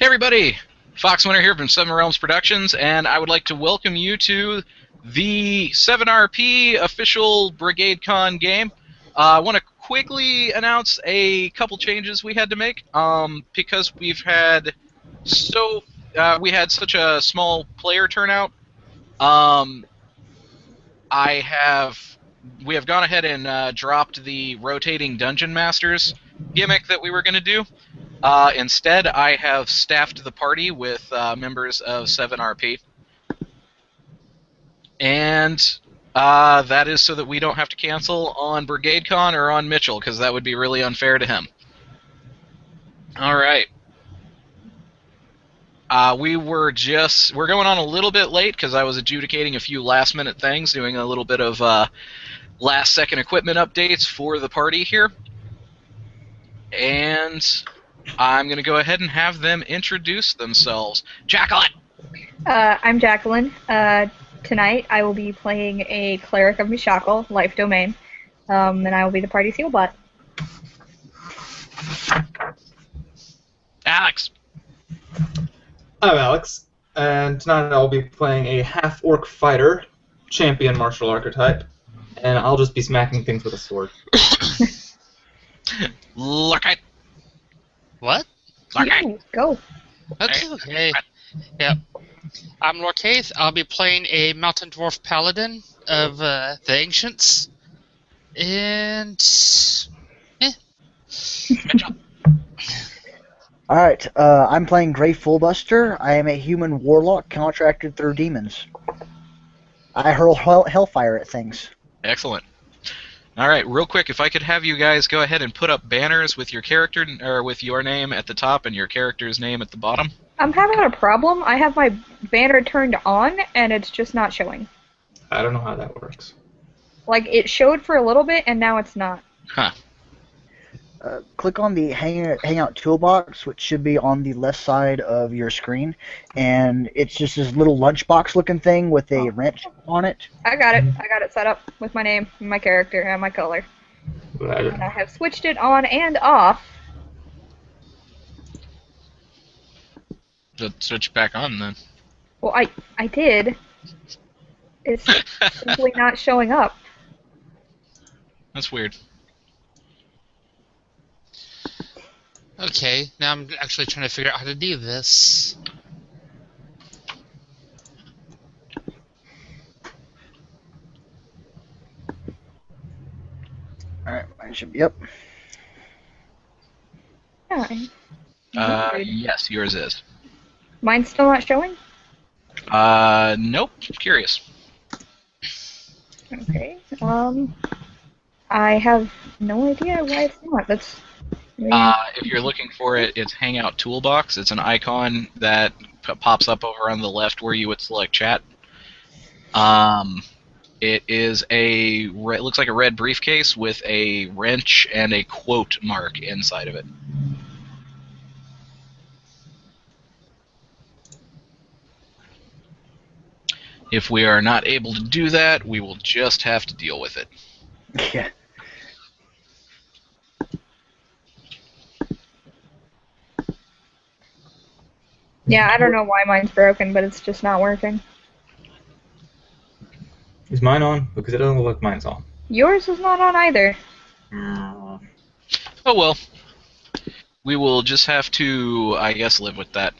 Hey everybody, Fox Winter here from Seven Realms Productions, and I would like to welcome you to the 7RP official Brigadecon game. I want to quickly announce a couple changes we had to make, because we had such a small player turnout. We have gone ahead and dropped the rotating Dungeon Masters gimmick that we were going to do. Instead, I have staffed the party with members of 7RP. And that is so that we don't have to cancel on Brigadecon or on Mitchell, because that would be really unfair to him. Alright. We're going on a little bit late, because I was adjudicating a few last-minute things, doing a little bit of last-second equipment updates for the party here. And I'm going to go ahead and have them introduce themselves. Jacqueline! I'm Jacqueline. Tonight I will be playing a Cleric of Mishackle, Life Domain, and I will be the party sealbot. Alex! I'm Alex, and tonight I'll be playing a half-orc fighter, champion martial archetype, and I'll just be smacking things with a sword. Look. What? Ooh, go. Okay. Yep. I'm Lorcaith. I'll be playing a Mountain Dwarf Paladin of the Ancients. And... Alright, I'm playing Grey Fullbuster. I am a human warlock contracted through demons. I hurl hellfire at things. Excellent. Alright, real quick, if I could have you guys go ahead and put up banners with your character, or with your name at the top and your character's name at the bottom. I'm having a problem. I have my banner turned on, and it's just not showing. I don't know how that works. Like, it showed for a little bit, and now it's not. Huh. Click on the Hangout toolbox, which should be on the left side of your screen, and it's just this little lunchbox looking thing with a wrench on it. I got it. I got it set up with my name, my character, and my color. Right. And I have switched it on and off. Just switch back on then. Well, I did. It's simply not showing up. That's weird. Okay, now I'm actually trying to figure out how to do this. Alright, mine should be up. Yeah. Yes, yours is. Mine's still not showing? Nope. Curious. Okay. I have no idea why it's not. That's... If you're looking for it, it's Hangout Toolbox. It's an icon that pops up over on the left where you would select chat. It is it looks like a red briefcase with a wrench and a quote mark inside of it. If we are not able to do that, we will just have to deal with it. Yeah. Yeah, I don't know why mine's broken, but it's just not working. Is mine on? Because it doesn't look like mine's on. Yours is not on either. Oh well. We will just have to, I guess, live with that.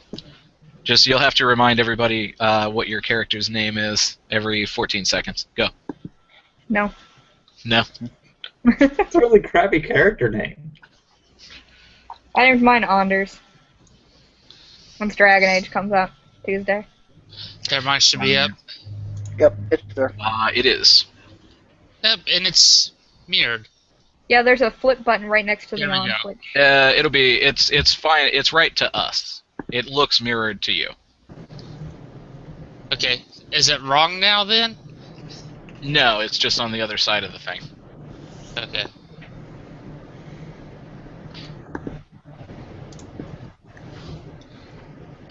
Just, you'll have to remind everybody what your character's name is every 14 seconds. Go. No. No. It's a really crappy character name. I named mine Anders. Once Dragon Age comes out Tuesday. Okay, mine should be up. Yep, it's there. It is. Yep, and it's mirrored. Yeah, there's a flip button right next to the There we on go. switch. It's fine. It's right to us. It looks mirrored to you. Okay, is it wrong now then? No, it's just on the other side of the thing. Okay.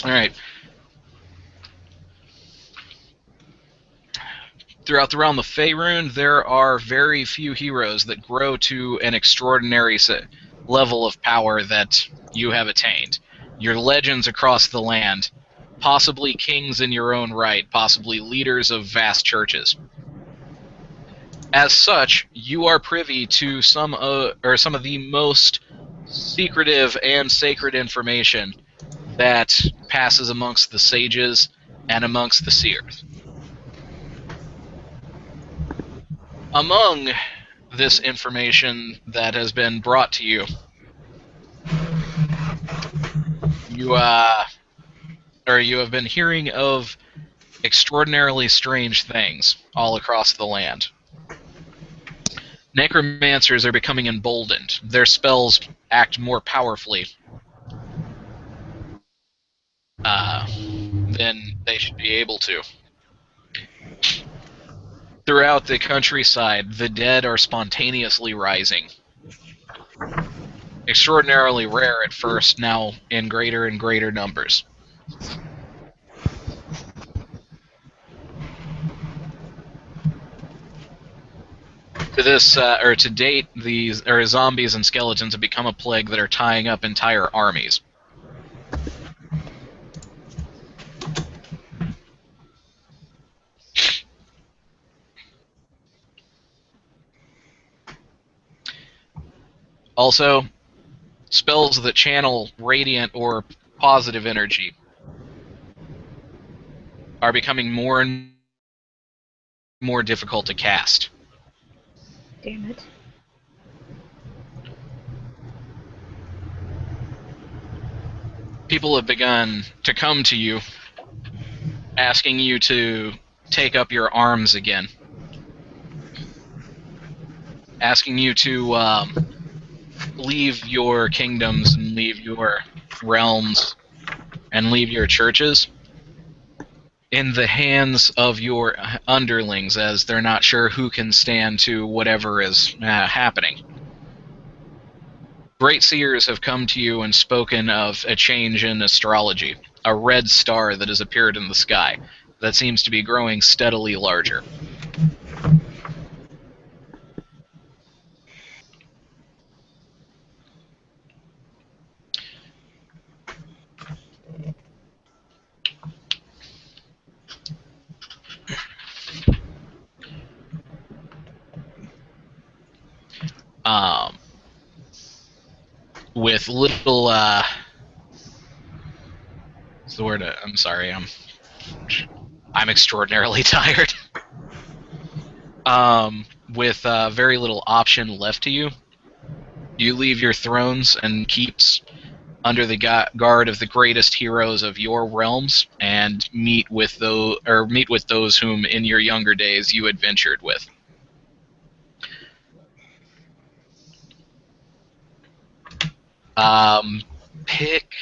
Alright. Throughout the realm of Faerun, there are very few heroes that grow to an extraordinary level of power that you have attained. Your legends across the land, possibly kings in your own right, possibly leaders of vast churches. As such, you are privy to some of the most secretive and sacred information that passes amongst the sages and amongst the seers. Among this information that has been brought to you, you have been hearing of extraordinarily strange things all across the land. Necromancers are becoming emboldened. Their spells act more powerfully than they should be able to. Throughout the countryside, the dead are spontaneously rising. Extraordinarily rare at first, now in greater and greater numbers. To date, these zombies and skeletons have become a plague that are tying up entire armies. Also, spells that channel radiant or positive energy are becoming more and more difficult to cast. Damn it. People have begun to come to you, asking you to take up your arms again. Asking you to leave your kingdoms and leave your realms and leave your churches in the hands of your underlings, as they're not sure who can stand to whatever is happening. Great seers have come to you and spoken of a change in astrology, a red star that has appeared in the sky that seems to be growing steadily larger. With little, what's the word? I'm sorry, I'm extraordinarily tired. With very little option left to you, you leave your thrones and keeps under the guard of the greatest heroes of your realms, and meet with those whom in your younger days you adventured with. Pick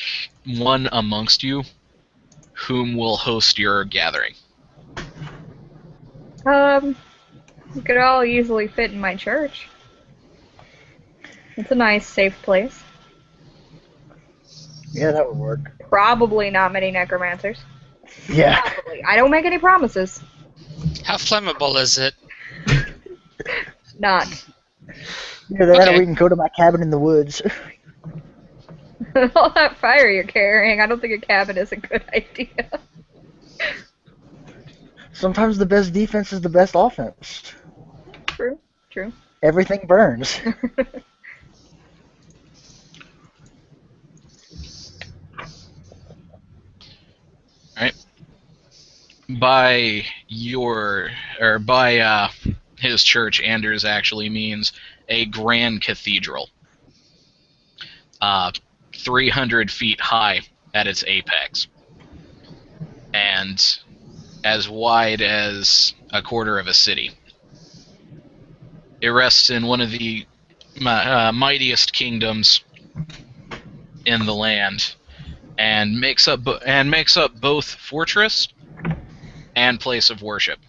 one amongst you whom will host your gathering. You could all easily fit in my church. It's a nice, safe place. Yeah, that would work. Probably not many necromancers. Yeah. Probably. I don't make any promises. How flammable is it? Not. Either that or Okay. we can go to my cabin in the woods. All that fire you're carrying, I don't think a cabin is a good idea. Sometimes the best defense is the best offense. True, true. Everything burns. Right? By his church, Anders actually means a grand cathedral. 300 feet high at its apex. And as wide as a quarter of a city. It rests in one of the mightiest kingdoms in the land, and makes up both fortress and place of worship.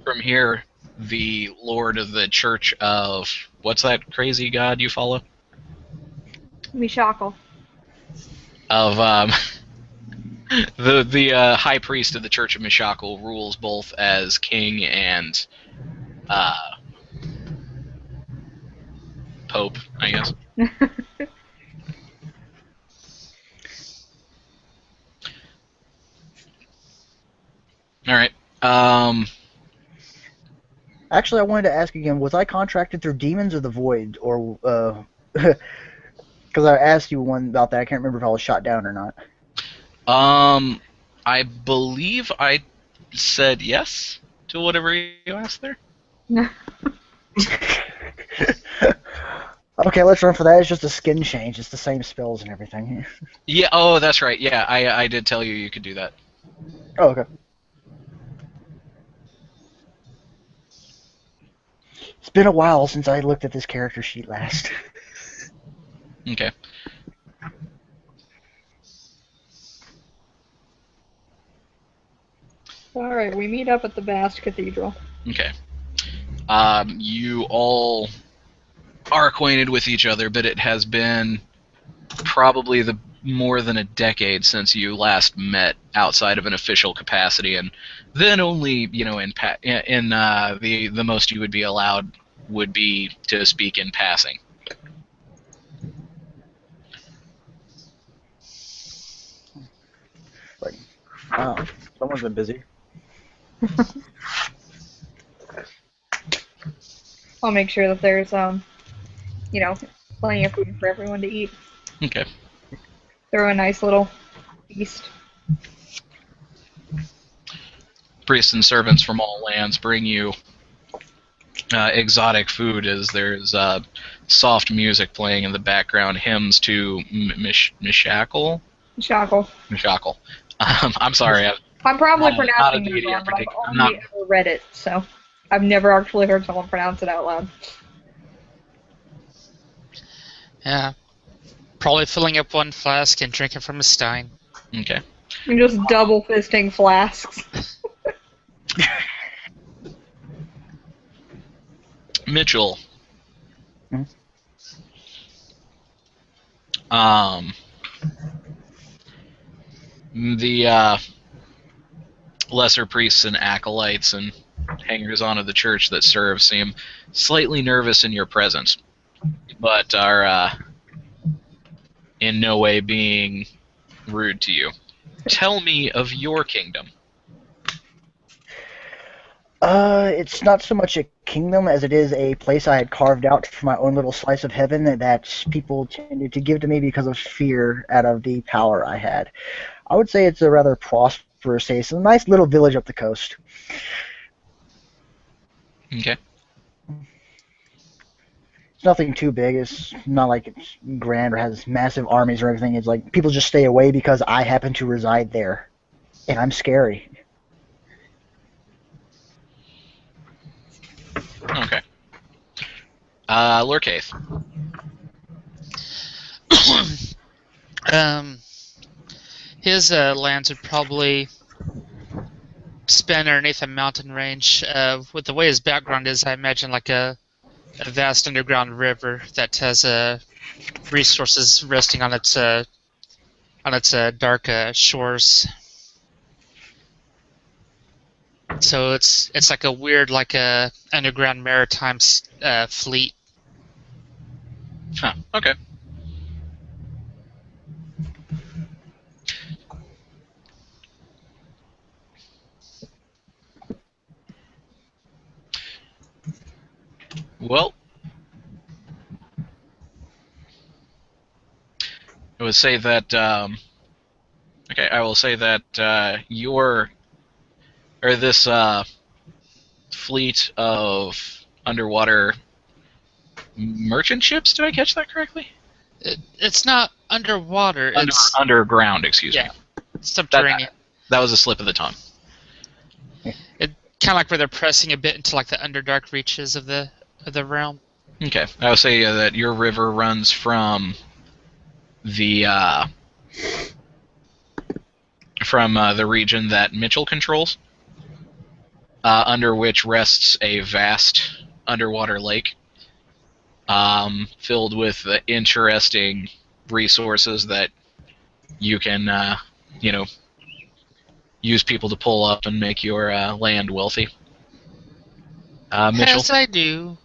From here, the Lord of the Church of what's that crazy god you follow? Mishackle. Of the high priest of the Church of Mishackle rules both as king and pope, I guess. All right. Actually, I wanted to ask again: was I contracted through demons or the void, or because I asked you one about that? I can't remember if I was shot down or not. I believe I said yes to whatever you asked there. Okay, let's run for that. It's just a skin change. It's the same spells and everything. Yeah. Oh, that's right. Yeah, I did tell you could do that. Oh, okay. It's been a while since I looked at this character sheet last. Okay. Alright, we meet up at the vast cathedral. Okay. You all are acquainted with each other, but it has been probably more than a decade since you last met outside of an official capacity, and then only in the most you would be allowed would be to speak in passing. Wow, someone's been busy. I'll make sure that there's plenty of food for everyone to eat. Okay. Throw a nice little feast. Priests and servants from all lands bring you exotic food as there's soft music playing in the background, hymns to Mishakal. Shackle. I'm sorry. I'm probably Not a pronouncing that deity in wrong, but I've particular. only ever read it, so I've never actually heard someone pronounce it out loud. Yeah. Probably filling up one flask and drinking from a stein. Okay. I'm just double fisting flasks. Mitchell. Hmm? The lesser priests and acolytes and hangers-on of the church that serve seem slightly nervous in your presence, but are in no way being rude to you. Tell me of your kingdom. It's not so much a kingdom as it is a place I had carved out for my own little slice of heaven that people tended to give to me because of fear out of the power I had. I would say it's a rather prosperous, it's a nice little village up the coast. Okay. It's nothing too big. It's not like it's grand or has massive armies or everything. It's like people just stay away because I happen to reside there, and I'm scary. Okay. Lurkaith. His lands would probably span underneath a mountain range. With the way his background is, I imagine like a vast underground river that has resources resting on its dark shores. So it's like a weird underground maritime fleet. Huh. Okay. Well, I would say that. Okay, I will say that this fleet of underwater merchant ships. Did I catch that correctly? It's not underwater. It's underground. Excuse me. Subterranean. That was a slip of the tongue. It kind of like where they're pressing a bit into like the underdark reaches of the realm. Okay, I would say that your river runs from the region that Mitchell controls, under which rests a vast underwater lake, filled with interesting resources that you can, use people to pull up and make your land wealthy. Mitchell. Yes, I do.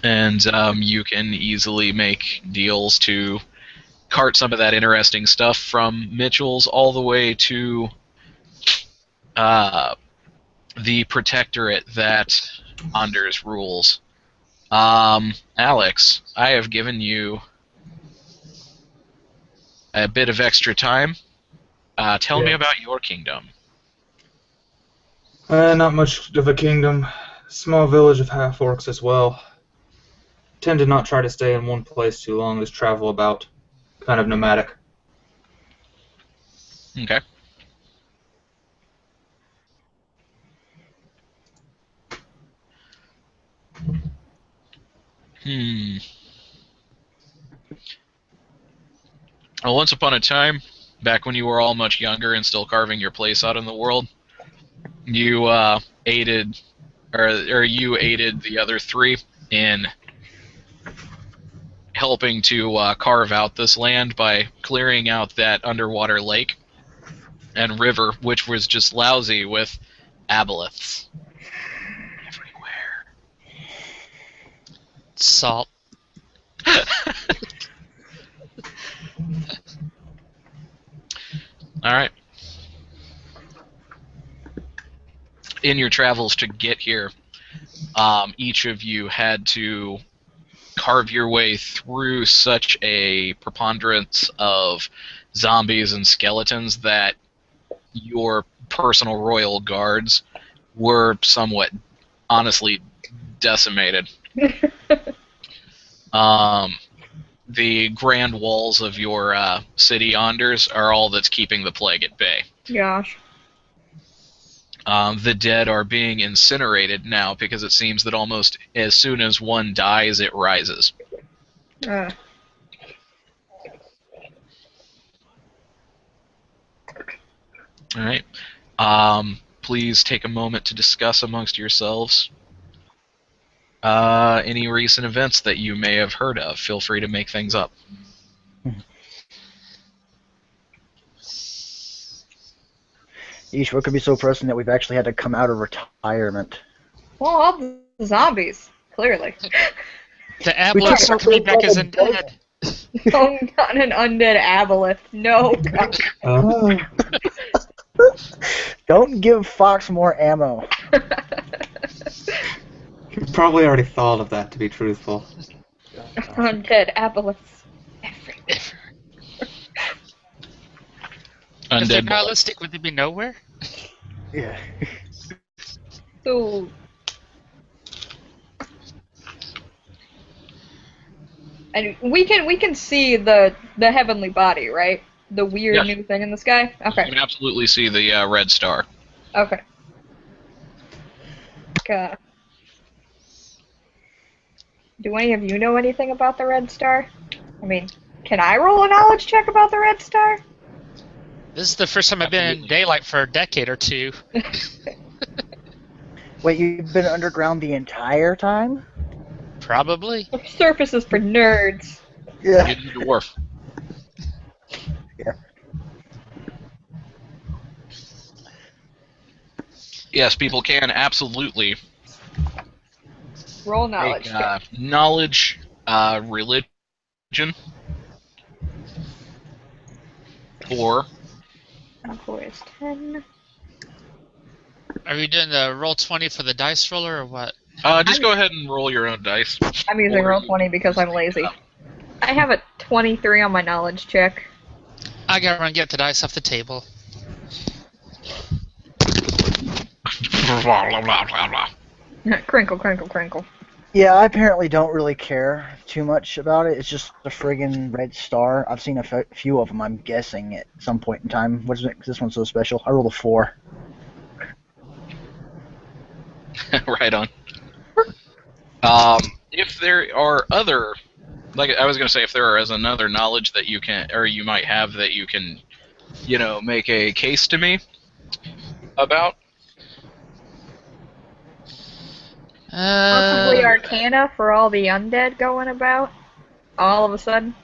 And you can easily make deals to cart some of that interesting stuff from Mitchell's all the way to the protectorate that Anders rules. Alex, I have given you a bit of extra time. Tell me Yeah. about your kingdom. Not much of a kingdom. Small village of half-orcs as well. Tend to not try to stay in one place too long, just travel about. Kind of nomadic. Okay. Well, once upon a time, back when you were all much younger and still carving your place out in the world, you aided, or you aided the other three in helping to carve out this land by clearing out that underwater lake and river, which was just lousy with aboleths everywhere. Salt. All right. In your travels to get here, each of you had to carve your way through such a preponderance of zombies and skeletons that your personal royal guards were somewhat, honestly, decimated. The grand walls of your city, Anders, are all that's keeping the plague at bay. Gosh. The dead are being incinerated now because it seems that almost as soon as one dies, it rises. All right. Please take a moment to discuss amongst yourselves any recent events that you may have heard of. Feel free to make things up. Yeesh, what could be so pressing that we've actually had to come out of retirement? Well, all the zombies, clearly. The aboleths are coming back as undead. Oh, not an undead aboleth. No. God. Oh. Don't give Fox more ammo. You probably already thought of that, to be truthful. Undead aboleths. Everywhere. If they're Undead. nihilistic, would they be nowhere? Yeah. So. And we can see the heavenly body, right? The weird Yes. new thing in the sky? You Okay. can absolutely see the red star. Okay. Do any of you know anything about the red star? I mean, can I roll a knowledge check about the red star? This is the first time I've been in Absolutely. daylight for a decade or two. Wait, you've been underground the entire time? Probably. Surface is for nerds. Yeah. Get the dwarf. Yeah. Yes, people can absolutely Roll knowledge take check. knowledge, religion, or Boys 10. Are we doing the roll 20 for the dice roller or what? just go ahead and roll your own dice. I'm using Or roll you- 20 because I'm lazy. I have a 23 on my knowledge check. I gotta run get the dice off the table. Crinkle, crinkle, crinkle. Yeah, I apparently don't really care too much about it. It's just the friggin' red star. I've seen a few of them, I'm guessing, at some point in time. What makes this one so special? I rolled a 4. Right on. If there are other, like I was going to say, if there is another knowledge that you can, or you might have that you can, make a case to me about. Possibly Arcana for all the undead going about. All of a sudden.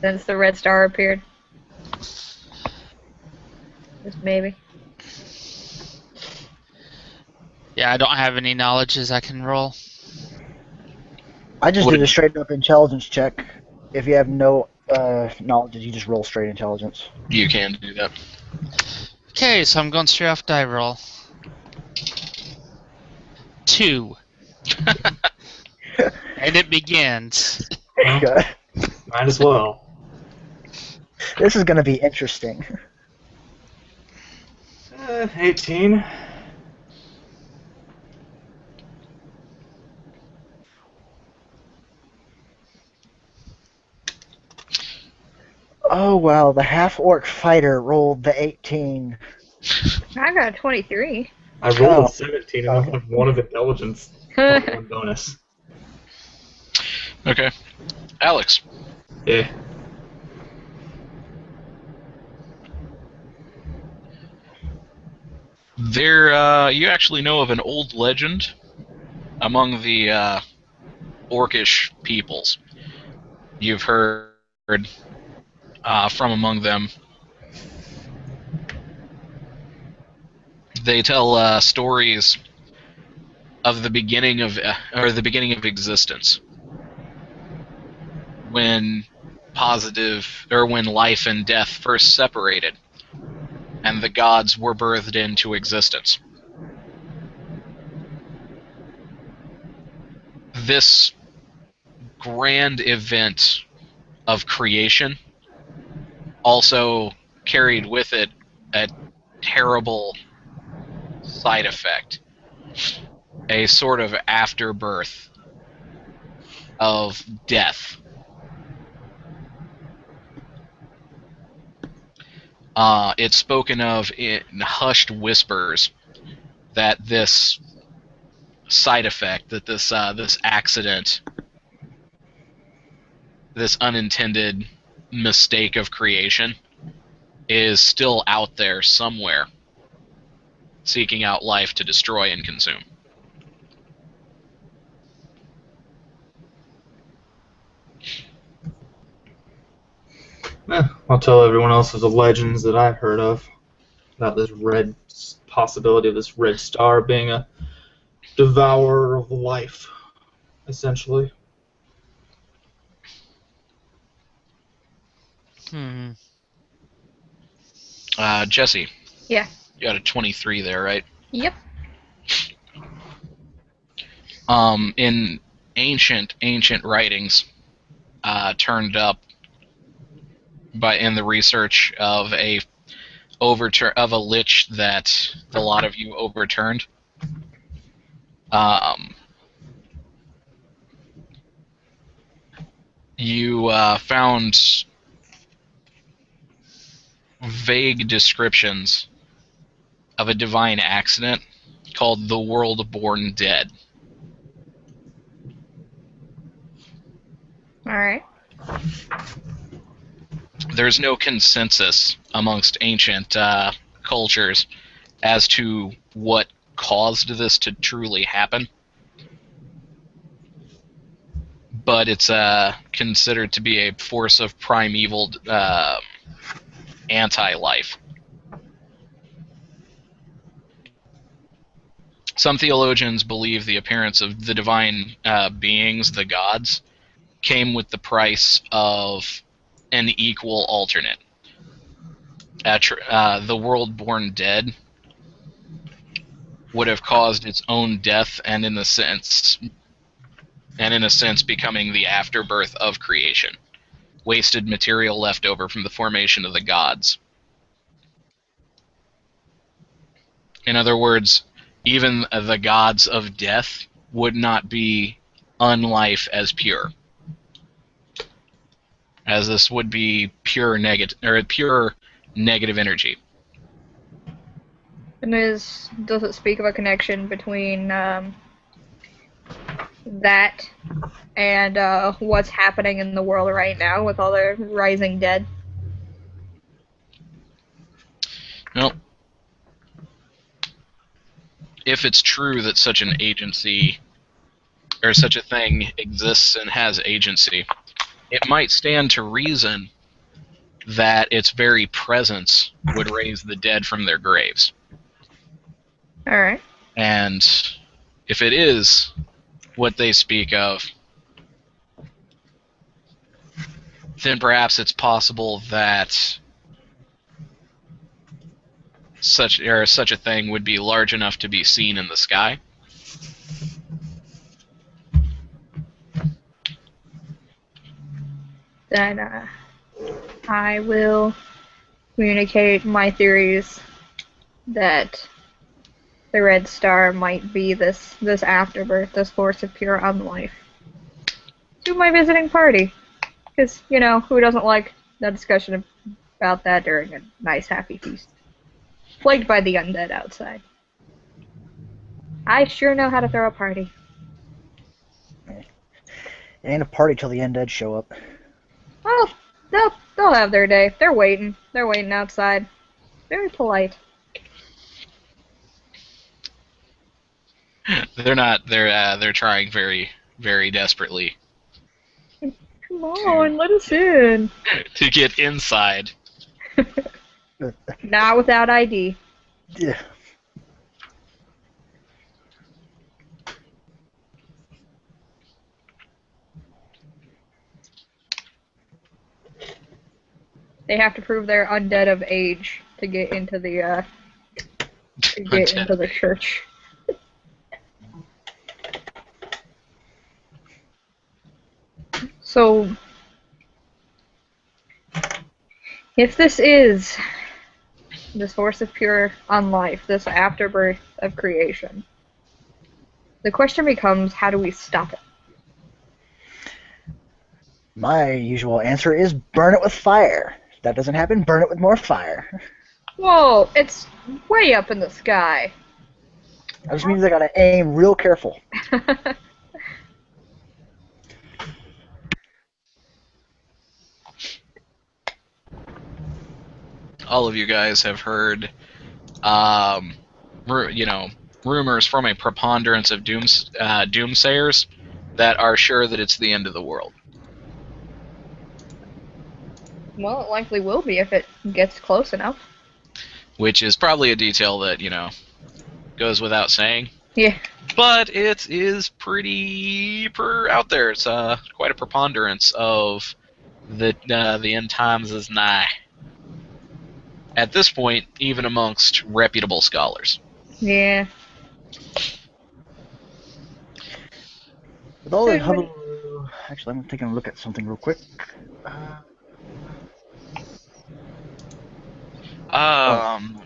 Since the red star appeared. Just maybe. Yeah, I don't have any knowledges I can roll. I just What- did a straight up intelligence check. If you have no knowledge, you just roll straight intelligence. You can do that. Okay, so I'm going straight off die roll. 2. And it begins. Good. Might as well. This is going to be interesting. 18. Oh, well, the half-orc fighter rolled the 18. I got a 23. I rolled Oh. a 17 and only have 1 of intelligence. All 1 bonus. Okay. Alex. Yeah. You actually know of an old legend among the orcish peoples. You've heard from among them. They tell stories of the beginning of existence, when when life and death first separated, and the gods were birthed into existence. This grand event of creation also carried with it a terrible side effect, a sort of afterbirth of death. It's spoken of in hushed whispers that this side effect, that this accident, this unintended mistake of creation, is still out there somewhere, seeking out life to destroy and consume. I'll tell everyone else of the legends that I've heard of about this possibility of this red star being a devourer of life, essentially. Jesse. Yeah. You got a 23 there, right? Yep. In ancient writings, turned up in the research of a lich that a lot of you overturned. You found vague descriptions of a divine accident called the world-born dead. Alright. There's no consensus amongst ancient cultures as to what caused this to truly happen, but it's considered to be a force of primeval anti-life. Some theologians believe the appearance of the divine beings, the gods, came with the price of an equal alternate. The world-born dead would have caused its own death, and in a sense becoming the afterbirth of creation. Wasted material left over from the formation of the gods. In other words, even the gods of death would not be unlife as pure, as this would be pure negative energy. And does it speak of a connection between that and what's happening in the world right now with all the rising dead? Well, if it's true that such an agency or such a thing exists and has agency, it might stand to reason that its very presence would raise the dead from their graves. Alright. And if it is what they speak of, then perhaps it's possible that such a thing would be large enough to be seen in the sky. then I will communicate my theories that the red star might be this afterbirth, this force of pure unlife, to my visiting party. Because, you know, who doesn't like the discussion about that during a nice happy feast? Plagued by the undead outside. I sure know how to throw a party. It ain't a party till the undead show up. Well, they'll have their day. They're waiting. They're waiting outside. Very polite. They're not. They're trying very, very desperately Come on, let us in. to get inside. Not without ID. Yeah. They have to prove they're undead of age to get into the church. So, if this is this force of pure unlife, this afterbirth of creation, the question becomes, how do we stop it? My usual answer is burn it with fire. If that doesn't happen, burn it with more fire. Whoa, it's way up in the sky. That just means I gotta aim real careful. All of you guys have heard, rumors from a preponderance of doomsayers that are sure that it's the end of the world. Well, it likely will be if it gets close enough. Which is probably a detail that, goes without saying. Yeah. But it is pretty out there. It's quite a preponderance of the end times is nigh. At this point, even amongst reputable scholars. Yeah. With all that hubbub, actually, I'm taking a look at something real quick.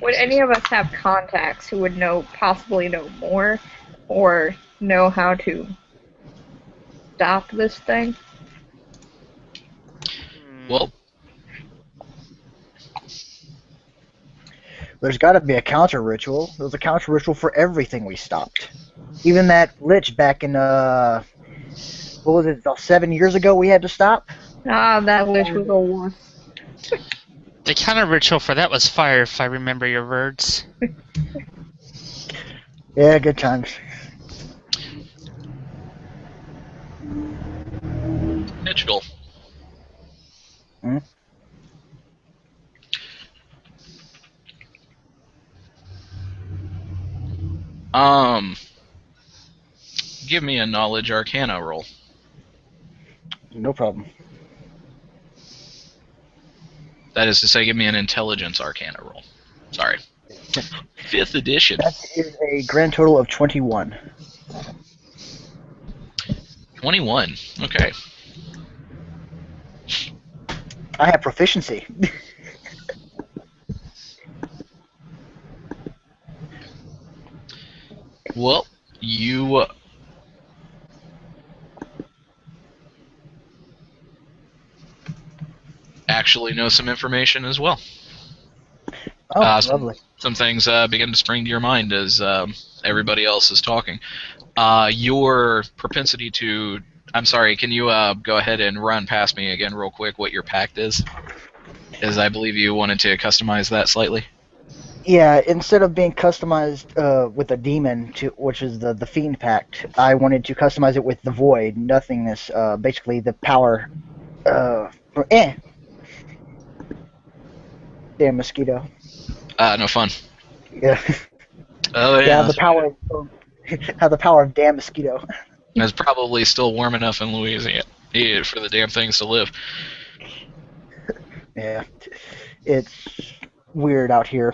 Would any of us have contacts who would possibly know more, or know how to stop this thing? Well, there's got to be a counter ritual. There's a counter ritual for everything we stopped. Even that lich back in what was it? About 7 years ago, we had to stop. Ah, that lich was a wuss. The counter ritual for that was fire, if I remember your words. Yeah, good times. Mitchell. Hmm? Give me a knowledge arcana roll. No problem. That is to say, give me an intelligence arcana roll. Sorry. 5th edition. That is a grand total of 21. 21. Okay. I have proficiency. Well, you actually know some information as well. Oh, lovely. Some things begin to spring to your mind as everybody else is talking. Your propensity to... I'm sorry, can you go ahead and run past me again real quick what your pact is? As I believe you wanted to customize that slightly. Yeah, instead of being customized with a demon, which is the Fiend Pact, I wanted to customize it with the Void, nothingness, basically the power... Damn mosquito. No fun. Yeah. Oh yeah. Yeah, the power have the power of damn mosquito. It's probably still warm enough in Louisiana for the damn things to live. Yeah, it's weird out here.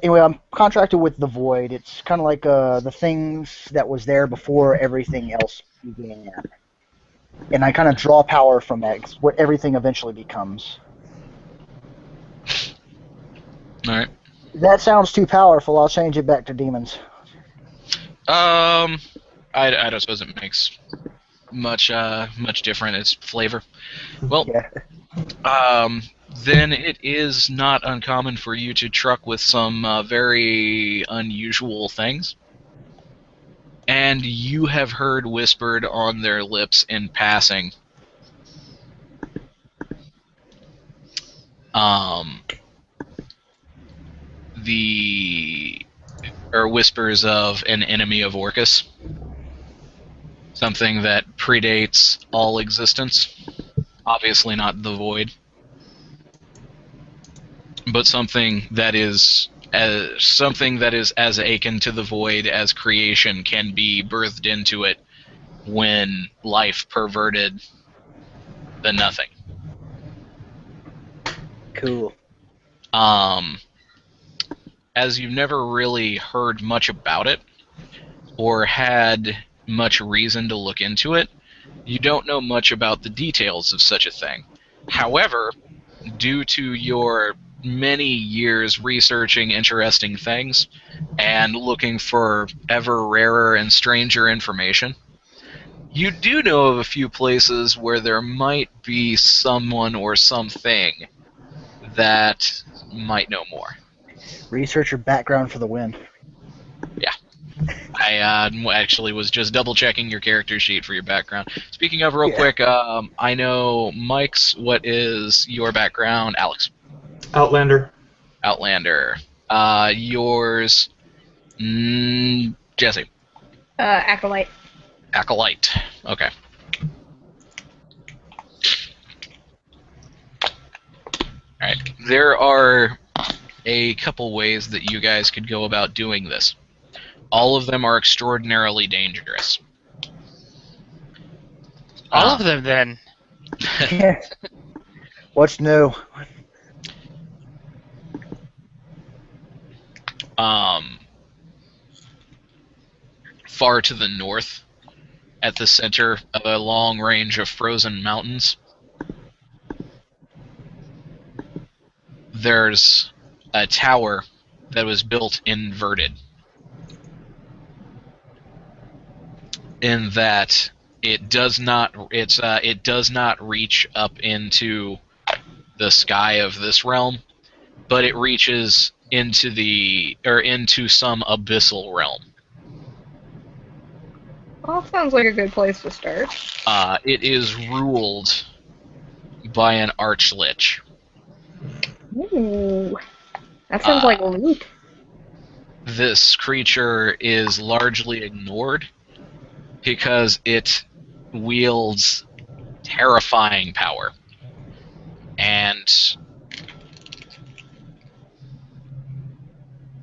Anyway, I'm contracted with the Void. It's kind of like the things that was there before everything else began. And I kind of draw power from that, 'cause what everything eventually becomes. All right. That sounds too powerful. I'll change it back to demons. I don't suppose it makes much different. It's flavor. Well, Yeah. then it is not uncommon for you to truck with some very unusual things. And you have heard whispered on their lips in passing. Whispers of an enemy of Orcus. Something that predates all existence. Obviously not the void. But something that is as akin to the void as creation can be birthed into it when life perverted the nothing. Cool. As you've never really heard much about it or had much reason to look into it, you don't know much about the details of such a thing. However, due to your many years researching interesting things and looking for ever rarer and stranger information, you do know of a few places where there might be someone or something that might know more. Researcher background for the win. Yeah. I actually was just double-checking your character sheet for your background. Speaking of, real quick, I know Mike's. What is your background, Alex? Outlander. Outlander. Yours, Jesse. Acolyte. Acolyte. Okay. Alright. There are a couple ways that you guys could go about doing this. All of them are extraordinarily dangerous. All of them, then. What's new? Far to the north, at the center of a long range of frozen mountains, there's a tower that was built inverted. In that it does not reach up into the sky of this realm, but it reaches into some abyssal realm. Well, that sounds like a good place to start. It is ruled by an archlich. Ooh. That sounds like loot. This creature is largely ignored because it wields terrifying power and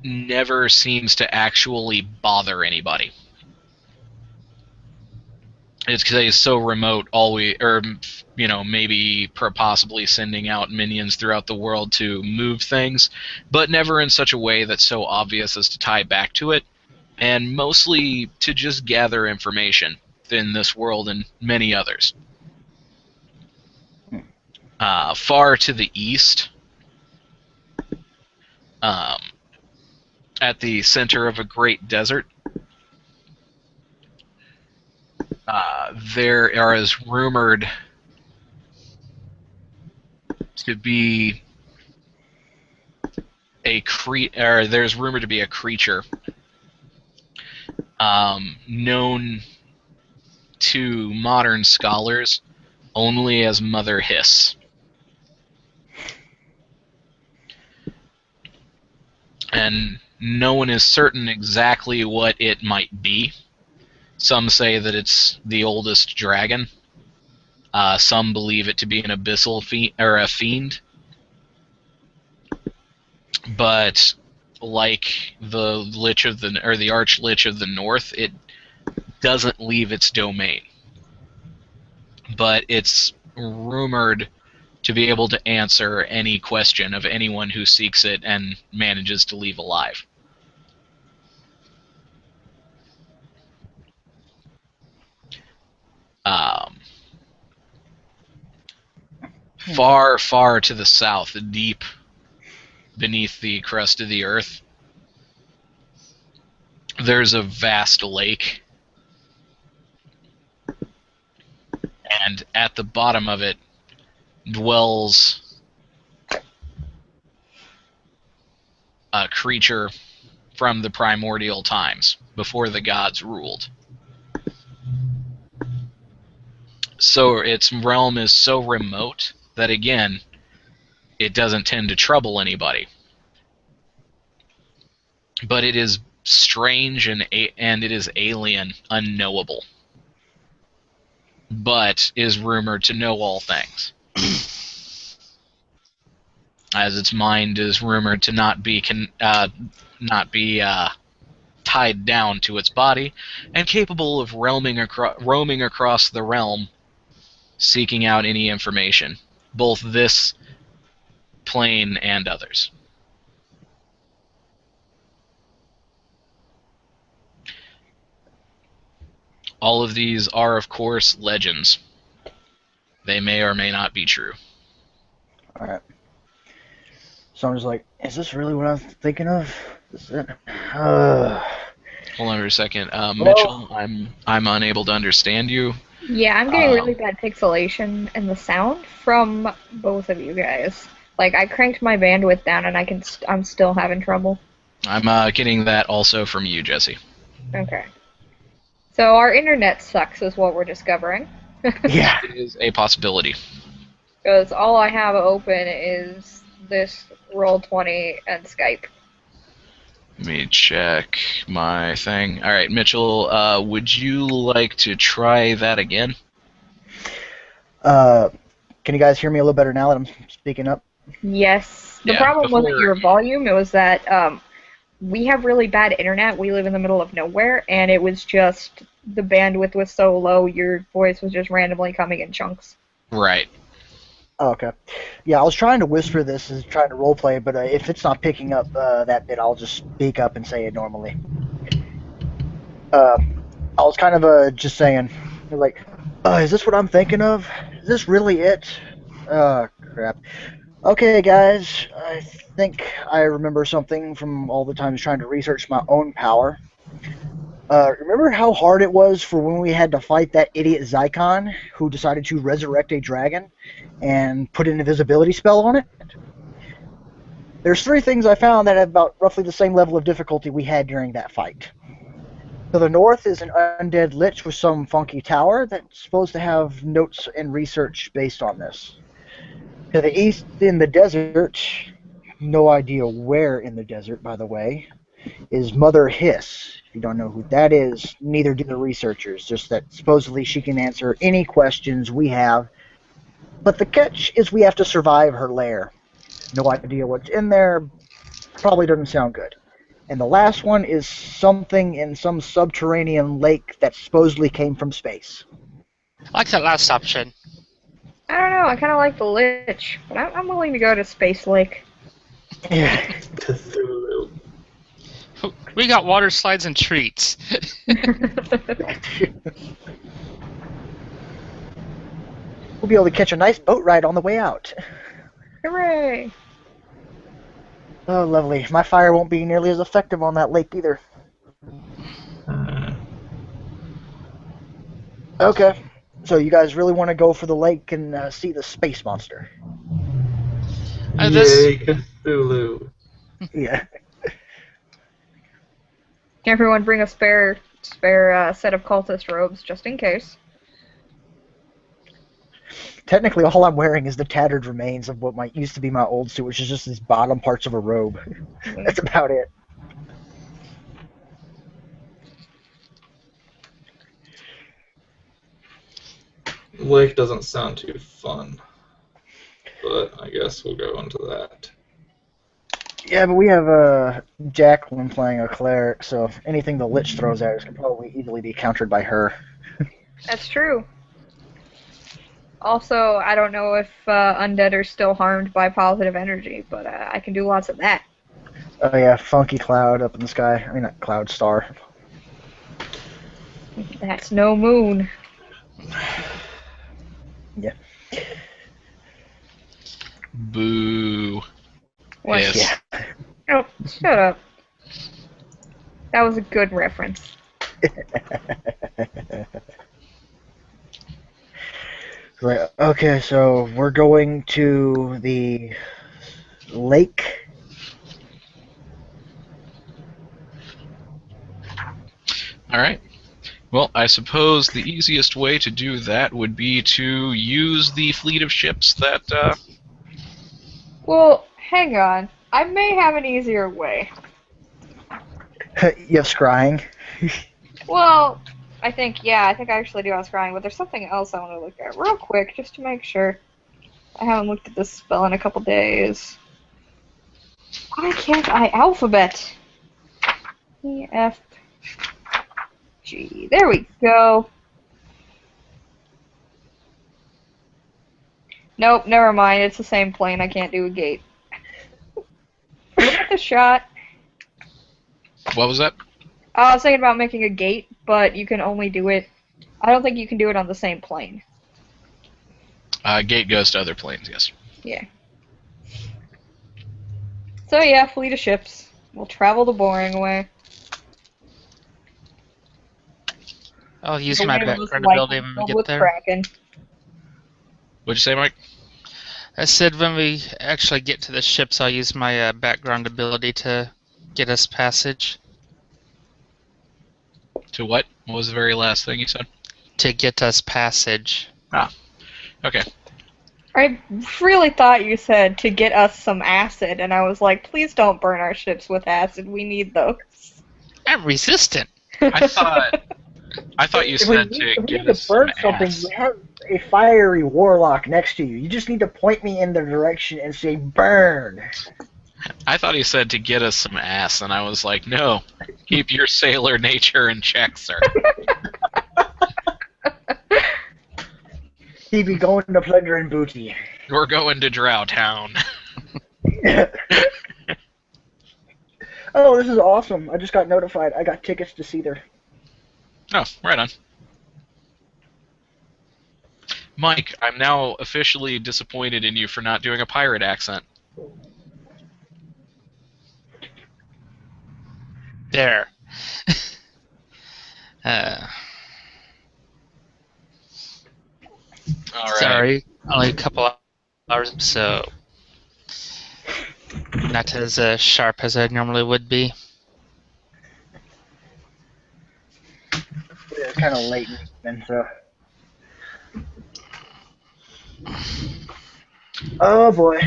never seems to actually bother anybody. It's because he's so remote, maybe possibly sending out minions throughout the world to move things, but never in such a way that's so obvious as to tie back to it, and mostly to just gather information in this world and many others. Far to the east, at the center of a great desert, there is rumored to be there's rumored to be a creature known to modern scholars only as Mother Hiss. And no one is certain exactly what it might be. Some say that it's the oldest dragon. Some believe it to be an abyssal fiend. But like the archlich of the north, it doesn't leave its domain. But it's rumored to be able to answer any question of anyone who seeks it and manages to leave alive. Far, far to the south, deep beneath the crust of the earth, there's a vast lake. And at the bottom of it dwells a creature from the primordial times, before the gods ruled. So its realm is so remote that, again, it doesn't tend to trouble anybody. But it is strange and it is alien, unknowable. But is rumored to know all things. As its mind is rumored to not be tied down to its body, and capable of roaming across the realm, seeking out any information, both this plane and others. All of these are, of course, legends. They may or may not be true. Alright. So I'm just like, is this really what I'm thinking of? Is it? Hold on for a second. Mitchell, I'm unable to understand you. Yeah, I'm getting really bad pixelation in the sound from both of you guys. Like, I cranked my bandwidth down and I'm still having trouble. I'm getting that also from you, Jesse. Okay. So our internet sucks is what we're discovering. Yeah. It is a possibility. Because all I have open is this Roll20 and Skype. Let me check my thing. All right, Mitchell, would you like to try that again? Can you guys hear me a little better now that I'm speaking up? Yes. The Yeah, problem wasn't before- your volume, it was that we have really bad internet. We live in the middle of nowhere, and it was just the bandwidth was so low, your voice was just randomly coming in chunks. Right. Oh, okay. Yeah, I was trying to whisper this and trying to roleplay, but if it's not picking up that bit, I'll just speak up and say it normally. I was kind of just saying, like, is this what I'm thinking of? Is this really it? Crap. Okay, guys, I think I remember something from all the times trying to research my own power. Remember how hard it was for when we had to fight that idiot Zycon who decided to resurrect a dragon and put an invisibility spell on it? There's 3 things I found that have about roughly the same level of difficulty we had during that fight. To the north is an undead lich with some funky tower that's supposed to have notes and research based on this. To the east in the desert, no idea where in the desert, by the way, is Mother Hiss. If you don't know who that is, neither do the researchers, just that supposedly she can answer any questions we have. But the catch is we have to survive her lair. No idea what's in there, probably doesn't sound good. And the last one is something in some subterranean lake that supposedly came from space. I like that last option. I don't know, I kind of like the Lich, but I'm willing to go to Space Lake. Yeah. Cthulhu. We got water slides and treats. We'll be able to catch a nice boat ride on the way out. Hooray! Oh, lovely. My fire won't be nearly as effective on that lake either. Okay. So you guys really want to go for the lake and see the space monster? Yay, Cthulhu. Yeah. Can everyone bring a spare set of cultist robes, just in case? Technically, all I'm wearing is the tattered remains of what used to be my old suit, which is just these bottom parts of a robe. That's about it. Lake doesn't sound too fun, but I guess we'll go into that. Yeah, but we have Jacqueline playing a cleric, so anything the Lich throws at us can probably easily be countered by her. That's true. Also, I don't know if undead are still harmed by positive energy, but I can do lots of that. Oh yeah, funky cloud up in the sky. I mean, not cloud, star. That's no moon. Yeah. Boo. What? Yes. Yeah. Oh, shut up. That was a good reference. Right. Okay, so we're going to the lake. All right. Well, I suppose the easiest way to do that would be to use the fleet of ships that. Well, hang on. I may have an easier way. You have scrying. Well, I think I actually do have scrying, but there's something else I want to look at real quick just to make sure. I haven't looked at this spell in a couple days. Why can't I alphabet? E, F, G. There we go. Nope, never mind. It's the same plane. I can't do a gate. Worth a shot. What was that? I was thinking about making a gate, but you can only do it. I don't think you can do it on the same plane. Gate goes to other planes, yes. Yeah. So yeah, fleet of ships. We'll travel the boring way. I'll use The my way most background likely ability when we filled get with there. Kraken. What'd you say, Mike? I said when we actually get to the ships, I'll use my background ability to get us passage. To what? What was the very last thing you said? To get us passage. Okay. I really thought you said to get us some acid, and I was like, please don't burn our ships with acid. We need those. I'm resistant. I thought you If we said need, to if we get need us to burn some something, ass. you have a fiery warlock next to you. You just need to point me in the direction and say burn. I thought he said to get us some ass, and I was like, no. Keep your sailor nature in check, sir. He be going to plunder and booty. We're going to Drow Town. Oh, this is awesome. I just got notified. I got tickets to see there. Oh, right on. Mike, I'm now officially disappointed in you for not doing a pirate accent. There. All right. Sorry, only a couple hours, so not as sharp as I normally would be. It's kind of late, and so. Oh boy.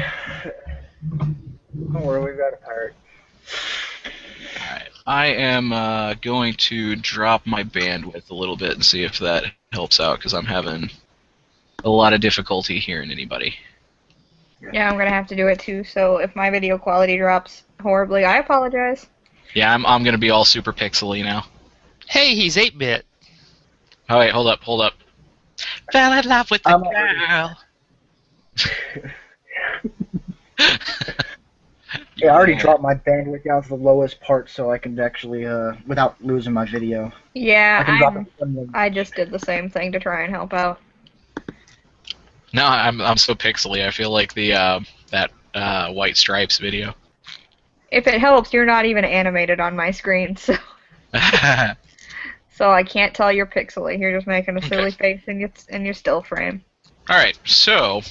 Don't worry, we've got a pirate. Alright. I am going to drop my bandwidth a little bit and see if that helps out, because I'm having a lot of difficulty hearing anybody. Yeah, I'm gonna have to do it too, so if my video quality drops horribly, I apologize. Yeah, I'm going to be all super pixely now. Hey, he's 8-bit. Oh, wait, hold up. Fell in love with the I'm girl. Yeah, I already dropped my bandwidth down to the lowest part so I can actually, without losing my video. I Yeah, can drop it from I just did the same thing to try and help out. No, I'm so pixely. I feel like the that White Stripes video. If it helps, you're not even animated on my screen, so so I can't tell you're pixely. You're just making a silly face in your still frame. All right, so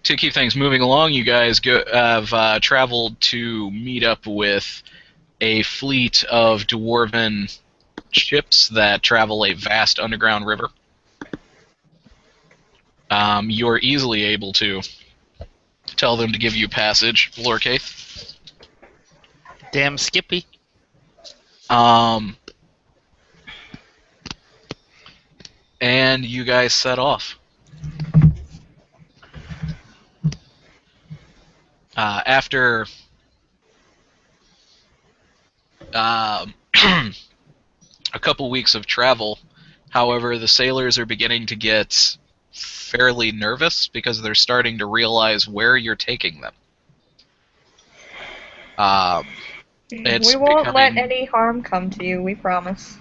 to keep things moving along, you guys have traveled to meet up with a fleet of dwarven ships that travel a vast underground river. You're easily able to tell them to give you passage, Lorcaith. Damn Skippy. And you guys set off. After a couple weeks of travel, however, the sailors are beginning to get fairly nervous because they're starting to realize where you're taking them. We won't let any harm come to you, we promise.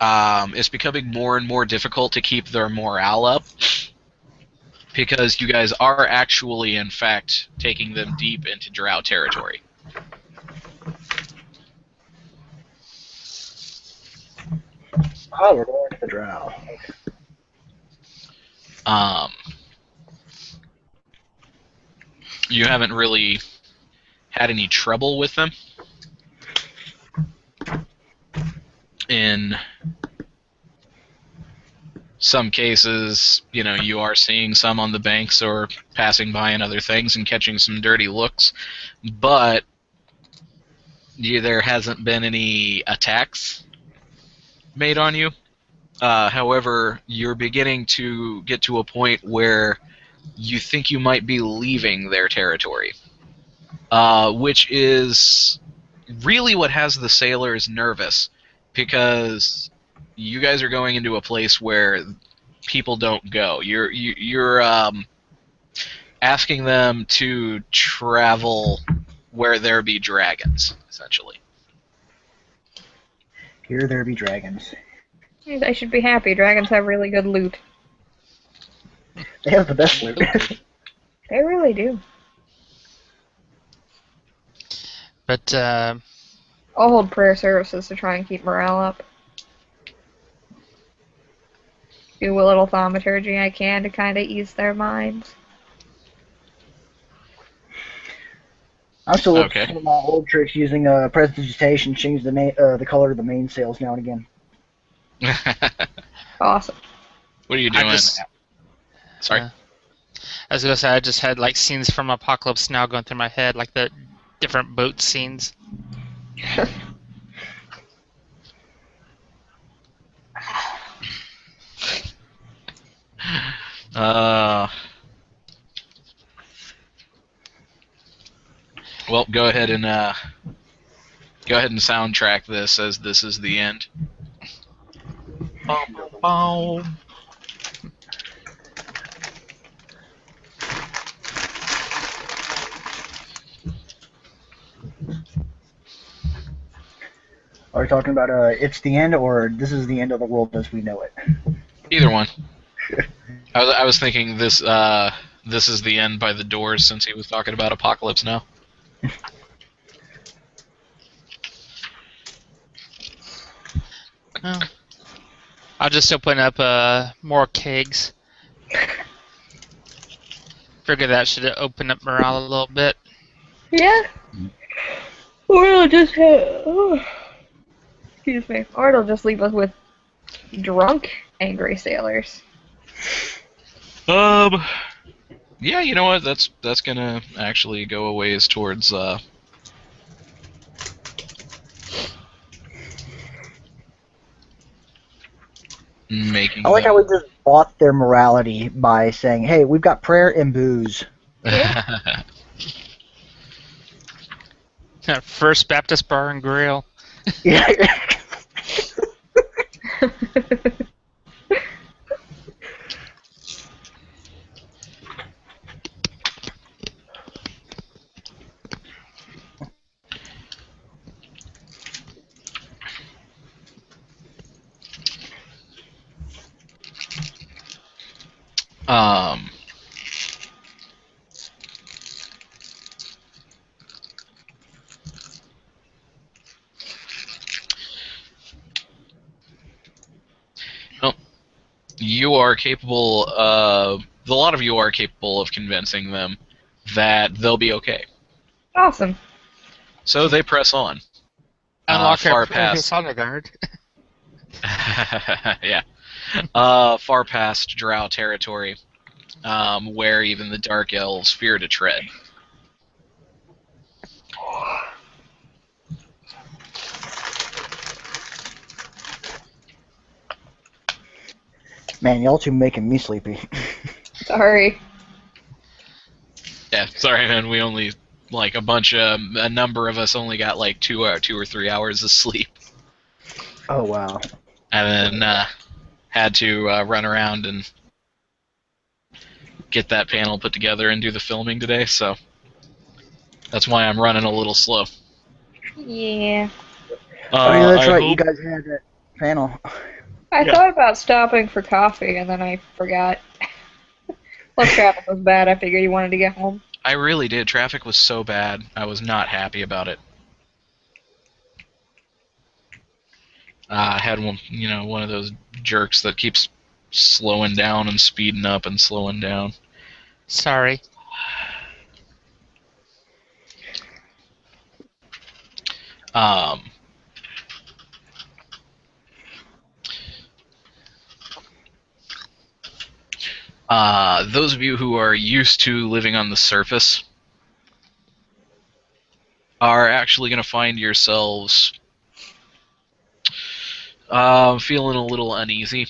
It's becoming more and more difficult to keep their morale up. because you guys are actually, in fact, taking them deep into drow territory. Oh, we're going to the drow. You haven't really had any trouble with them. In some cases, you are seeing some on the banks or passing by and other things and catching some dirty looks, but there hasn't been any attacks made on you. However, you're beginning to get to a point where you think you might be leaving their territory, which is really what has the sailors nervous, because you guys are going into a place where people don't go. You're asking them to travel where there be dragons, essentially. Here there be dragons. I should be happy. Dragons have really good loot. They have the best loot. They really do. But I'll hold prayer services to try and keep morale up. Do a little thaumaturgy I can to kind of ease their minds. I'm still looking Okay. for my old tricks using prestidigitation, change the color of the mainsails now and again. Awesome. What are you doing? Sorry. I was gonna say I just had like scenes from Apocalypse Now going through my head, like the different boat scenes. Well, go ahead and soundtrack this as this is the end. Are we talking about it's the end, or this is the end of the world as we know it? Either one. I was thinking this is the end by the Doors, since he was talking about Apocalypse Now. Oh. I'll just open up more kegs. Figure that should open up morale a little bit. Yeah. Or it'll just excuse me. Or it'll just leave us with drunk, angry sailors. Yeah, you know what? That's gonna actually go a ways towards making. I like how we just bought their morality by saying, "Hey, we've got prayer and booze." First Baptist Bar and Grill. Yeah. Well, you are capable of. A lot of you are capable of convincing them that they'll be okay. Awesome. So they press on. Unlock far our past. Honor Guard. Yeah. Far past drow territory, where even the Dark Elves fear to tread. Man, y'all two making me sleepy. Sorry. Yeah, sorry, man. We only a number of us only got like 2 or 3 hours of sleep, Oh wow. and then had to run around and get that panel put together and do the filming today. So that's why I'm running a little slow. Yeah. Oh yeah, that's I right. hope- You guys had that panel. I Yeah. thought about stopping for coffee and then I forgot. Plus traffic was bad. I figured you wanted to get home. I really did. Traffic was so bad. I was not happy about it. I had one of those jerks that keeps slowing down and speeding up and slowing down. Sorry. Those of you who are used to living on the surface are actually going to find yourselves feeling a little uneasy.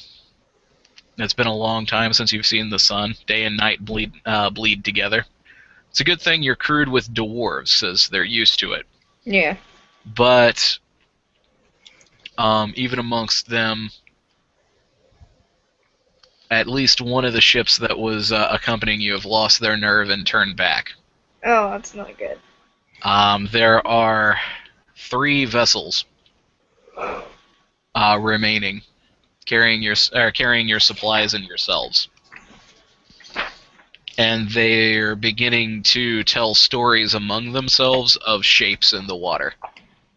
It's been a long time since you've seen the sun. Day and night bleed together. It's a good thing you're crewed with dwarves, as they're used to it. Yeah. But even amongst them, at least one of the ships that was accompanying you have lost their nerve and turned back. Oh, that's not good. There are 3 vessels remaining, carrying your supplies and yourselves, and they're beginning to tell stories among themselves of shapes in the water,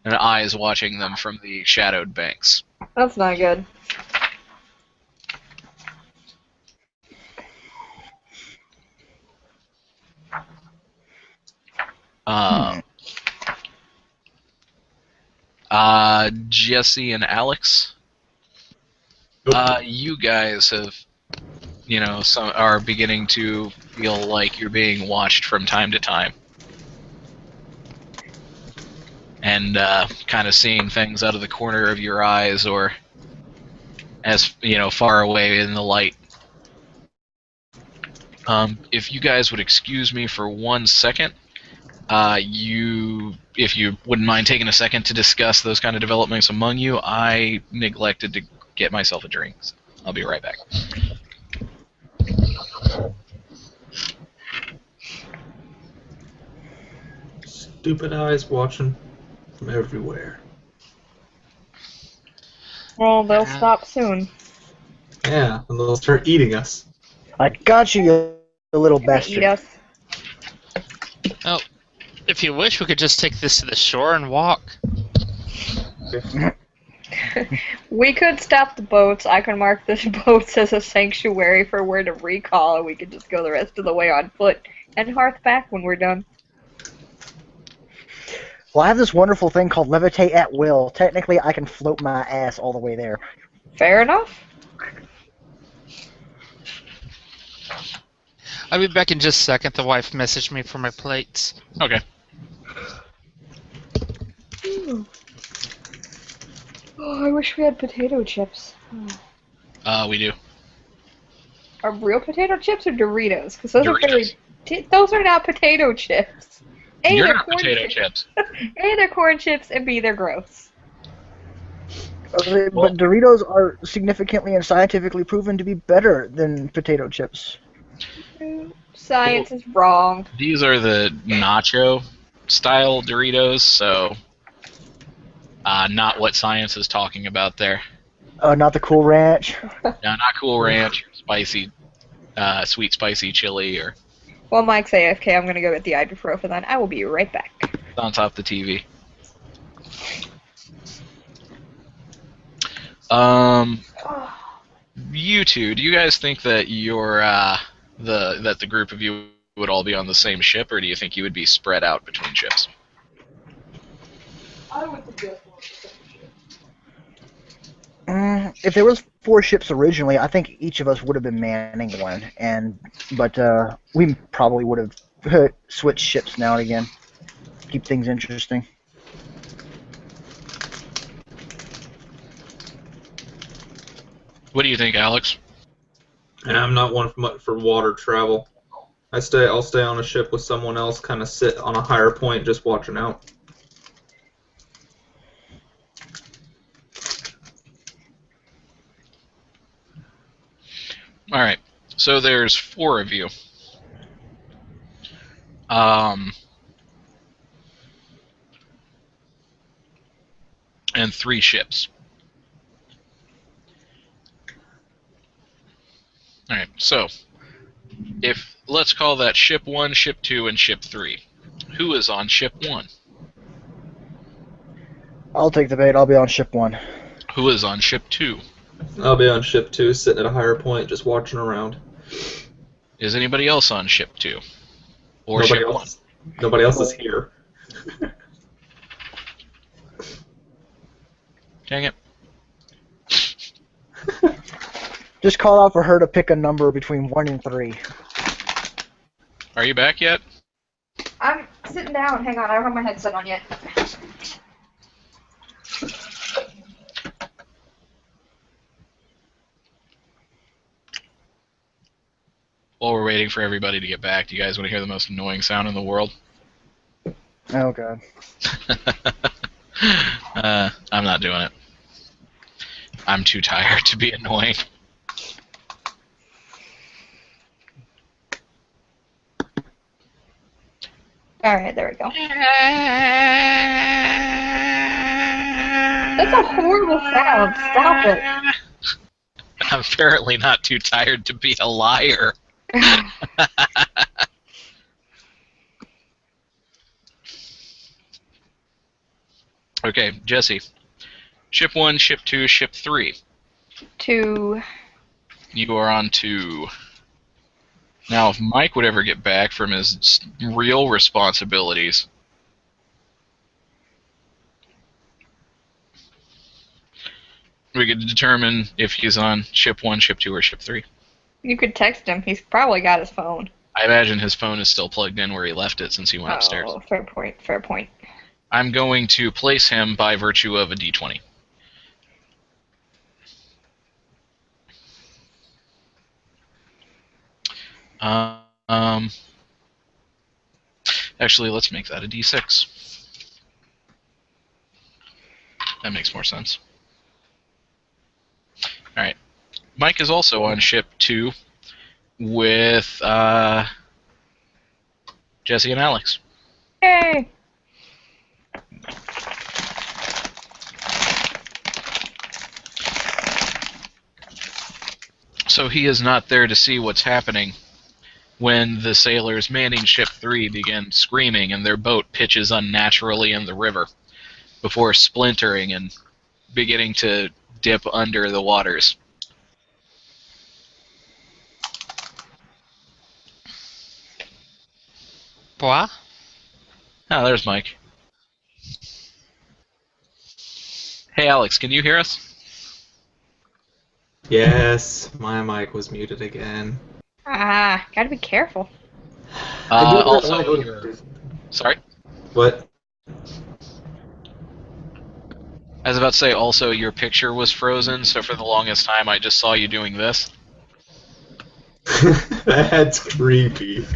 and eyes watching them from the shadowed banks. That's not good. Jesse and Alex, you guys have, some are beginning to feel like you're being watched from time to time, and kind of seeing things out of the corner of your eyes or as far away in the light. If you guys would excuse me for 1 second, if you wouldn't mind taking a second to discuss those kind of developments among you, I neglected to get myself a drink. So I'll be right back. Stupid eyes watching from everywhere. Well, they'll stop soon. Yeah, and they'll start eating us. I got you, you little Eat bastard. us. Oh, if you wish, we could just take this to the shore and walk. We could stop the boats. I can mark this boats as a sanctuary for where to recall, and we could just go the rest of the way on foot and hearth back when we're done. Well, I have this wonderful thing called levitate at will. Technically, I can float my ass all the way there. Fair enough. I'll be back in just a second. The wife messaged me for my plates. Okay. Oh, I wish we had potato chips. We do. Are real potato chips or Doritos? Because those Doritos. are very. Those are not potato chips. A, You're they're not corn potato chips. A, they're corn chips, and B, they're gross. But Doritos are significantly and scientifically proven to be better than potato chips. Science is wrong. These are the nacho style Doritos, so not what science is talking about there. Not the Cool Ranch. No, not Cool Ranch, or spicy, sweet spicy chili, or Well, Mike's AFK. I'm gonna go get the ibuprofen. I will be right back. on top of the TV. You two, do you guys think that the group of you would all be on the same ship, or do you think you would be spread out between ships? I would suggest one. If there was 4 ships originally, I think each of us would have been manning one, but we probably would have switched ships now and again. Keep things interesting. What do you think, Alex? Yeah, I'm not one for water travel. I'll stay on a ship with someone else, kind of sit on a higher point, just watching out. All right. So there's 4 of you. And 3 ships. All right. So let's call that ship 1, ship 2, and ship 3. Who is on ship 1? I'll take the bait. I'll be on ship 1. Who is on ship 2? I'll be on ship 2, sitting at a higher point, just watching around. Is anybody else on ship 2? Or Nobody ship else. Nobody else is here. 1? Dang it. Just call out for her to pick a number between 1 and 3. Are you back yet? I'm sitting down. Hang on, I don't have my headset on yet. While we're waiting for everybody to get back, do you guys want to hear the most annoying sound in the world? Oh, God. I'm not doing it. I'm too tired to be annoying. Alright, there we go. That's a horrible sound. Stop it. I'm apparently not too tired to be a liar. Okay, Jesse. Ship 1, ship 2, ship 3. 2. You are on 2. Now, if Mike would ever get back from his real responsibilities, we could determine if he's on ship 1, ship 2, or ship 3. You could text him. He's probably got his phone. I imagine his phone is still plugged in where he left it since he went upstairs. Oh, fair point, fair point. I'm going to place him by virtue of a d20. Actually, let's make that a d6. That makes more sense. Alright. Mike is also on ship 2 with Jesse and Alex. Yay! So he is not there to see what's happening when the sailors manning ship 3 begin screaming and their boat pitches unnaturally in the river before splintering and beginning to dip under the waters. What? Oh, there's Mike. Hey, Alex, can you hear us? Yes, my mic was muted again. Ah, gotta be careful. Also, sorry? What? I was about to say, also, your picture was frozen, so for the longest time I just saw you doing this. That's creepy.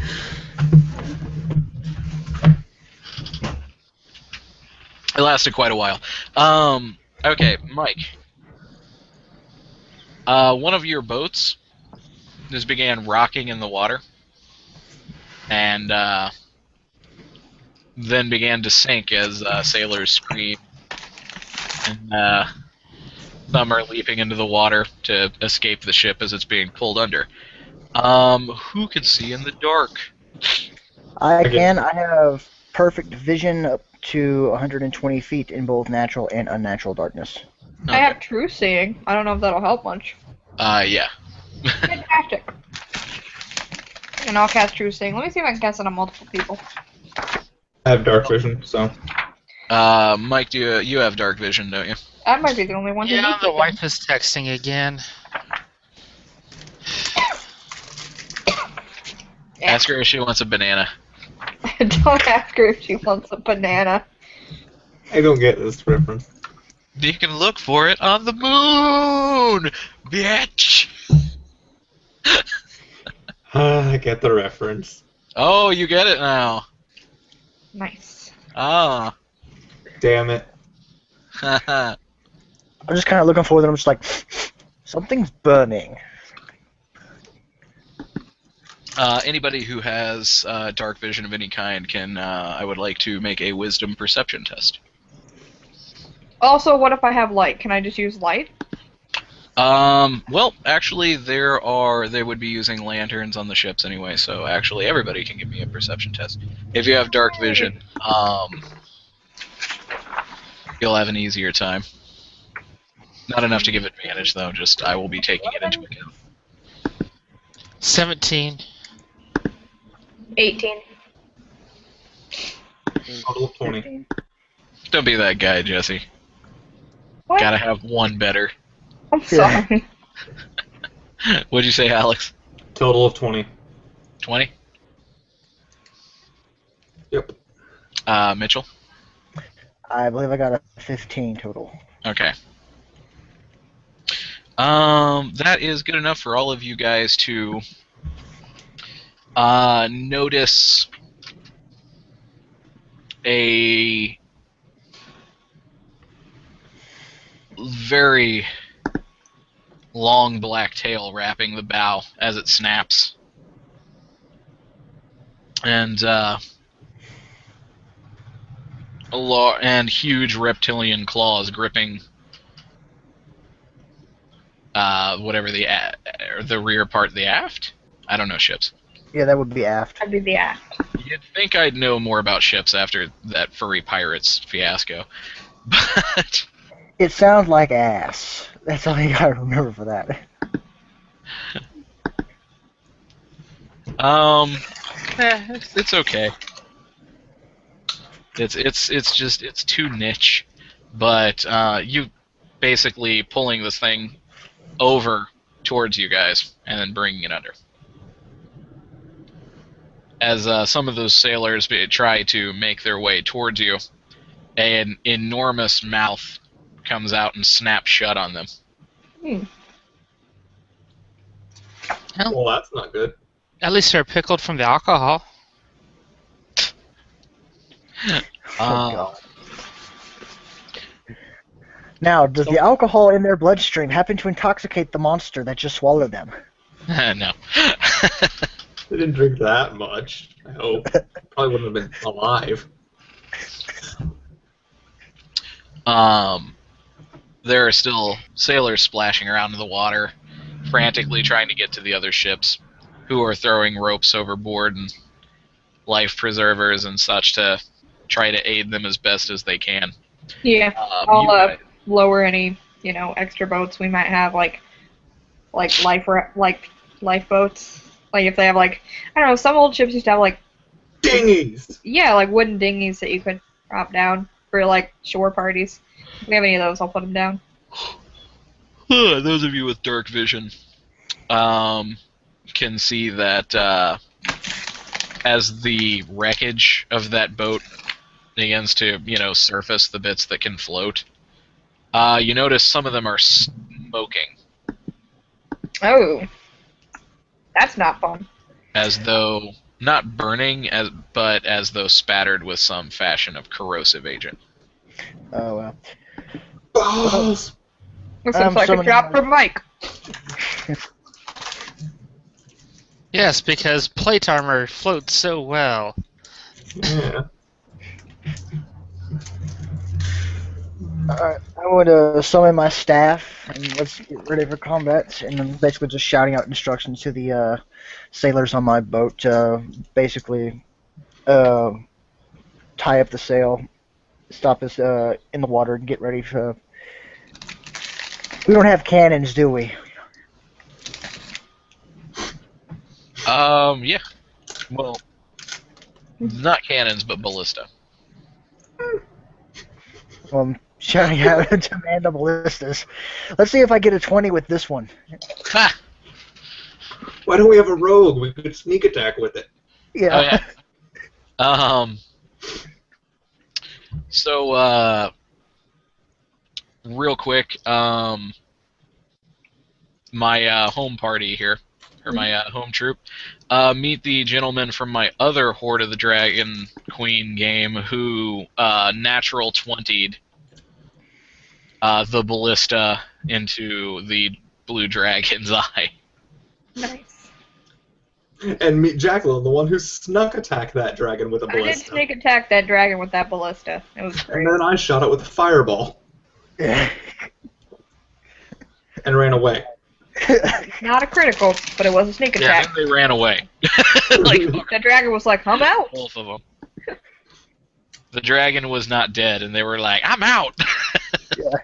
It lasted quite a while. Okay, Mike. One of your boats just began rocking in the water, and then began to sink as sailors screamed, and some are leaping into the water to escape the ship as it's being pulled under. Who can see in the dark? I can. I have perfect vision up to 120 feet in both natural and unnatural darkness. I have true seeing. I don't know if that'll help much. Yeah. Fantastic. And I'll cast true seeing. Let me see if I can cast it on multiple people. I have dark vision, so. Mike, you have dark vision, don't you? I might be the only one who Yeah, needs the it. wife is texting again. Yeah. Ask her if she wants a banana. Don't ask her if she wants a banana. I don't get this reference. You can look for it on the moon, bitch. I get the reference. Oh, you get it now. Nice. Ah. Damn it. I'm just kind of looking forward, and I'm just like, something's burning. Anybody who has dark vision of any kind can, I would like to make a wisdom perception test. Also, what if I have light? Can I just use light? Well, actually, they would be using lanterns on the ships anyway, so actually everybody can give me a perception test. If you have dark vision, you'll have an easier time. Not enough to give advantage, though, just I will be taking it into account. 17. 18. Total of 20. 15. Don't be that guy, Jesse. What? Gotta have one better. I'm sorry. What'd you say, Alex? Total of 20. 20? Yep. Mitchell? I believe I got a 15 total. Okay. That is good enough for all of you guys to notice a very long black tail wrapping the bow as it snaps. And huge reptilian claws gripping whatever the rear part of the aft? I don't know ships. Yeah, that would be aft. I'd be the aft. You'd think I'd know more about ships after that furry pirates fiasco. But It sounds like ass. That's all you gotta remember for that. it's okay. It's too niche. But you basically pulling this thing over towards you guys and then bringing it under. As some of those sailors try to make their way towards you, an enormous mouth comes out and snaps shut on them. Well, that's not good. At least they're pickled from the alcohol. God. Now, does the alcohol in their bloodstream happen to intoxicate the monster that just swallowed them? No. They didn't drink that much, I hope. Probably wouldn't have been alive. There are still sailors splashing around in the water, frantically trying to get to the other ships, who are throwing ropes overboard and life preservers and such to try to aid them as best as they can. Yeah. I'll lower any, extra boats we might have, like lifeboats. Like if they have I don't know, some old ships used to have Dinghies! yeah, wooden dinghies that you could drop down for shore parties. If we have any of those, I'll put them down. Those of you with dark vision can see that as the wreckage of that boat begins to, surface the bits that can float, you notice some of them are smoking. Oh. That's not fun. As though, not burning, but as though spattered with some fashion of corrosive agent. Oh, well. Balls! This looks like a drop from Mike. Yes, because plate armor floats so well. Yeah. Alright, I would summon my staff, and let's get ready for combat, and then basically just shouting out instructions to the sailors on my boat to basically tie up the sail, stop us in the water, and get ready for... We don't have cannons, do we? Yeah. Well, not cannons, but ballista. Well, I'm shouting out to man the ballistas. Let's see if I get a 20 with this one. Ha! Why don't we have a rogue? We could sneak attack with it. Yeah. Oh, yeah. So, real quick, my home party here, or my home troop, meet the gentleman from my other Horde of the Dragon Queen game who natural 20'd the ballista into the blue dragon's eye. Nice. And meet Jacqueline, the one who snuck attacked that dragon with a I did ballista. sneak attack that dragon with that ballista. It was great. And then I shot it with a fireball. and ran away. Not a critical, but it was a sneak Yeah, attack. then they ran away. Like That dragon was like, I'm out. both of them. The dragon was not dead, and they were like, I'm out! Yeah.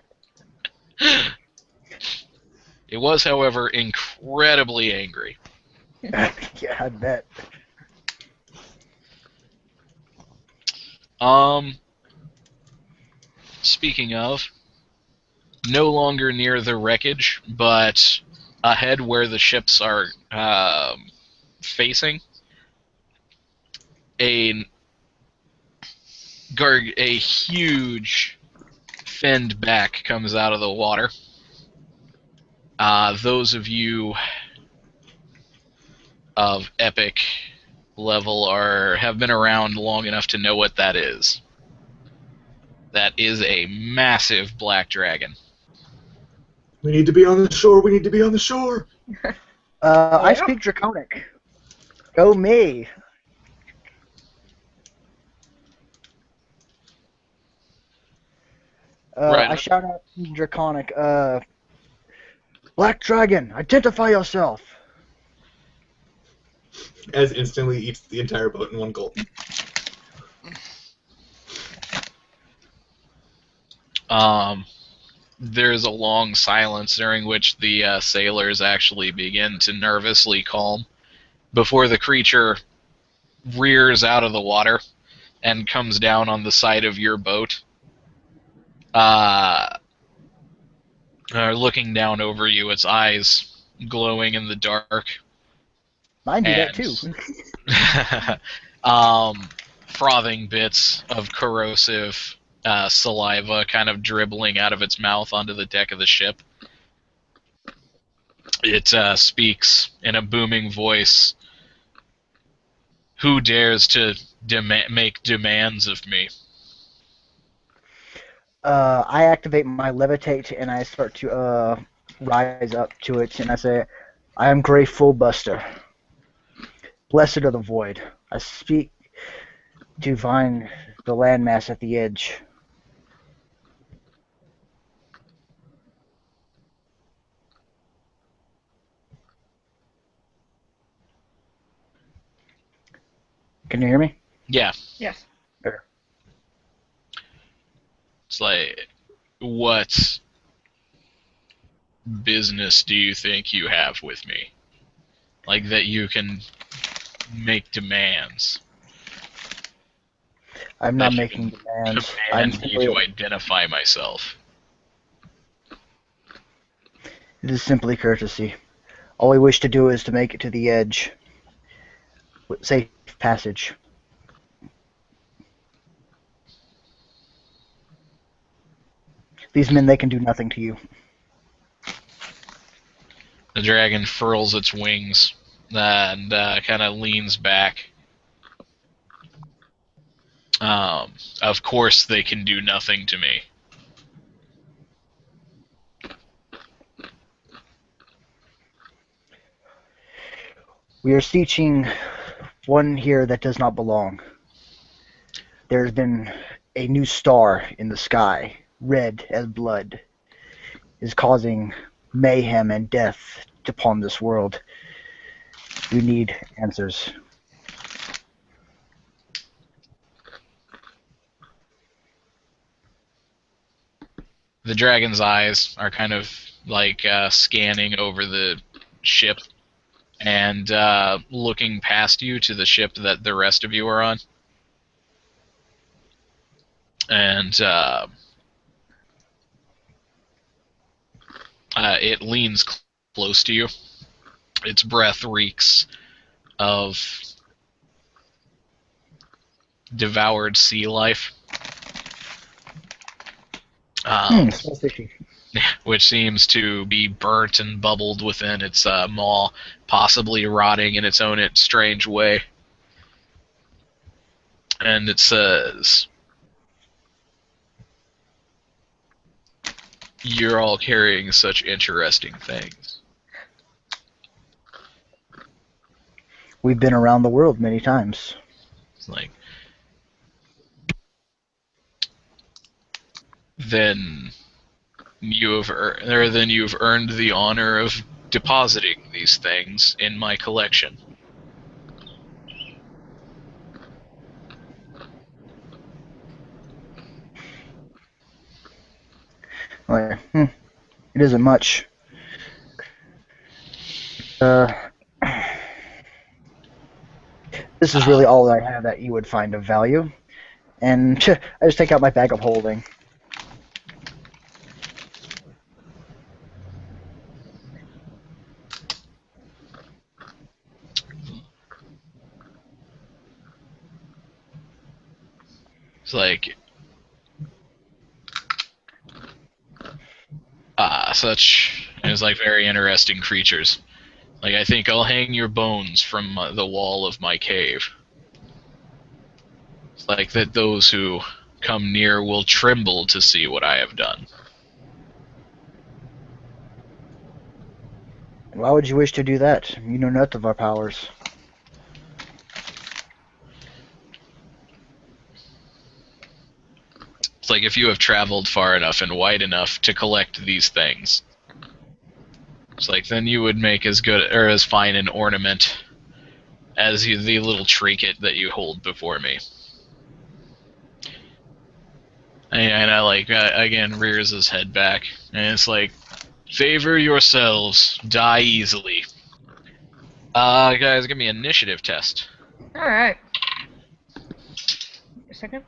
It was, however, incredibly angry. Yeah, I bet. Speaking of, no longer near the wreckage, but ahead where the ships are facing, a huge finned back comes out of the water. Those of you of epic level have been around long enough to know what that is. That is a massive black dragon. We need to be on the shore. We need to be on the shore. I speak Draconic. Go me. Right. I shout out in Draconic. Black Dragon, identify yourself. As instantly eats the entire boat in one gulp. There's a long silence during which the sailors actually begin to nervously calm before the creature rears out of the water and comes down on the side of your boat, looking down over you, its eyes glowing in the dark. Mine do that too. Frothing bits of corrosive saliva kind of dribbling out of its mouth onto the deck of the ship. It speaks in a booming voice. Who dares to make demands of me? I activate my levitate and I start to rise up to it and I say, I am Grateful Buster. Blessed are the void. I speak to find the landmass at the edge. Can you hear me? Yeah. Yes. There. It's like, what business do you think you have with me? Like that you can make demands. I'm not That you making can demands. I'm command me simply, to identify myself. it is simply courtesy. All we wish to do is to make it to the edge. With safe passage. These men, they can do nothing to you. The dragon furls its wings and kind of leans back. Of course they can do nothing to me. We are seeking one here that does not belong. There's been a new star in the sky, red as blood, is causing mayhem and death upon this world. We need answers. The dragon's eyes are kind of like scanning over the ship and looking past you to the ship that the rest of you are on. And it leans close to you. Its breath reeks of devoured sea life. So fishy. Which seems to be burnt and bubbled within its maw, possibly rotting in its own strange way. And it says, "You're all carrying such interesting things." We've been around the world many times. It's like, then you've earned the honor of depositing these things in my collection. Like, it isn't much. This is really all I have that you would find of value. And I just take out my bag of holding. It's like, such is like very interesting creatures. Like, I think I'll hang your bones from the wall of my cave. It's like that those who come near will tremble to see what I have done. Why would you wish to do that? You know nothing of our powers. It's like if you have traveled far enough and wide enough to collect these things. It's like then you would make as good or as fine an ornament as the little trinket that you hold before me. And I like again rears his head back, and it's like, favor yourselves, die easily. Guys, give me an initiative test. All right. A second.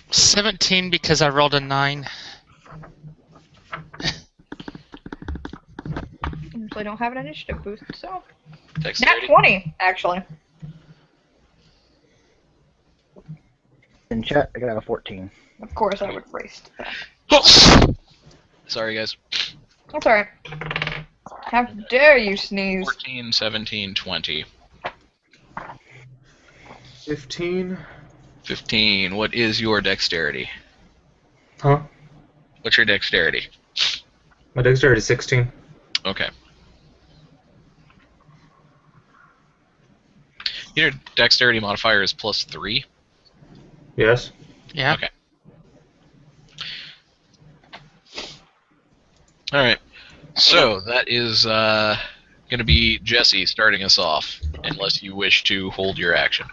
$17 because I rolled a 9. I don't have an initiative boost, so. Dexterity. Nat 20, actually. In chat, I got a 14. Of course, I would race that. Sorry, guys. That's alright. How dare you sneeze? 14, 17, 20. 15. 15. What is your dexterity? Huh? What's your dexterity? My dexterity is 16. Okay. Your dexterity modifier is +3. Yes. Yeah. Okay. Alright. So, that is going to be Jesse starting us off, unless you wish to hold your action.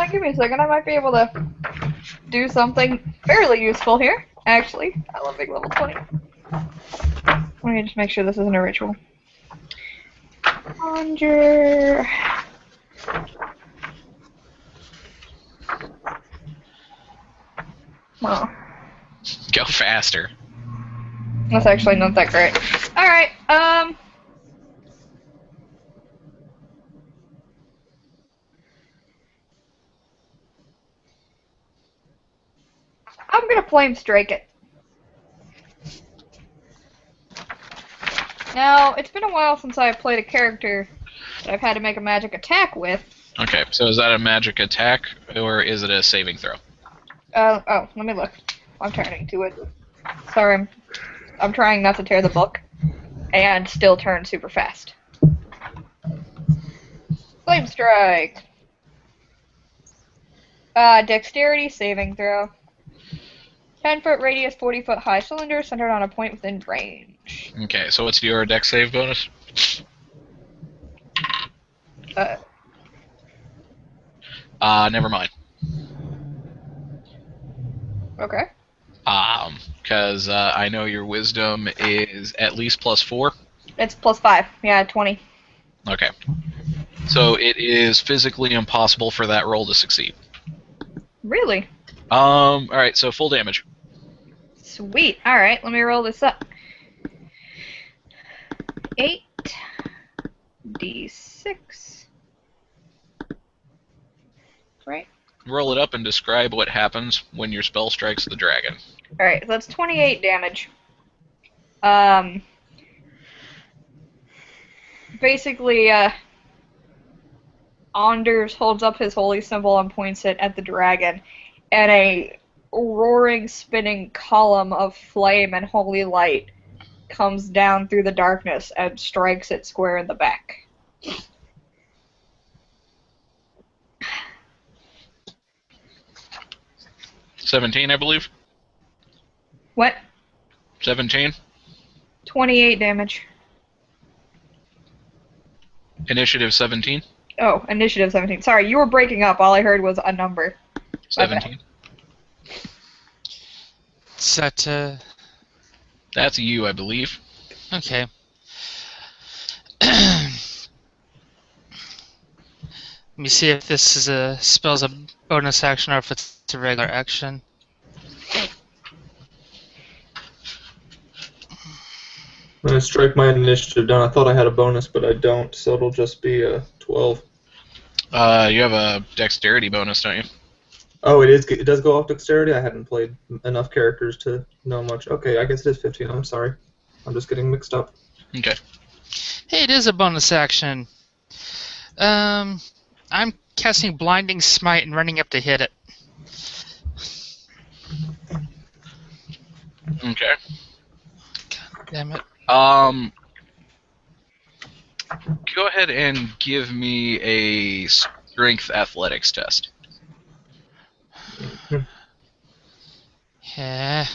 Give me a second. I might be able to do something fairly useful here. Actually, I love big level 20. Let me just make sure this isn't a ritual. Conjure. Wow. Go faster. That's actually not that great. Alright, I'm gonna flame strike it. Now, it's been a while since I've played a character that I've had to make a magic attack with. Okay, so is that a magic attack, or is it a saving throw? Oh, let me look. I'm turning to it. Sorry, I'm trying not to tear the book, and still turn super fast. Flame strike. Dexterity saving throw. 10-foot radius, 40-foot high cylinder centered on a point within range. Okay, so what's your dex save bonus? Never mind. Okay. Because I know your wisdom is at least +4. It's +5. Yeah, 20. Okay. So it is physically impossible for that roll to succeed. Really? Alright, so full damage. Sweet. Alright, let me roll this up. 8d6. Right? Roll it up and describe what happens when your spell strikes the dragon. Alright, so that's 28 damage. Basically, Anders holds up his holy symbol and points it at the dragon, and a roaring, spinning column of flame and holy light comes down through the darkness and strikes it square in the back. 17, I believe. What? 17. 28 damage. Initiative 17. Oh, initiative 17. Sorry, you were breaking up. All I heard was a number. 17. Is that, That's you, I believe. okay. Let me see if this is a spell's a bonus action or if it's a regular action. I'm gonna strike my initiative down. I thought I had a bonus, but I don't, so it'll just be a 12. You have a dexterity bonus, don't you? Oh, it is. It does go off dexterity. I hadn't played enough characters to know much. Okay, I guess it is 15. I'm sorry. I'm just getting mixed up. Okay. Hey, it is a bonus action. I'm casting Blinding Smite and running up to hit it. Okay. Damn it. Go ahead and give me a strength athletics test. Yeah.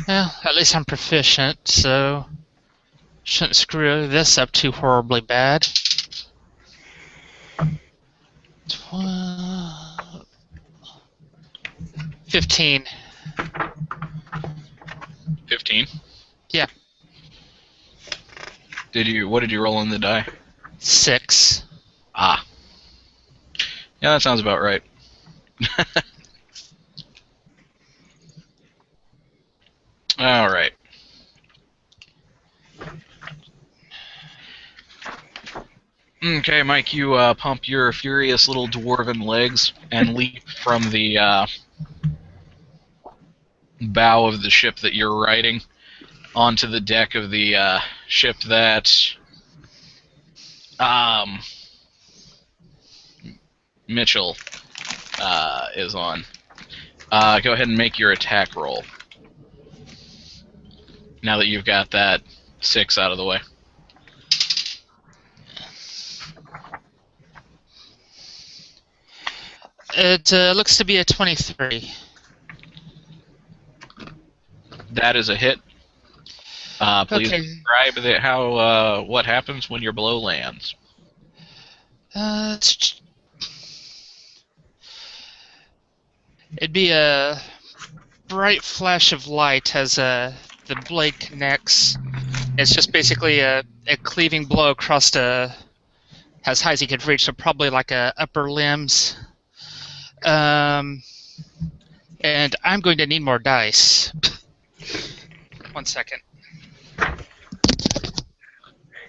Well, at least I'm proficient, so shouldn't screw this up too horribly bad. 12, 15. 15? Yeah. What did you roll on the die? 6. Ah. Yeah, that sounds about right. Alright. Okay, Mike, you pump your furious little dwarven legs and leap from the bow of the ship that you're riding onto the deck of the ship that Mitchell is on. Go ahead and make your attack roll. Now that you've got that 6 out of the way. It looks to be a 23. That is a hit. Please Okay. describe what happens when your blow lands. It'd be a bright flash of light as the blade connects. It's just basically a cleaving blow across as high as he could reach, so probably like upper limbs. And I'm going to need more dice. 1 second.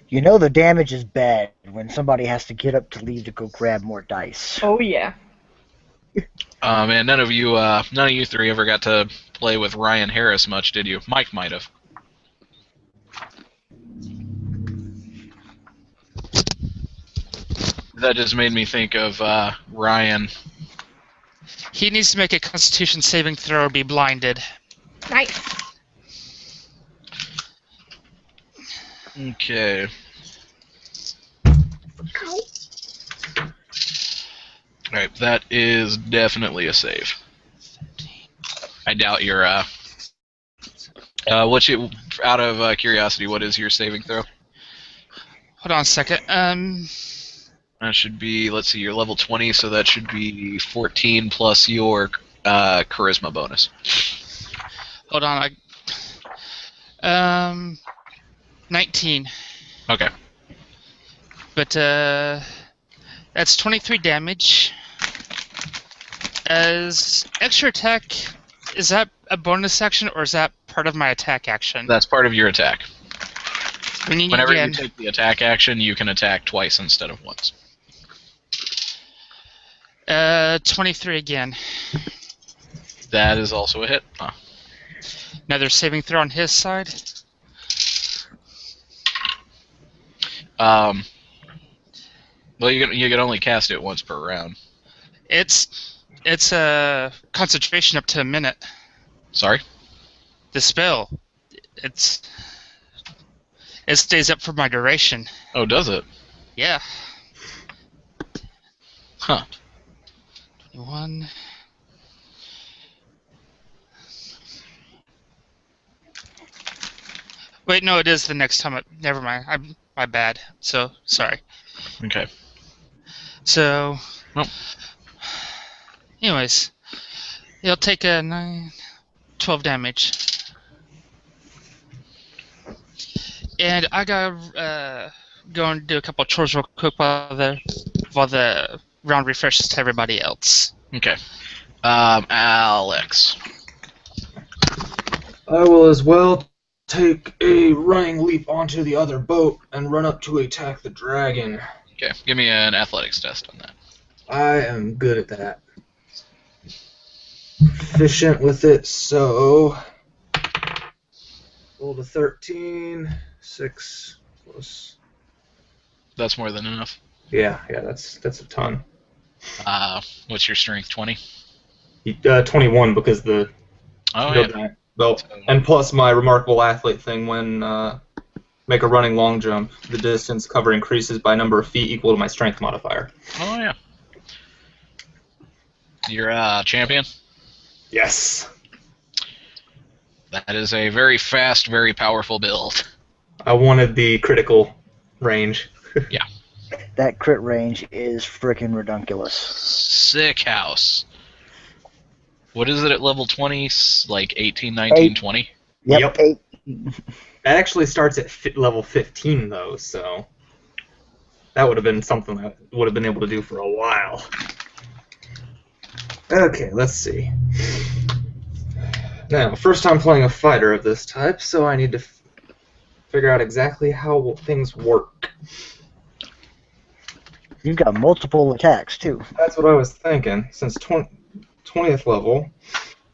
You know the damage is bad when somebody has to get up to leave to go grab more dice. Oh yeah. Man, none of you three ever got to play with Ryan Harris much, did you? Mike might have. That just made me think of Ryan. He needs to make a Constitution saving throw or be blinded. Nice. Okay. Alright, that is definitely a save. I doubt you're, out of curiosity, what is your saving throw? Hold on a second. That should be, let's see, you're level 20, so that should be 14 plus your charisma bonus. Hold on. 19. Okay. But that's 23 damage. As extra attack, is that a bonus action or is that part of my attack action? That's part of your attack. Whenever again. you take the attack action, you can attack twice instead of once. 23 again. That is also a hit. Huh. Another saving throw on his side. Well, you can only cast it once per round. It's a concentration up to a minute. Sorry? The spell, it stays up for my duration. Oh, does it? Yeah. Huh. 21. Wait, no, it is the next time. Never mind. My bad. So, sorry. Okay. So, Well. anyways, he'll take a 12 damage. And I gotta go and do a couple of chores real quick while the round refreshes to everybody else. Okay. Alex. I will as well take a running leap onto the other boat and run up to attack the dragon. Okay. Give me an athletics test on that. I am good at that. Efficient with it, so roll to 13, 6 plus. That's more than enough. Yeah, that's a ton. What's your strength? 20? 21 because the Oh, no yeah. giant belt, and plus my remarkable athlete thing when make a running long jump, the distance covered increases by number of feet equal to my strength modifier. Oh, yeah. You're champion? Yes. That is a very fast, very powerful build. I wanted the critical range. Yeah. That crit range is frickin' redunculous. Sick house. What is it at level 20? Like 18, 19, 20? Yep. 8. That actually starts at level 15, though, so that would have been something I would have been able to do for a while. Okay, let's see. Now, first time playing a fighter of this type, so I need to figure out exactly how things work. You've got multiple attacks, too. That's what I was thinking. Since 20th level,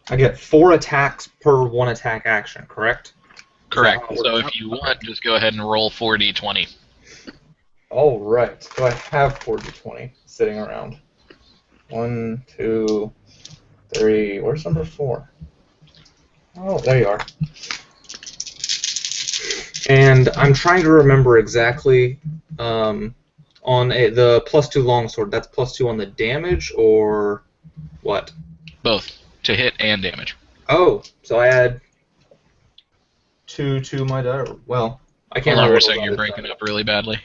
I get 4 attacks per 1 attack action, correct? Correct. So if you want, just go ahead and roll 4d20. All right. So I have 4d20 sitting around. 1, 2, 3. Where's number 4? Oh, there you are. And I'm trying to remember exactly on the +2 longsword. That's +2 on the damage or what? Both. To hit and damage. Oh, so I add 2 to my die. Well, I can't Hold on remember. for a second, you're breaking up really badly.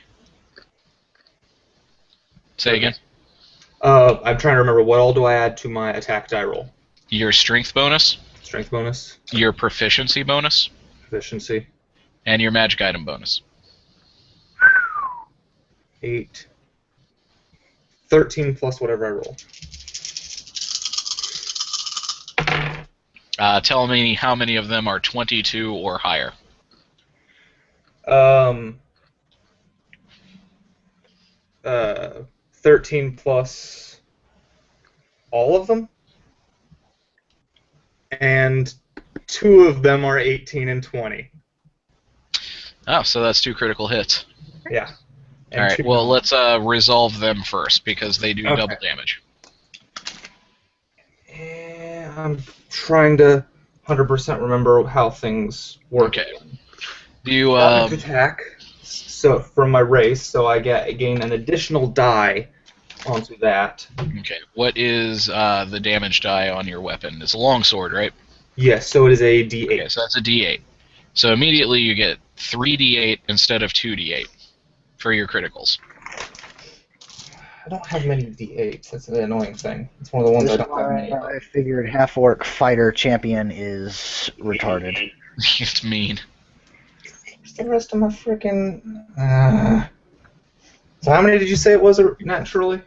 Say again. I'm trying to remember what all do I add to my attack die roll. Your strength bonus, Strength bonus, your proficiency bonus, efficiency, and your magic item bonus. 8, 13 plus whatever I roll. Tell me how many of them are 22 or higher. 13 plus all of them, and 2 of them are 18 and 20. Oh, so that's 2 critical hits. Yeah. And Alright, 2 well, let's resolve them first, because they do double damage. And I'm trying to 100% remember how things work. Okay. Do you, attack, so from my race, so I gain an additional die onto that. Okay, what is the damage die on your weapon? It's a longsword, right? Yes, so it is a D8. Okay, so that's a D8. So immediately you get 3d8 instead of 2d8 for your criticals. I don't have many D8s. That's the annoying thing. It's one of the ones I don't have many of. I figured half-orc fighter champion is retarded. It's mean. The rest of my freaking. So how many did you say it was naturally?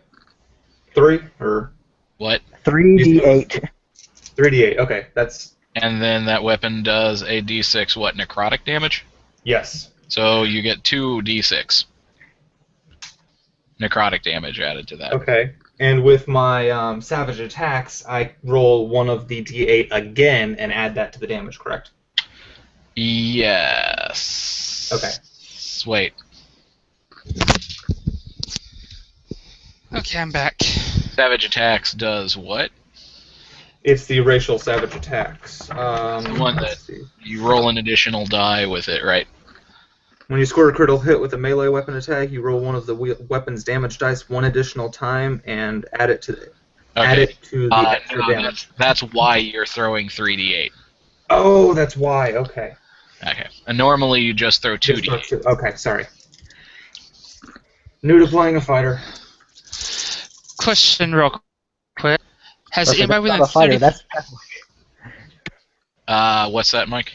3 or What? 3d8. 3d8. Okay, that's And then that weapon does a d6 what, necrotic damage? yes. So you get 2d6 necrotic damage added to that. Okay, and with my savage attacks, I roll one of the D8 again and add that to the damage. Correct? Yes. Okay. Wait. Okay, I'm back. Savage attacks does what? It's the racial savage attacks. The one let's that see. you roll an additional die with it, right? When you score a critical hit with a melee weapon attack, you roll one of the weapon's damage dice one additional time and add it to the extra no, damage. that's why you're throwing 3d8. Oh, that's why. Okay. Okay. And normally you just throw 2d8. Okay, sorry. New to playing a fighter. Question real quick. Has Perfect, anybody that's within not a fighter, 30 that's What's that, Mike?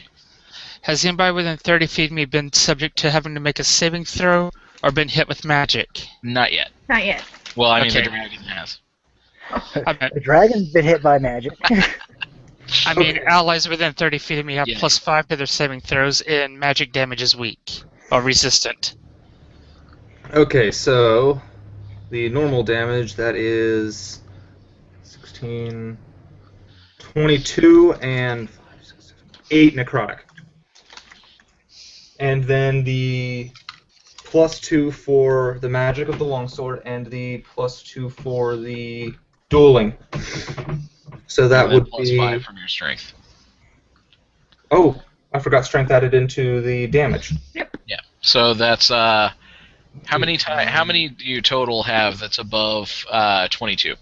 Has anybody within 30 feet of me been subject to having to make a saving throw or been hit with magic? Not yet. Not yet. Well, I mean, Okay. the dragon has. the dragon's been hit by magic. I mean, Okay. allies within 30 feet of me have Yeah. +5 to their saving throws, and magic damage is weak or resistant. Okay, so the normal damage, that is 16, 22, and 8 necrotic. And then the +2 for the magic of the longsword and the +2 for the dueling. So that And then would plus be... 5 from your strength. Oh, I forgot strength added into the damage. Yeah. So that's how many do you total have that's above 22?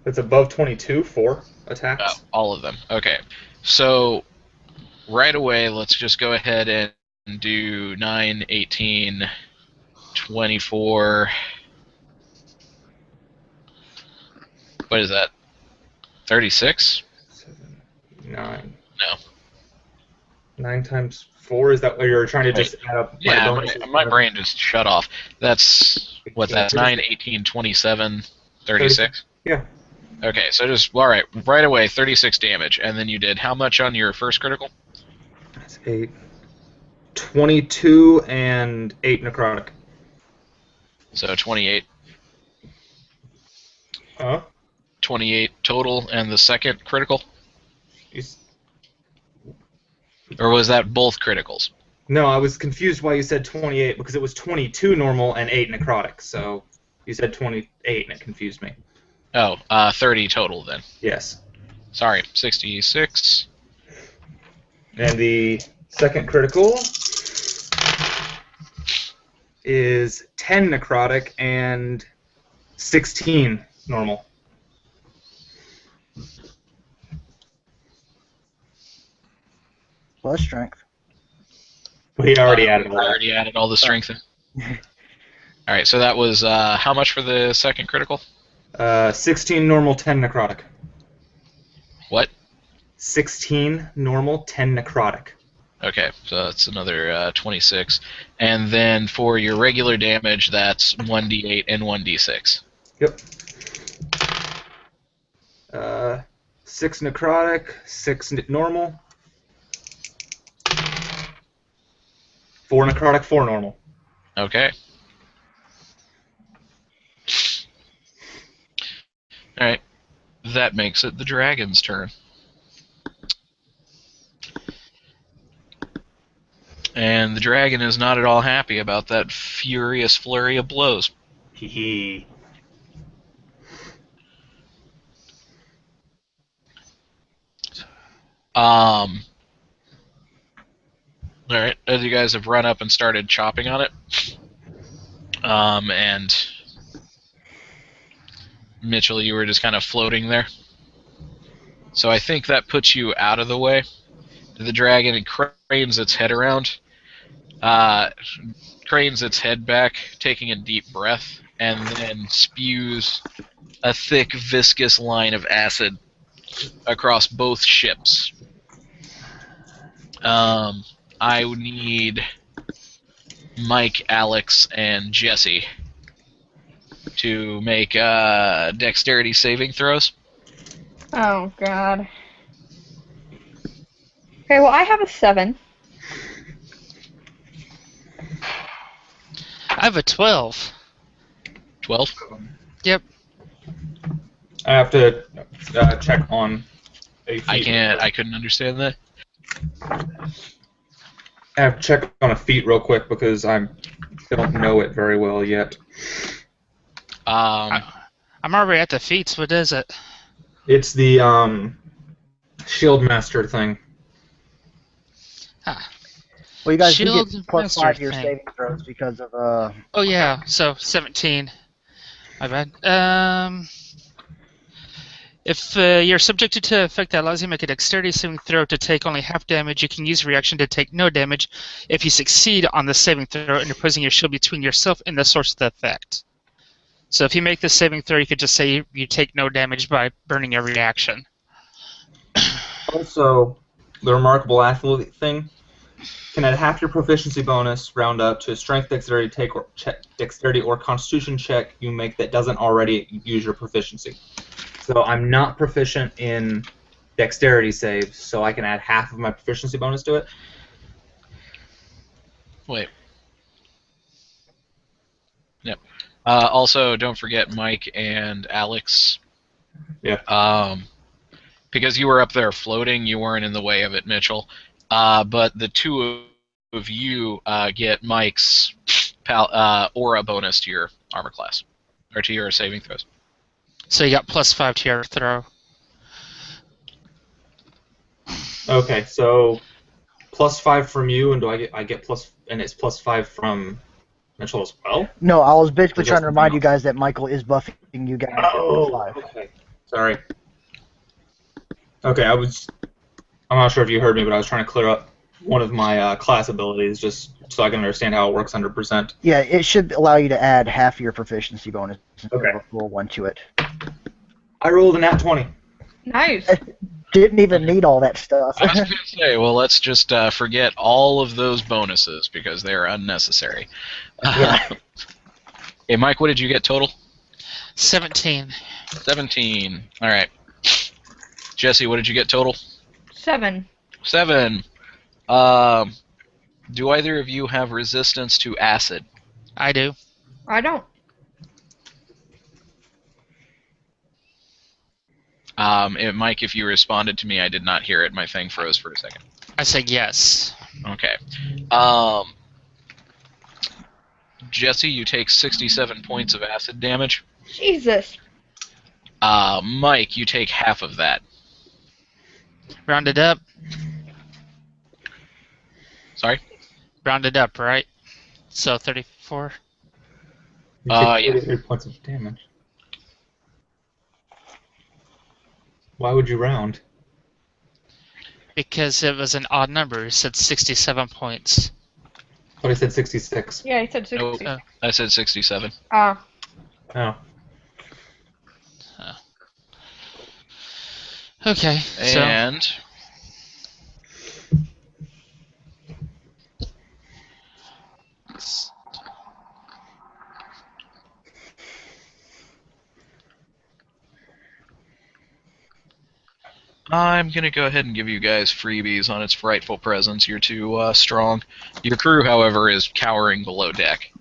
It's above 22 for attacks. Oh, all of them. Okay. So right away, let's just go ahead and do 9, 18, 24. What is that? 36? 7, 9. No. 9 times 4, is that what you're trying to just add up? Yeah, bonuses? my brain just shut off. That's what? That's 9, 18, 27, 36? Yeah. Okay, so just, alright, right away, 36 damage. And then you did how much on your first critical? That's 8. 22 and 8 necrotic. So 28. Huh? 28 total, and the second critical? Is- Or was that both criticals? No, I was confused why you said 28 because it was 22 normal and 8 necrotic. So you said 28 and it confused me. Oh, 30 total then. Yes. Sorry, 66. And the second critical is 10 necrotic and 16 normal. Plus strength. We already added all I that. already added all the strength in. Alright, so that was how much for the second critical? 16 normal, 10 necrotic. What? 16 normal, 10 necrotic. Okay, so that's another 26. And then for your regular damage, that's 1d8 and 1d6. Yep. 6 necrotic, 6 normal. 4 necrotic, 4 normal. Okay. Alright. That makes it the dragon's turn. And the dragon is not at all happy about that furious flurry of blows. Hee. Alright, as you guys have run up and started chopping on it, and Mitchell, you were just kind of floating there. So I think that puts you out of the way. The dragon cranes its head around, cranes its head back, taking a deep breath, and then spews a thick, viscous line of acid across both ships. I would need Mike, Alex, and Jesse to make dexterity saving throws. Oh, God. Okay, well, I have a 7. I have a 12. 12? Yep. I have to check on a feat. I couldn't understand that. I have to check on a feat real quick because I don't know it very well yet. I'm already at the feats. What is it? It's the Shield Master thing. Well, you guys Shield do get plus master 5 to your thing. saving throws because of Oh yeah, so 17. My bad. If you're subjected to an effect that allows you to make a dexterity saving throw to take only half damage, you can use a reaction to take no damage if you succeed on the saving throw, interposing your shield between yourself and the source of the effect. So if you make the saving throw, you could just say you take no damage by burning your reaction. Also, the remarkable athlete thing can add half your proficiency bonus round up to a strength, dexterity or constitution check you make that doesn't already use your proficiency. So I'm not proficient in dexterity saves, so I can add half of my proficiency bonus to it. Wait. Yep. Also, don't forget Mike and Alex. Yeah. Because you were up there floating, you weren't in the way of it, Mitchell. But the two of you get Mike's aura bonus to your armor class, or to your saving throws. So you got plus 5 to your throw. Okay, so plus 5 from you, and I get plus, and it's plus 5 from Mitchell as well? No, I was basically Or trying to remind you else? guys that Michael is buffing you guys at plus 5. Okay. Sorry. Okay, I'm not sure if you heard me, but I was trying to clear up one of my class abilities just so I can understand how it works under percent. Yeah, it should allow you to add half your proficiency bonus instead Okay. of a full one to it. I rolled a nat 20. Nice. Didn't even need all that stuff. I was going to say, well, let's just forget all of those bonuses because they are unnecessary. Yeah. Hey, Mike, what did you get total? 17. 17. All right. Jesse, what did you get total? 7. 7. Do either of you have resistance to acid? I do. I don't. Mike, if you responded to me, I did not hear it. My thing froze for a second. I said yes. Okay. Jesse, you take 67 points of acid damage. Jesus. Mike, you take half of that. Rounded up. Sorry? Rounded up, right? So 34. You take Yeah. 43 points of damage. Why would you round? Because it was an odd number. It said 67 points. I thought I said 66. Yeah, he said 60. Nope. Oh. I said 67. Ah. Oh. Okay, so And I'm going to go ahead and give you guys freebies on its frightful presence. You're too strong. Your crew, however, is cowering below deck,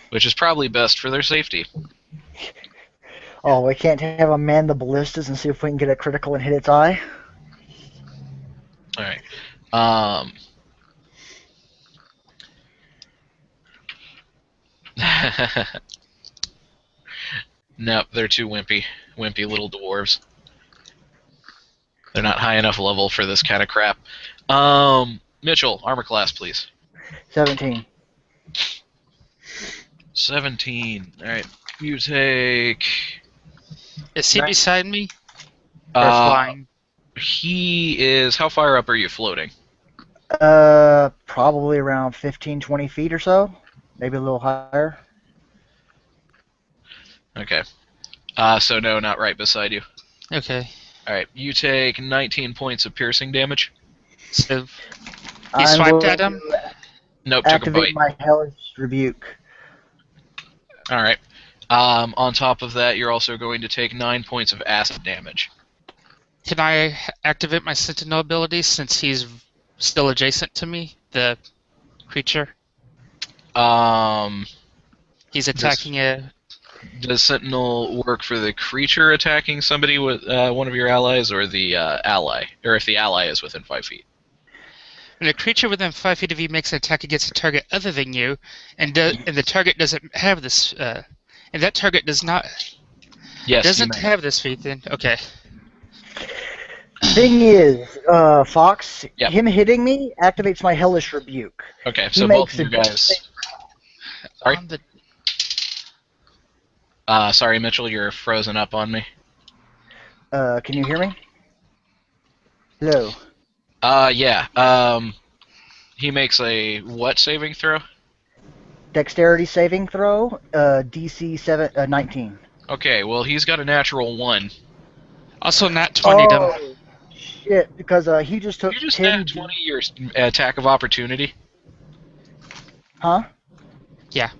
which is probably best for their safety. Oh, we can't have him man the ballistas and see if we can get a critical and hit its eye? All right. Nope, they're too wimpy little dwarves. They're not high enough level for this kind of crap. Mitchell, armor class, please. 17. 17. All right. You take. is he Nice. beside me? Or Uh, flying? He is. How far up are you floating? Probably around 15, 20 feet or so. Maybe a little higher. Okay. So no, not right beside you. Okay. All right. You take 19 points of piercing damage. So he I'm swiped going at him? to Nope, took a activate bite. my hellish rebuke. All right. On top of that, you're also going to take 9 points of acid damage. Can I activate my Sentinel ability since he's still adjacent to me, the creature? He's attacking a... Does Sentinel work for the creature attacking somebody with one of your allies, or the ally, or if the ally is within 5 feet? When a creature within 5 feet of you makes an attack against a target other than you, and the target doesn't have this, and that target does not Yes. doesn't you may. have this feat, then okay. thing is, Fox, Yep. him hitting me activates my Hellish Rebuke. Okay, He so both makes of you a guys. Sorry? On the Sorry, Mitchell, you're frozen up on me. Can you hear me? Hello. Yeah. He makes a what saving throw? Dexterity saving throw, DC 19. Okay, well, he's got a natural 1. also nat 20 them. Oh, shit, because he just took You just 10 nat 20 your attack of opportunity. Huh? Yeah.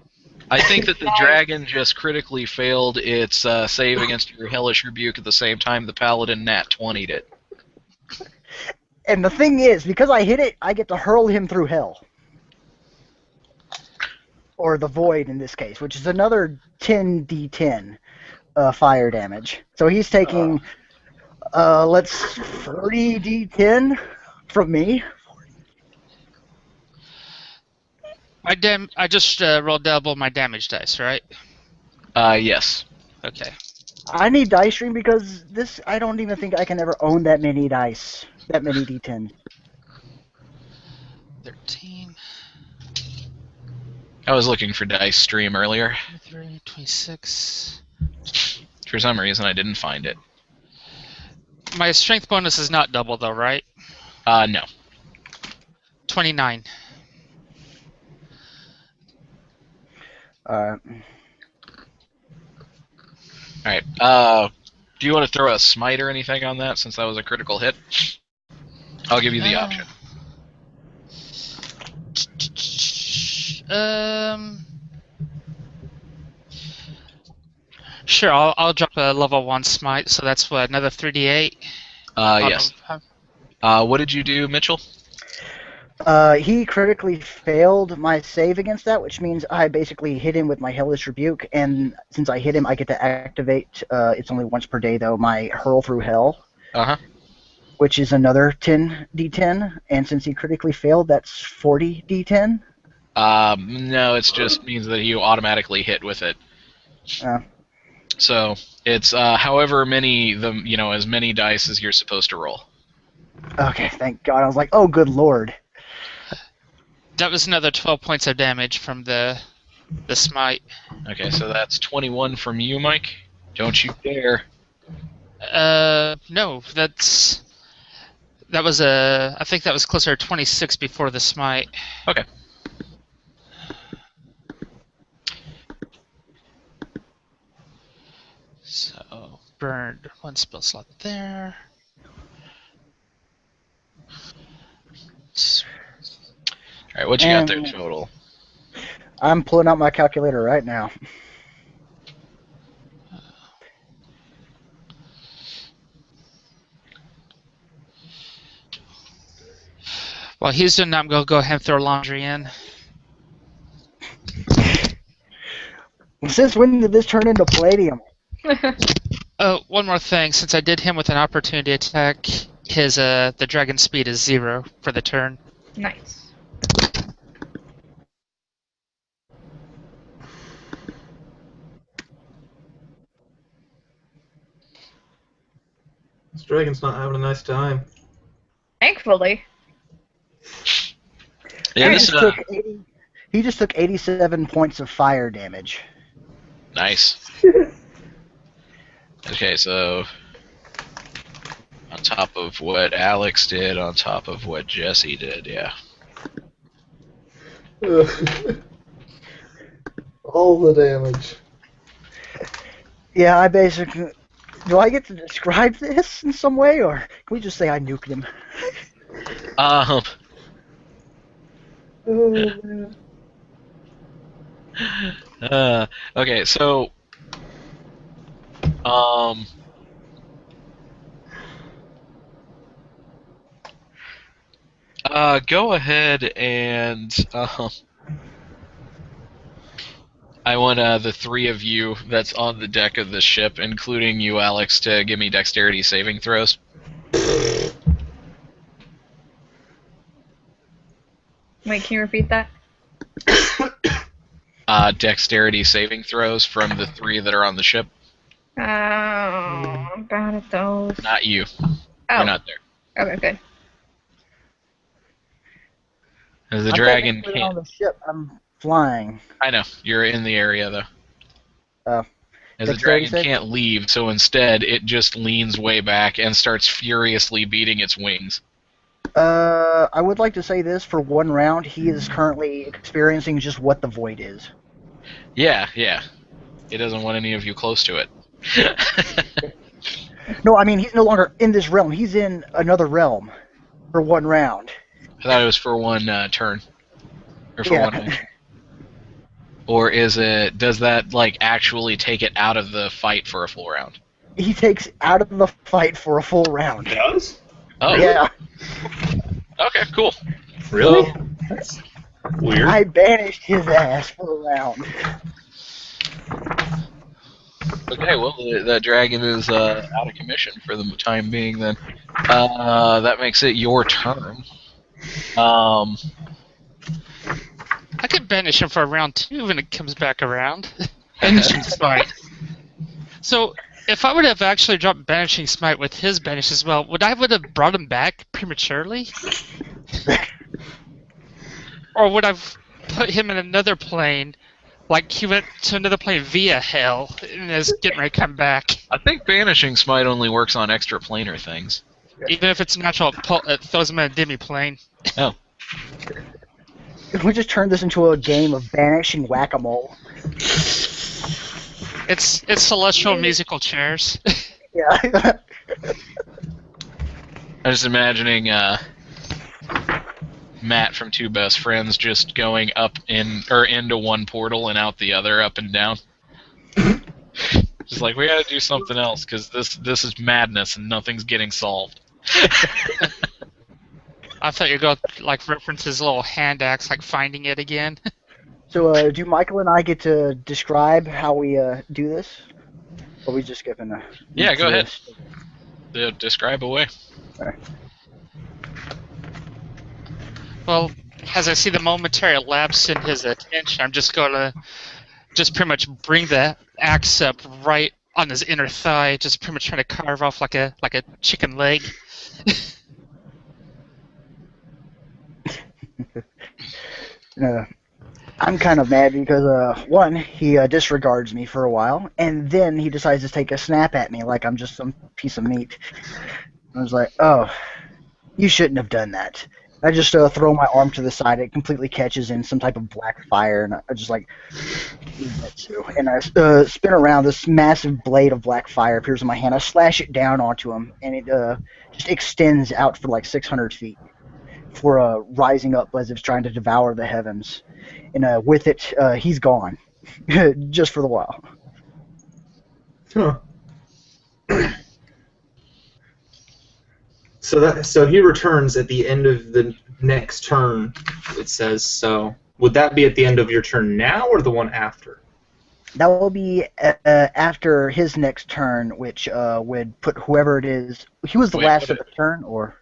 I think that the dragon just critically failed its save against your Hellish Rebuke at the same time the paladin nat 20'd it. And the thing is, because I hit it, I get to hurl him through hell. Or the void in this case, which is another 10d10 fire damage. So he's taking, 40d10 from me. I just rolled double my damage dice, right? Yes. Okay. I need dice stream because this, I don't even think I can ever own that many dice. That many d10s. 13, I was looking for dice stream earlier. 23, 26. For some reason, I didn't find it. My strength bonus is not double, though, right? No. 29. Alright. Do you want to throw a smite or anything on that, since that was a critical hit? I'll give you the option. Sure, I'll drop a level 1 smite, so that's what, another 3d8? Yes. What did you do, Mitchell? He critically failed my save against that, which means I basically hit him with my Hellish Rebuke, and since I hit him, I get to activate, it's only once per day though, my Hurl Through Hell. Uh-huh. Which is another 10d10, and since he critically failed, that's 40d10. No, it just means that you automatically hit with it. So, it's however many, as many dice as you're supposed to roll. Okay, thank God. I was like, oh, good lord. That was another 12 points of damage from the smite. Okay, so that's 21 from you, Mike. Don't you dare. No, that was I think that was closer to 26 before the smite. Okay. So, burned 1 spell slot there. Alright, what you got there total? I'm pulling out my calculator right now. While he's doing that, I'm going to go ahead and throw laundry in. Since when did this turn into Palladium? Oh, one more thing. Since I did him with an opportunity attack, his the dragon speed is 0 for the turn. Nice. This dragon's not having a nice time. Thankfully. Yeah, He just took 87 points of fire damage. Nice. Okay, so on top of what Alex did, on top of what Jesse did, yeah. All the damage. Yeah, I basically... Do I get to describe this in some way, or can we just say I nuked him? Oh, man. Okay, so go ahead and I want the 3 of you that's on the deck of the ship, including you, Alex, to give me dexterity saving throws. Wait, can you repeat that? Dexterity saving throws from the 3 that are on the ship. Oh, I'm bad at those. Not you. Oh. You're not there. Okay, good. As the I'm dragon technically can't. on the ship. I'm flying. I know you're in the area though. As the Dexterity dragon save? can't leave, so instead it just leans way back and starts furiously beating its wings. I would like to say this for 1 round. He is currently experiencing just what the void is. Yeah. It doesn't want any of you close to it. No, I mean he's no longer in this realm. He's in another realm for 1 round. I thought it was for one turn. Or for Yeah. one action. Or is it? Does that like actually take it out of the fight for a full round? He takes out of the fight for a full round. It does? Oh, Yeah. Okay, cool. Really? That's weird. I banished his ass for a round. Okay, well the dragon is out of commission for the time being. Then that makes it your turn. I could banish him for a round 2 when it comes back around. Banishing Smite. So, if I would have actually dropped Banishing Smite with his banish as well, would have brought him back prematurely? Or would I've put him in another plane, like he went to another plane via hell, and is getting ready to come back? I think banishing smite only works on extra planar things. Even if it's natural, it throws him in a demi-plane. Oh. We just turned this into a game of banishing whack-a-mole. It's celestial musical chairs. Yeah. I'm just imagining Matt from Two Best Friends just going up into one portal and out the other, up and down. Just like, we gotta do something else because this is madness and nothing's getting solved. I thought you were going to like reference his little hand axe, like finding it again. So, do Michael and I get to describe how we do this? Or are we just skipping the... Yeah, go ahead. Describe away. Alright. Well, as I see the momentary lapse in his attention, I'm just gonna pretty much bring the axe up right on his inner thigh, just pretty much trying to carve off like a chicken leg. I'm kind of mad because, one, he disregards me for a while, and then he decides to take a snap at me like I'm just some piece of meat. I was like, oh, you shouldn't have done that. I just throw my arm to the side, it completely catches in some type of black fire, and I just like, and I spin around, this massive blade of black fire appears in my hand, I slash it down onto him, and it just extends out for like 600 feet. For rising up as if trying to devour the heavens. And with it, he's gone. Just for the while. Huh. So he returns at the end of the next turn, it says. So would that be at the end of your turn now or the one after? That will be after his next turn, which would put whoever it is... He was the last of the turn, or...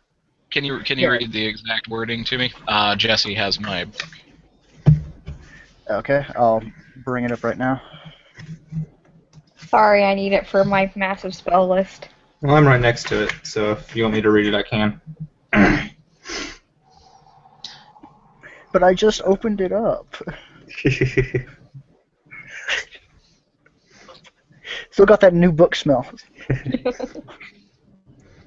Can you read the exact wording to me? Jesse has my book. Okay, I'll bring it up right now. Sorry, I need it for my massive spell list. Well, I'm right next to it, so if you want me to read it, I can. But I just opened it up. Still got that new book smell.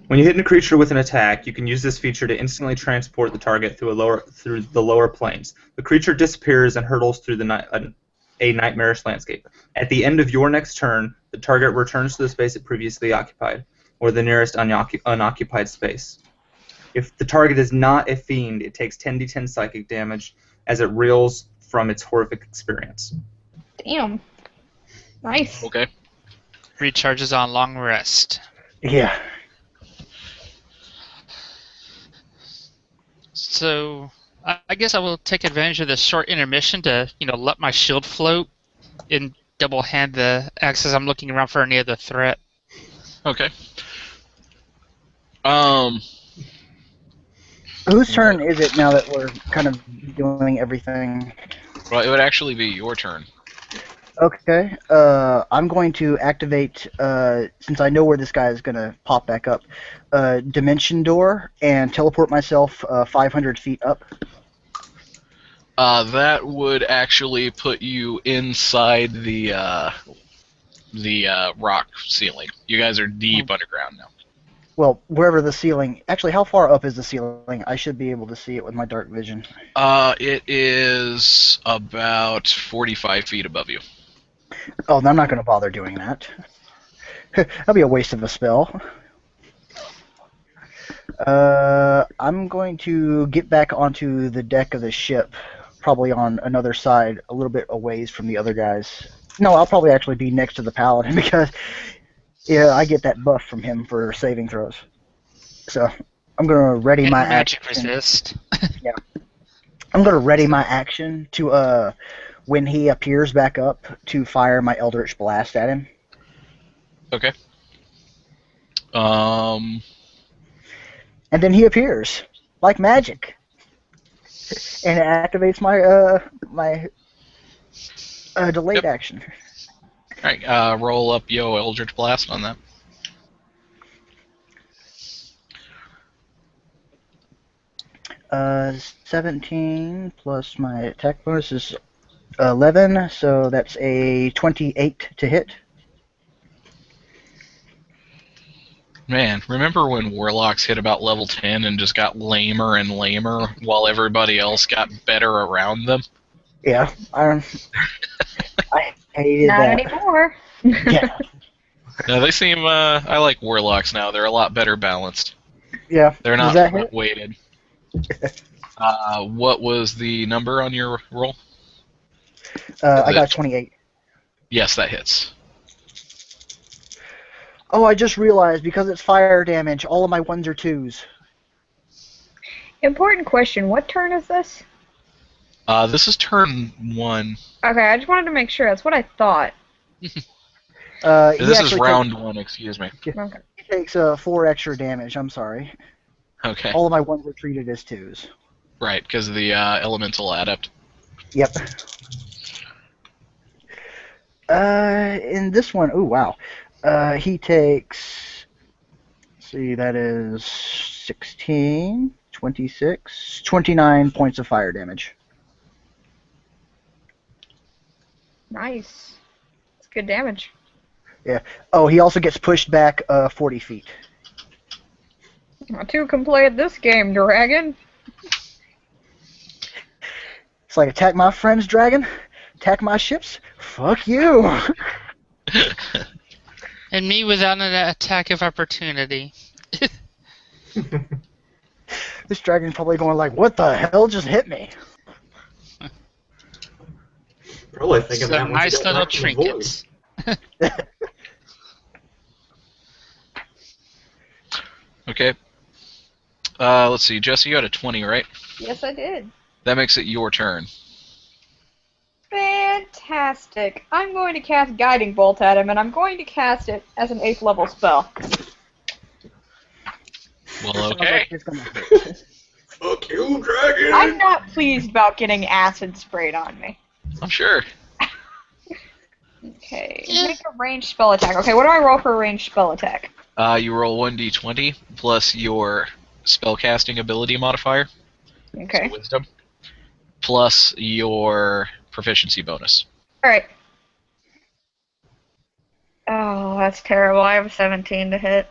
When you hit a creature with an attack, you can use this feature to instantly transport the target through the lower planes. The creature disappears and hurtles through a nightmarish landscape. At the end of your next turn, the target returns to the space it previously occupied, or the nearest unoccupied space. If the target is not a fiend, it takes 10d10 psychic damage as it reels from its horrific experience. Damn. Nice. Okay. Recharges on long rest. Yeah. So, I guess I will take advantage of this short intermission to, let my shield float and double hand the axe as I'm looking around for any other threat. Okay. Whose turn is it now that we're kind of doing everything? Well, it would actually be your turn. Okay. I'm going to activate, since I know where this guy is going to pop back up, Dimension Door and teleport myself 500 feet up. That would actually put you inside the rock ceiling. You guys are deep underground now. Well, wherever the ceiling. Actually, how far up is the ceiling? I should be able to see it with my dark vision. It is about 45 feet above you. Oh, I'm not going to bother doing that. That'll be a waste of a spell. I'm going to get back onto the deck of the ship, probably on another side, a little bit away from the other guys. No, I'll probably actually be next to the paladin because, yeah, I get that buff from him for saving throws. So I'm going to ready And my magic action. resist. I'm going to ready my action to when he appears back up to fire my Eldritch Blast at him. Okay. And then he appears like magic, and it activates my delayed action. Alright, roll up Yo Eldritch Blast on that. Uh, 17 plus my attack bonus is 11, so that's a 28 to hit. Man, remember when Warlocks hit about level 10 and just got lamer and lamer while everybody else got better around them? Yeah, I hated Not that. anymore. Yeah, No, they seem, I like Warlocks now. They're a lot better balanced. yeah. They're Does not that hit? weighted. What was the number on your roll? I got a 28. Yes, that hits. Oh, I just realized because it's fire damage, all of my ones are twos. Important question. What turn is this? This is turn 1. Okay, I just wanted to make sure. That's what I thought. He This is actually round 1, excuse me. Okay. takes 4 extra damage. I'm sorry. Okay. All of my ones are treated as twos. Right, because of the elemental adept. Yep. In this one, oh wow, he takes. Let's see, that is 16, 26, 29 points of fire damage. Nice. It's good damage. Oh, he also gets pushed back 40 feet. Two can play at this game, Dragon. It's like, attack my friends, dragon. Attack my ships. Fuck you. And me without an attack of opportunity. This dragon's probably going like, what the hell just hit me? Probably thinking that Some once nice you got little knocked in the void. trinkets. Okay. Let's see, Jesse, you had a 20, right? Yes, I did. That makes it your turn. Fantastic. I'm going to cast Guiding Bolt at him, and I'm going to cast it as an 8th level spell. Well, Sounds okay. like it's gonna hit. Fuck you, dragon! I'm not pleased about getting acid sprayed on me. I'm sure. Okay, make a ranged spell attack. Okay, what do I roll for a ranged spell attack? You roll 1d20 plus your spellcasting ability modifier, Okay. so wisdom, plus your proficiency bonus. Alright. Oh, that's terrible. I have a 17 to hit.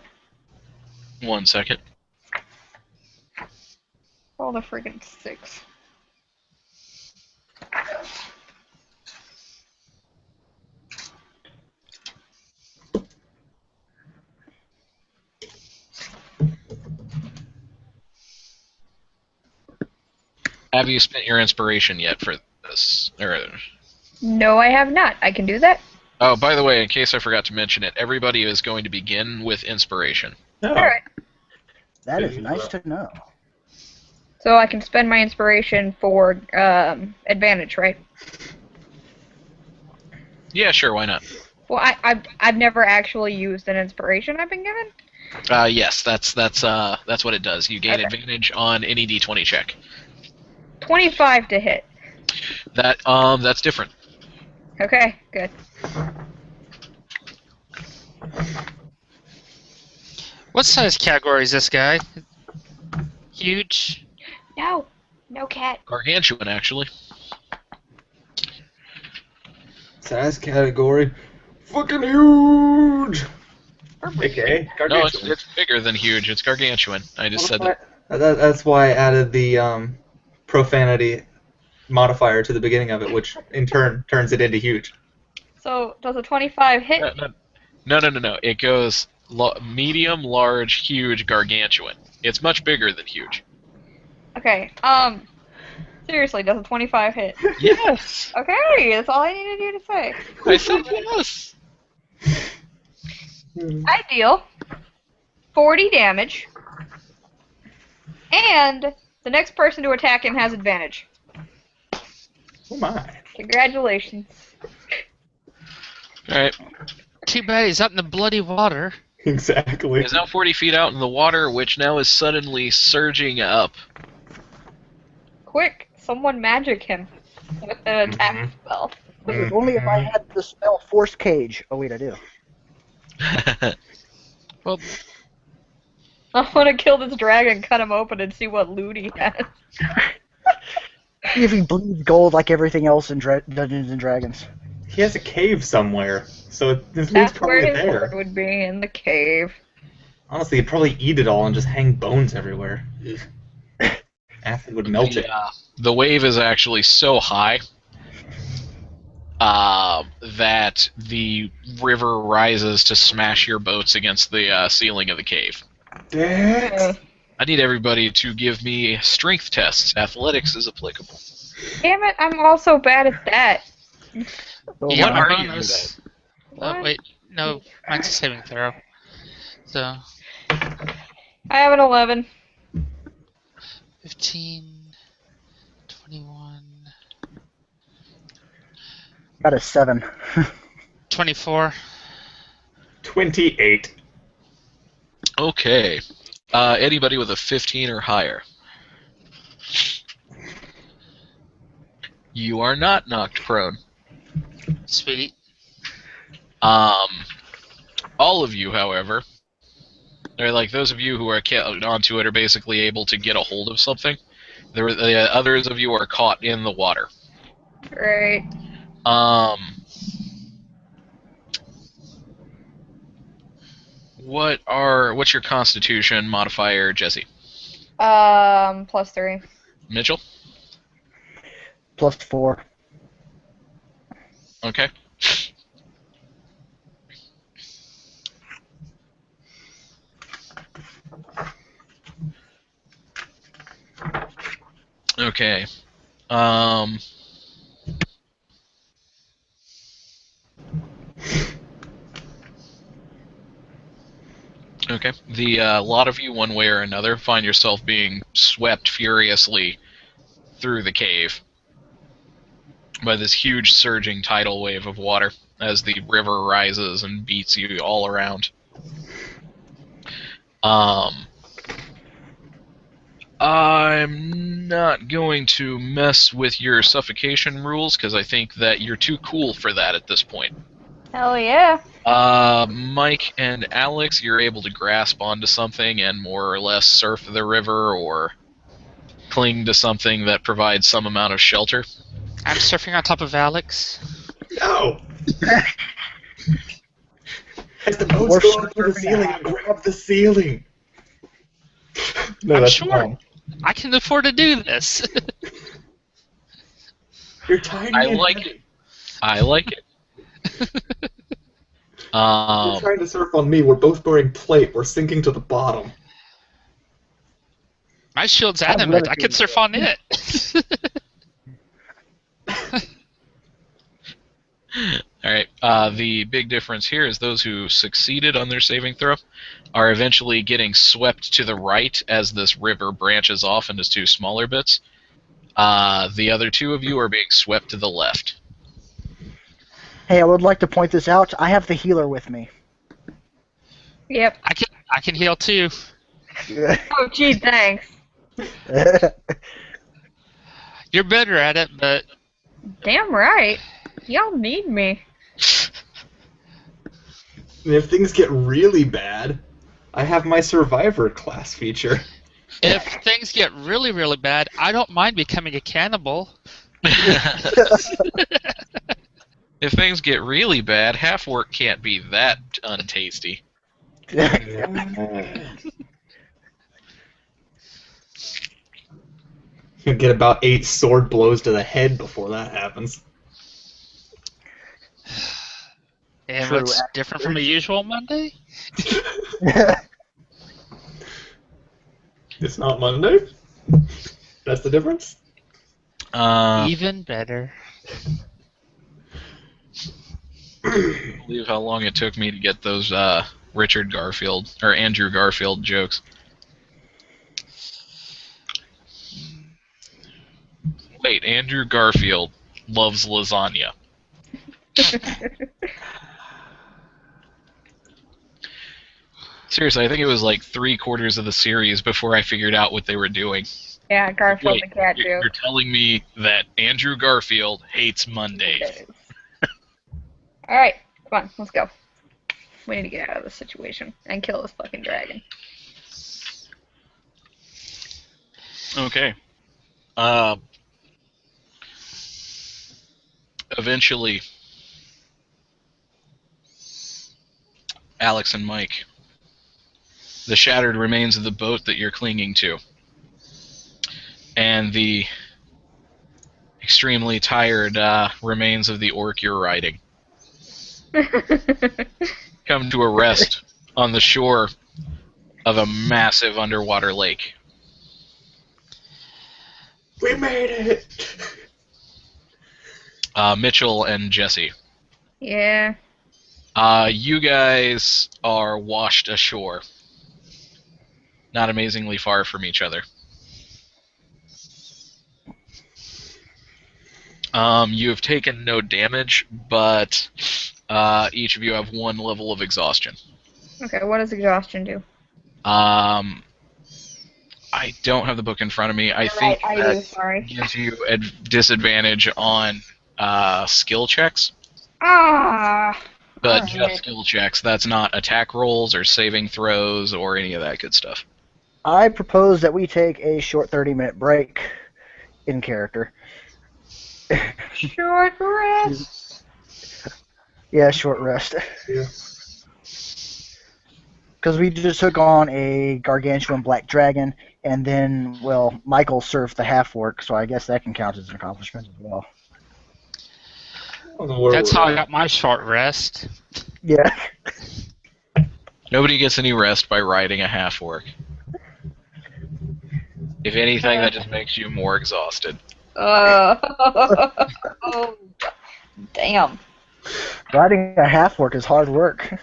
1 second. Roll a friggin' 6. Have you spent your inspiration yet for this? No, I have not. I can do that. Oh, by the way, in case I forgot to mention it, everybody is going to begin with inspiration. Oh. Alright. That is nice to know. So I can spend my inspiration for advantage, right? Yeah, sure, why not? Well, I've never actually used an inspiration I've been given. Yes, that's what it does. You gain Okay. advantage on any d20 check. 25 to hit. That's different. Okay, good. What size category is this guy? Huge? No, no cat. Gargantuan, actually. Size category. Fucking huge! Okay, No, gargantuan. it's bigger than huge. It's gargantuan. I just said that. That's why I added the profanity modifier to the beginning of it, which in turn turns it into huge. So, does a 25 hit? No. It goes medium, large, huge, gargantuan. It's much bigger than huge. Okay, seriously, does a 25 hit? Yes! Okay, that's all I needed you to say. I said yes! I deal 40 damage, and the next person to attack him has advantage. Oh my. Congratulations. Alright. Too bad he's out in the bloody water. Exactly. He's now 40 feet out in the water, which now is suddenly surging up. Quick, someone magic him with an attack spell. If only if I had the spell Force Cage. Oh wait, I do. Well, I want to kill this dragon, cut him open, and see what loot he has. See if he bleeds gold like everything else in Dungeons and Dragons. He has a cave somewhere, so this loot's That's where probably his there. hoard would be, in the cave. Honestly, he'd probably eat it all and just hang bones everywhere. Acid would melt it. the wave is actually so high that the river rises to smash your boats against the ceiling of the cave. Dex! I need everybody to give me strength tests. Athletics is applicable. Damn it, I'm also bad at that. So You got What a are you bonus. What? Wait, no, mine's a saving throw. So, I have an 11. 15, 21, got a 7. 24. 28. Okay. Anybody with a 15 or higher? You are not knocked prone. Sweet. All of you, however, or like those of you who are onto it, are basically able to get a hold of something. The others of you are caught in the water. Great. What's your Constitution modifier, Jesse? +3. Mitchell? +4. Okay. Okay. Okay. A lot of you, one way or another, find yourself being swept furiously through the cave by this huge surging tidal wave of water as the river rises and beats you all around. I'm not going to mess with your suffocation rules because I think that you're too cool for that at this point. Hell yeah. Mike and Alex, you're able to grasp onto something and more or less surf the river or cling to something that provides some amount of shelter. I'm surfing on top of Alex. No! As the boats go up to the ceiling, grab the ceiling! No, I'm that's sure. wrong. I can afford to do this. You're tiny I and like heavy. it. I like it. You're trying to surf on me. We're both wearing plate. We're sinking to the bottom. My shield's I'm adamant. I levitating. can surf on it. Alright, the big difference here is those who succeeded on their saving throw are eventually getting swept to the right as this river branches off into two smaller bits. The other two of you are being swept to the left. Hey, I would like to point this out. I have the healer with me. Yep. I can heal too. Oh, gee, thanks. You're better at it, but Damn right. Y'all need me. And if things get really bad, I have my Survivor class feature. If things get really, really bad, I don't mind becoming a cannibal. If things get really bad, half work can't be that untasty. You'll get about 8 sword blows to the head before that happens. And True, what's different from a usual Monday? It's not Monday? That's the difference? Even better. I believe how long it took me to get those Richard Garfield or Andrew Garfield jokes. Wait, Andrew Garfield loves lasagna. Seriously, I think it was like 3/4 of the series before I figured out what they were doing. Yeah, Garfield Wait, the cat you're joke. telling me that Andrew Garfield hates Mondays. Alright, come on, let's go. We need to get out of this situation and kill this fucking dragon. Okay. Eventually, Alex and Mike, the shattered remains of the boat that you're clinging to, and the extremely tired remains of the orc you're riding, come to a rest on the shore of a massive underwater lake. We made it! Mitchell and Jesse. Yeah. You guys are washed ashore. Not amazingly far from each other. You have taken no damage, but each of you have 1 level of exhaustion. Okay, what does exhaustion do? I don't have the book in front of me. I You're think right, I that do, sorry. gives you a disadvantage on skill checks, Ah! but Alright. just skill checks. That's not attack rolls or saving throws or any of that good stuff. I propose that we take a short 30-minute break in character. Short rest. Yeah, short rest. Yeah. Because we just took on a gargantuan black dragon, and then, well, Michael surfed the half-orc, so I guess that can count as an accomplishment as well. That's how I got my short rest. Yeah. Nobody gets any rest by riding a half-orc. If anything, that just makes you more exhausted. Oh, damn. Riding a half-orc is hard work.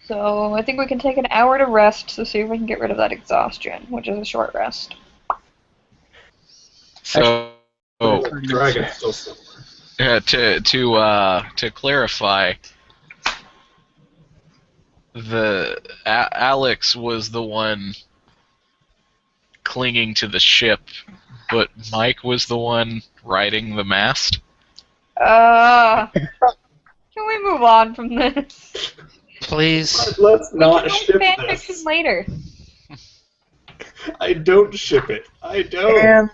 So I think we can take an hour to rest to see if we can get rid of that exhaustion, which is a short rest. So, Dragon's still somewhere. to clarify, Alex was the one clinging to the ship, but Mike was the one riding the mast. Can we move on from this? Please. Let's not We ship can fan this. fiction later. I don't ship it. I don't.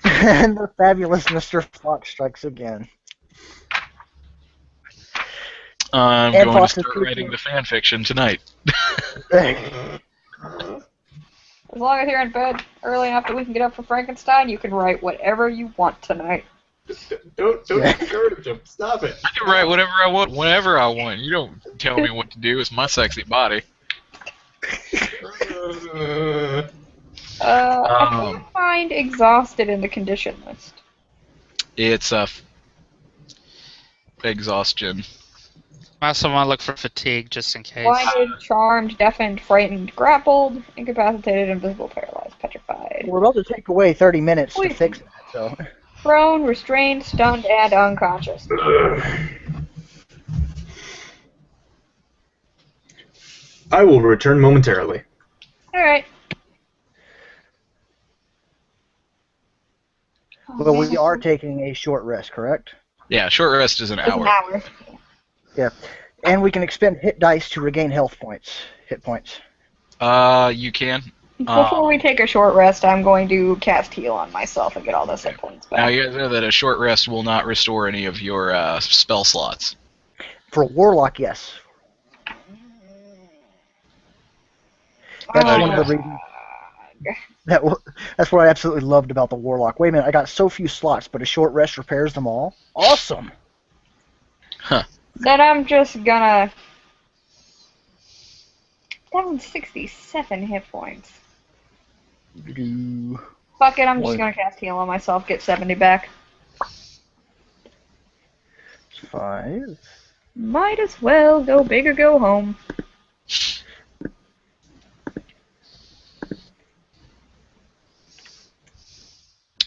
And the fabulous Mr. Fox strikes again. I'm And going to Fox is start pretty writing cool. the fan fiction tonight. As long as you're in bed early enough that we can get up for Frankenstein, you can write whatever you want tonight. Don't encourage him. Stop it. I can write whatever I want, whenever I want. You don't tell me what to do. It's my sexy body. I can't find exhausted in the condition list. It's exhaustion. I also want to look for fatigue just in case. Blinded, charmed, deafened, frightened, grappled, incapacitated, invisible, paralyzed, petrified. We're about to take away 30 minutes to Wait. fix it, so... Prone, restrained, stunned, and unconscious. I will return momentarily. Alright. But we are taking a short rest, correct? Yeah, short rest is an It's an hour. hour. Yeah. And we can expend hit dice to regain hit points. You can. Before we take a short rest, I'm going to cast heal on myself and get all those hit points Now back. you guys know that a short rest will not restore any of your spell slots. For a warlock, yes. That's Oh, one of the reasons. That's what I absolutely loved about the warlock. Wait a minute, I got so few slots, but a short rest repairs them all. Awesome. Then I'm just gonna down 67 hit points. Fuck it, I'm just gonna cast heal on myself, get 70 back. 5. Might as well go big or go home.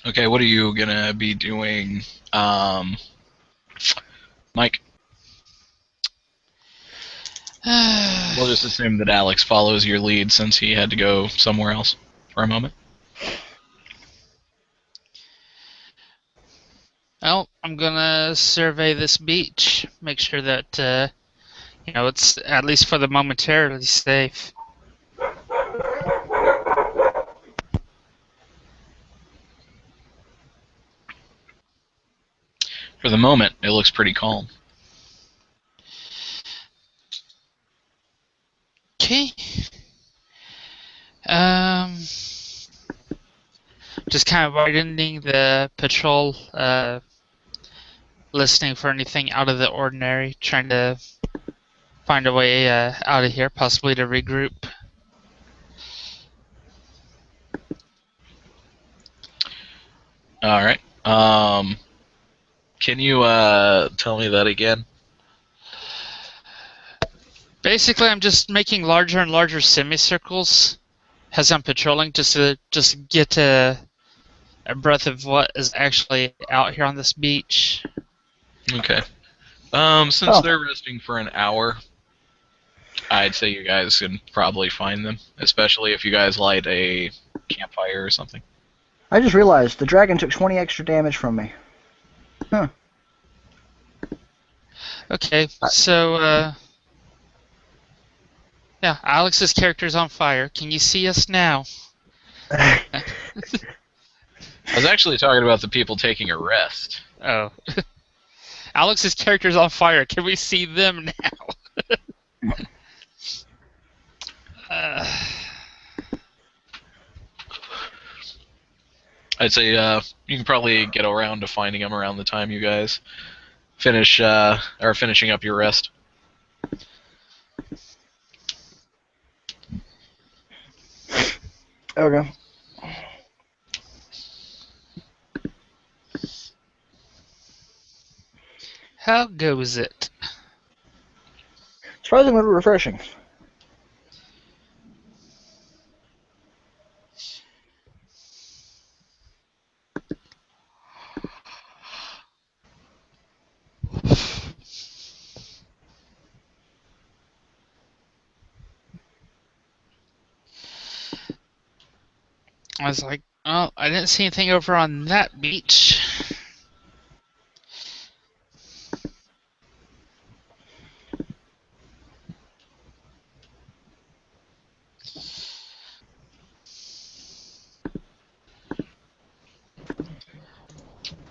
Okay, what are you gonna be doing, Mike? We'll just assume that Alex follows your lead since he had to go somewhere else for a moment. Well, I'm gonna survey this beach, make sure that it's at least for the momentarily safe. For the moment, it looks pretty calm. Okay. Just kind of widening the patrol, listening for anything out of the ordinary, trying to find a way out of here, possibly to regroup. All right. Can you tell me that again? Basically, I'm just making larger and larger semicircles as I'm patrolling, just to get a breath of what is actually out here on this beach. Okay. Since they're resting for an hour, I'd say you guys can probably find them, especially if you guys light a campfire or something. I just realized the dragon took 20 extra damage from me. Huh. Okay, so, yeah, Alex's character's on fire. Can you see us now? I was actually talking about the people taking a rest. Oh. Alex's character's on fire. Can we see them now? I'd say you can probably get around to finding them around the time you guys finishing up your rest. Okay. How goes it? Surprisingly refreshing. I was like, oh, I didn't see anything over on that beach.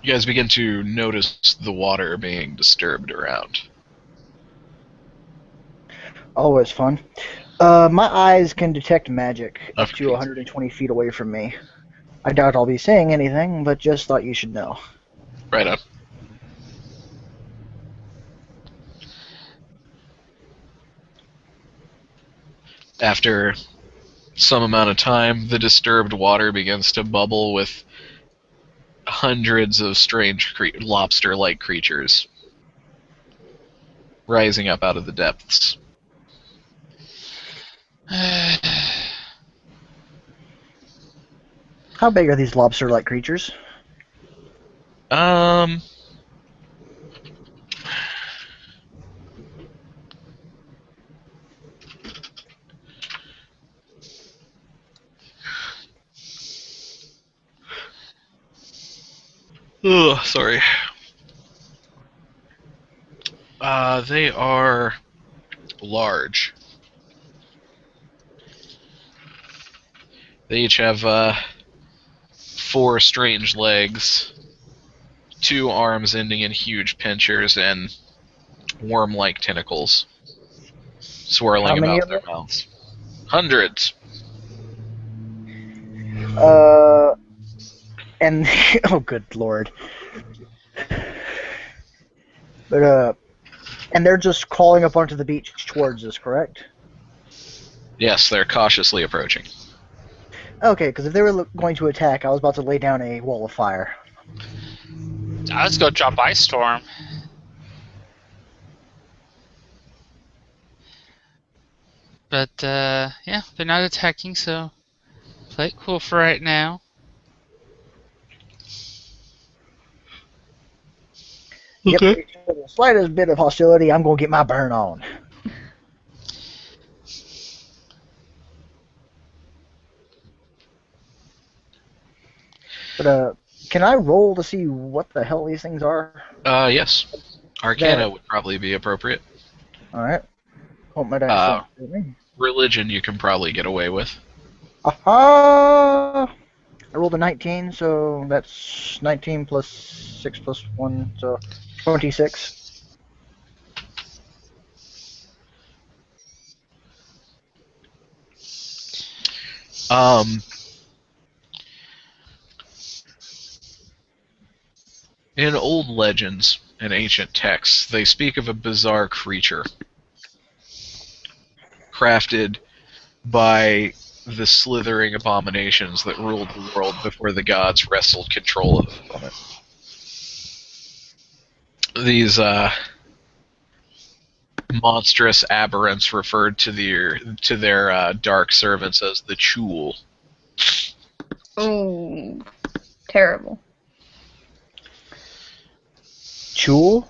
You guys begin to notice the water being disturbed around. Always fun. My eyes can detect magic up for to Pete's 120 feet away from me. I doubt I'll be saying anything, but just thought you should know. Right on. After some amount of time, the disturbed water begins to bubble with hundreds of strange lobster-like creatures rising up out of the depths. How big are these lobster-like creatures? Ugh, sorry. They are large. They each have 4 strange legs, 2 arms ending in huge pincers, and worm-like tentacles swirling How many about of their them? mouths. Hundreds. And oh, good lord. But and they're just crawling up onto the beach towards us, correct? Yes, they're cautiously approaching. Okay, because if they were going to attack, I was about to lay down a wall of fire. Let's go drop Ice Storm. But, yeah, they're not attacking, so play it cool for right now. Yep, if you show the slightest bit of hostility, I'm going to get my burn on. But, can I roll to see what the hell these things are? Yes. Arcana That- would probably be appropriate. Alright. Hope my dice don't hit me. Religion you can probably get away with. Aha! I rolled a 19, so that's 19 plus 6 plus 1, so 26. In old legends and ancient texts, they speak of a bizarre creature crafted by the slithering abominations that ruled the world before the gods wrestled control of it from it. These monstrous aberrants referred to their dark servants as the Chul. Oh, terrible. Chul?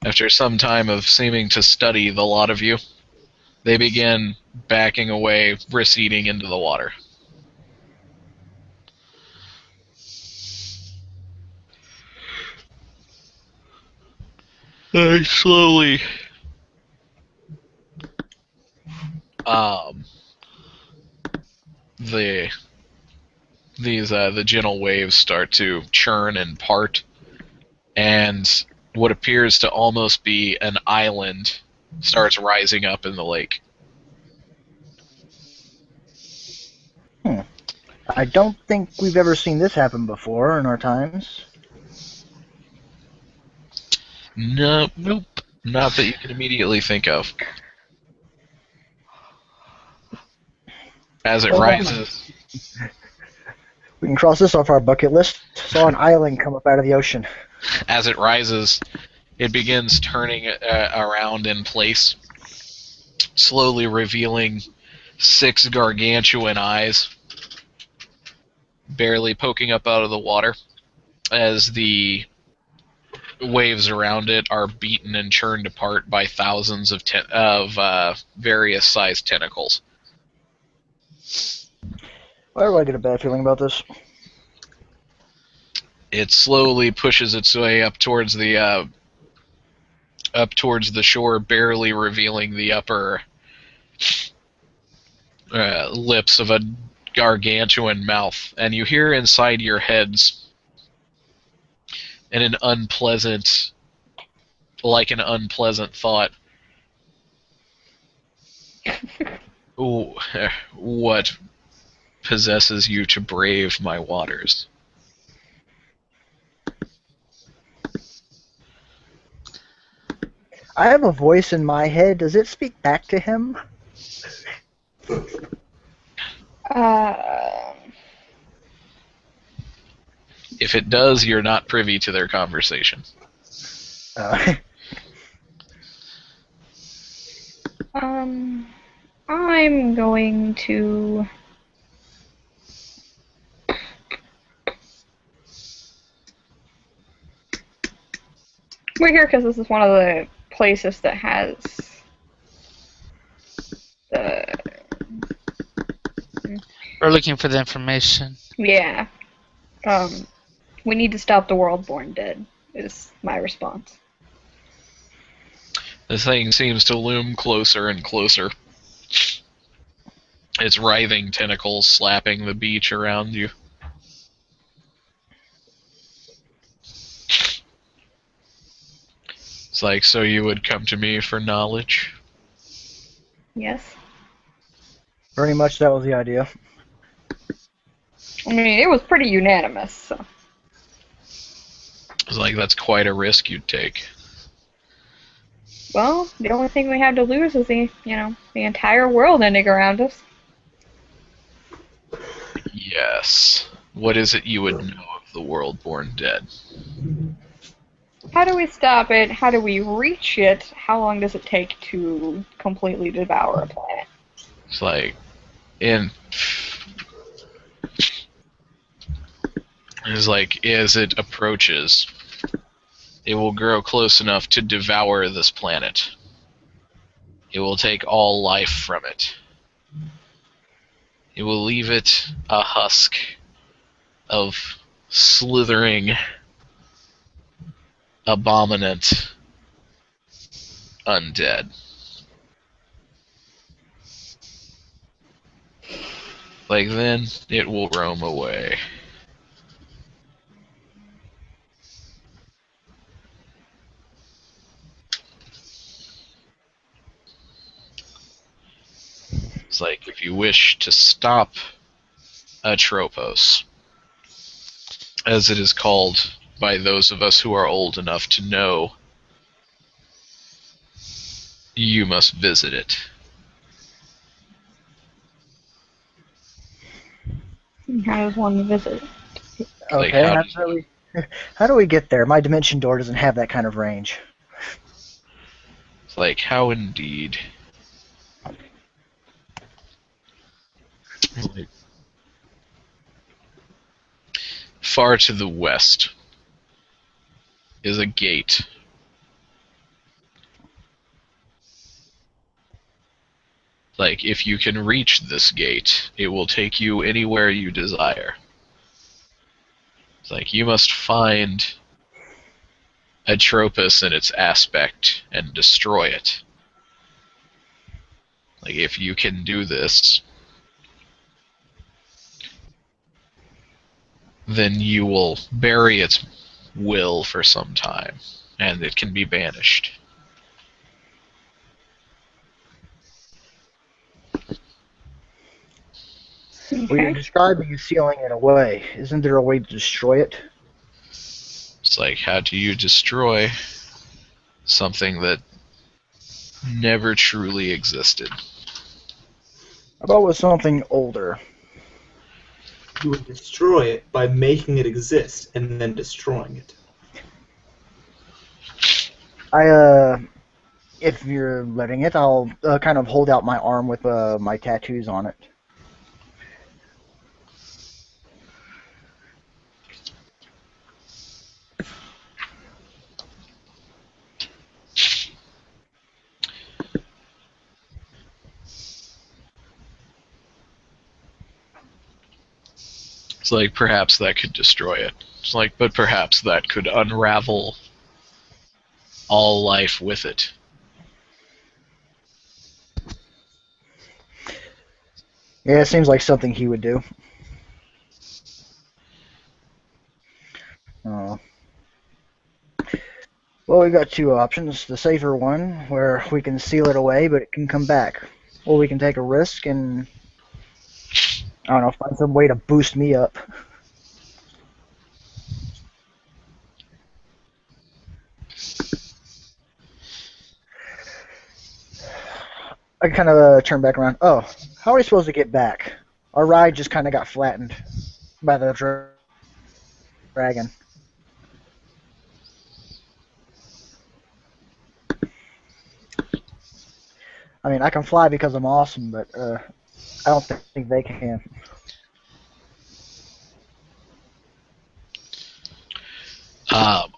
After some time of seeming to study the lot of you, they begin backing away, receding into the water. I slowly the gentle waves start to churn and part, and what appears to almost be an island starts rising up in the lake. I don't think we've ever seen this happen before in our times. Nope. Not that you can immediately think of. As it rises, We can cross this off our bucket list. Saw an island come up out of the ocean. as it rises, it begins turning around in place, slowly revealing 6 gargantuan eyes, barely poking up out of the water, as the waves around it are beaten and churned apart by thousands of various sized tentacles. Why do I get a bad feeling about this? It slowly pushes its way up towards the shore, barely revealing the upper lips of a gargantuan mouth, and you hear inside your heads an unpleasant thought. Ooh, what possesses you to brave my waters? I have a voice in my head. Does it speak back to him? If it does, you're not privy to their conversation. I'm going to... We're here because this is one of the places that has the... We're looking for the information. Yeah. We need to stop the world-born dead, is my response. This thing seems to loom closer and closer. Its writhing tentacles slapping the beach around you. It's like, so you would come to me for knowledge? Yes. Very much that was the idea. I mean, it was pretty unanimous, so. It's like, that's quite a risk you'd take. Well, the only thing we have to lose is the entire world ending around us. Yes. What is it you would know of the world-born dead? How do we stop it? How do we reach it? How long does it take to completely devour a planet? It's like, as it approaches, it will grow close enough to devour this planet. It will take all life from it. It will leave it a husk of slithering, abominant undead. Like, then it will roam away. It's like, if you wish to stop Atropos, as it is called by those of us who are old enough to know, you must visit it. How does one visit? Like, Okay, how do we get there? My dimension door doesn't have that kind of range. It's like, how indeed. Like, far to the west is a gate. Like, if you can reach this gate, it will take you anywhere you desire. It's like, you must find Atropos in its aspect and destroy it. Like, if you can do this, then you will bury its will for some time, and it can be banished. Well, you're describing sealing it away. Isn't there a way to destroy it? It's like, how do you destroy something that never truly existed? How about with something older? You would destroy it by making it exist and then destroying it. If you're letting it, I'll kind of hold out my arm with my tattoos on it. It's like, perhaps that could destroy it. It's like, but perhaps that could unravel all life with it. Yeah, it seems like something he would do. Well, we've got two options. The safer one, where we can seal it away, but it can come back. Or we can take a risk and, I don't know, find some way to boost me up. I kind of turn back around. Oh, how are we supposed to get back? Our ride just kind of got flattened by the dragon. I mean, I can fly because I'm awesome, but I don't think they can.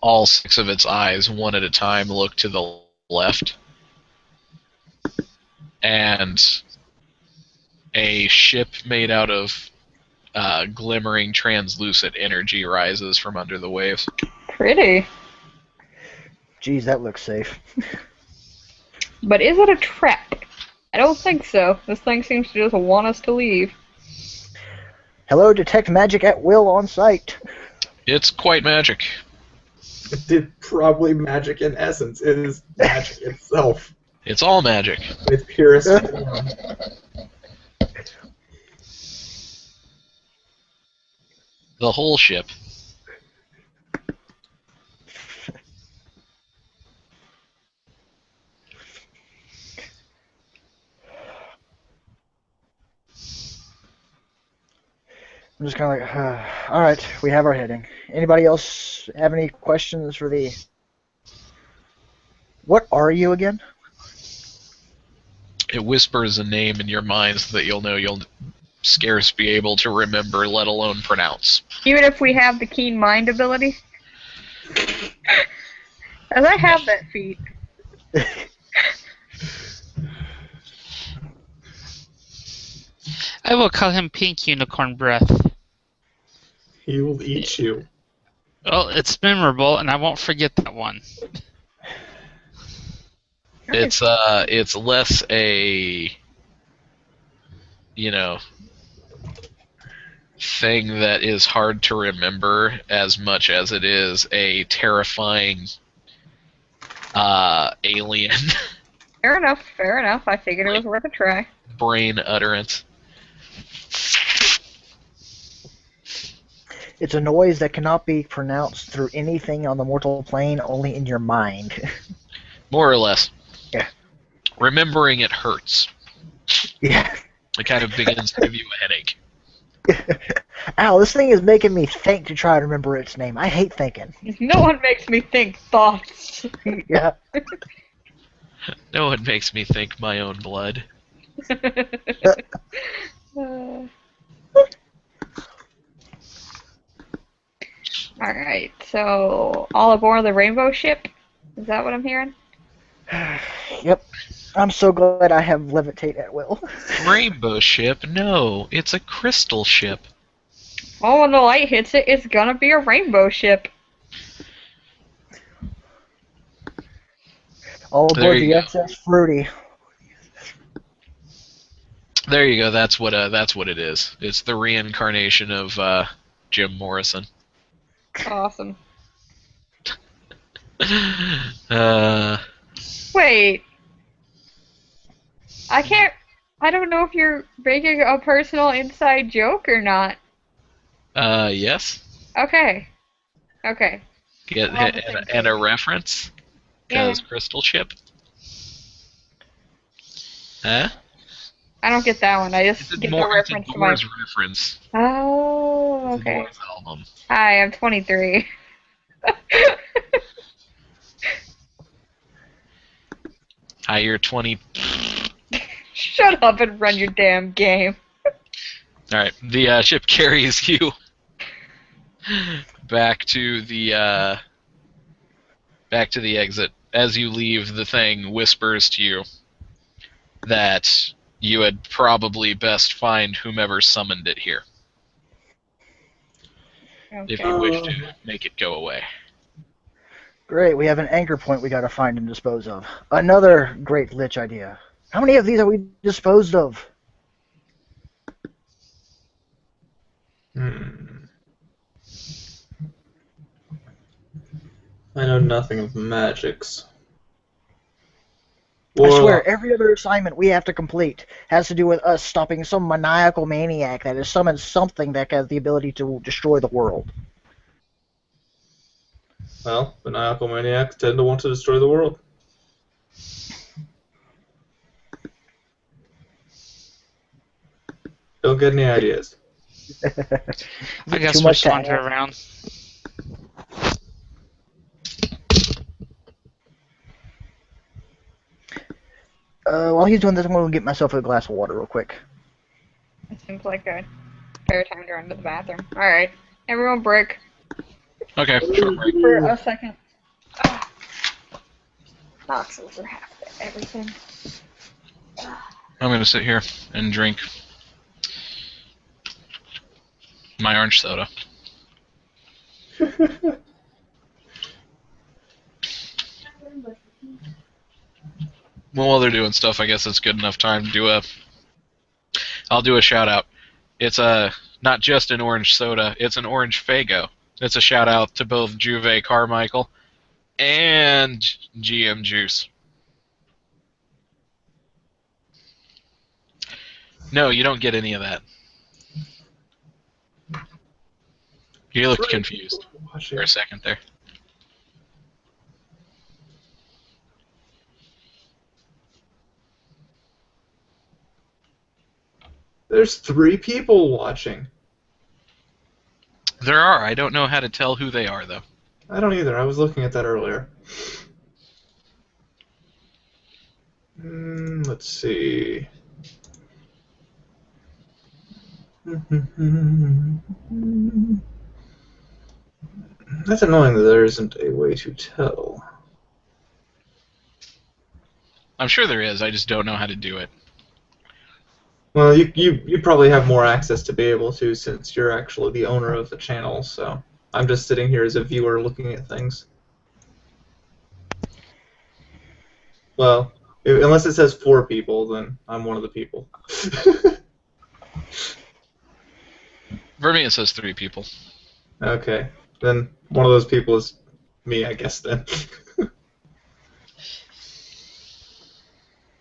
All six of its eyes, one at a time, look to the left. And a ship made out of glimmering, translucent energy rises from under the waves. Pretty. Geez, that looks safe. But is it a trap? I don't think so. This thing seems to just want us to leave. Hello, detect magic at will on site. It's quite magic. Probably magic in essence. It is magic itself. It's all magic. In its purest form. The whole ship. I'm just kind of like, all right, we have our heading. Anybody else have any questions for the... What are you again? It whispers a name in your minds that you'll know you'll scarce be able to remember, let alone pronounce. Even if we have the keen mind ability? As I have that feat. I will call him Pink Unicorn Breath. He will eat you. Well, it's memorable, and I won't forget that one. It's less a, you know, thing that is hard to remember as much as it is a terrifying alien Fair enough, fair enough. I figured it was worth a try. brain utterance. It's a noise that cannot be pronounced through anything on the mortal plane, only in your mind. More or less. Yeah. Remembering it hurts. Yeah. It kind of begins to give you a headache. Ow, this thing is making me think to try to remember its name. I hate thinking. No one makes me think thoughts. Yeah. No one makes me think my own blood. Alright, so all aboard the rainbow ship? Is that what I'm hearing? Yep. I'm so glad I have levitate at will. Rainbow ship? No, it's a crystal ship. Oh, when the light hits it, it's gonna be a rainbow ship. All There aboard you the go. SS Fruity. There you go. That's what it is. It's the reincarnation of Jim Morrison. Awesome. Wait. Wait. I don't know if you're making a personal inside joke or not. Yes. Okay. Okay. Get We're on the same and a page. reference. Yeah. Because crystal ship. Huh? I don't get that one. I It's just a get the Doors, reference to my... reference. Oh, It's a okay. Doors album. Hi, I'm 23. Hi, you're 20. Shut up and run your damn game. All right, the ship carries you back to the exit. As you leave, the thing whispers to you that you had probably best find whomever summoned it here, if Okay. you wish to make it go away. Great, we have an anchor point we gotta find and dispose of. Another great lich idea. How many of these are we disposed of? I know nothing of magics. I swear, every other assignment we have to complete has to do with us stopping some maniacal maniac that has summoned something that has the ability to destroy the world. Well, maniacal maniacs tend to want to destroy the world. Don't get any ideas. I guess Too we're much to sauntering add. around. While he's doing this, I'm going to get myself a glass of water real quick. It seems like a fair time to run to the bathroom. Alright. Everyone break Okay, short break. for a second. Knocks over half everything. I'm gonna sit here and drink. My orange soda. Well, while they're doing stuff, I guess it's good enough time to do a... I'll do a shout-out. It's not just an orange soda, it's an orange Faygo. It's a shout-out to both Juve Carmichael and GM Juice. No, you don't get any of that. You looked confused for a second there. There's 3 people watching. There are. I don't know how to tell who they are, though. I don't either. I was looking at that earlier. Let's see. That's annoying that there isn't a way to tell. I'm sure there is. I just don't know how to do it. Well, you probably have more access to be able to since you're actually the owner of the channel, so I'm just sitting here as a viewer looking at things. Well, unless it says 4 people, then I'm one of the people. For me, it says 3 people. Okay, then one of those people is me, I guess, then.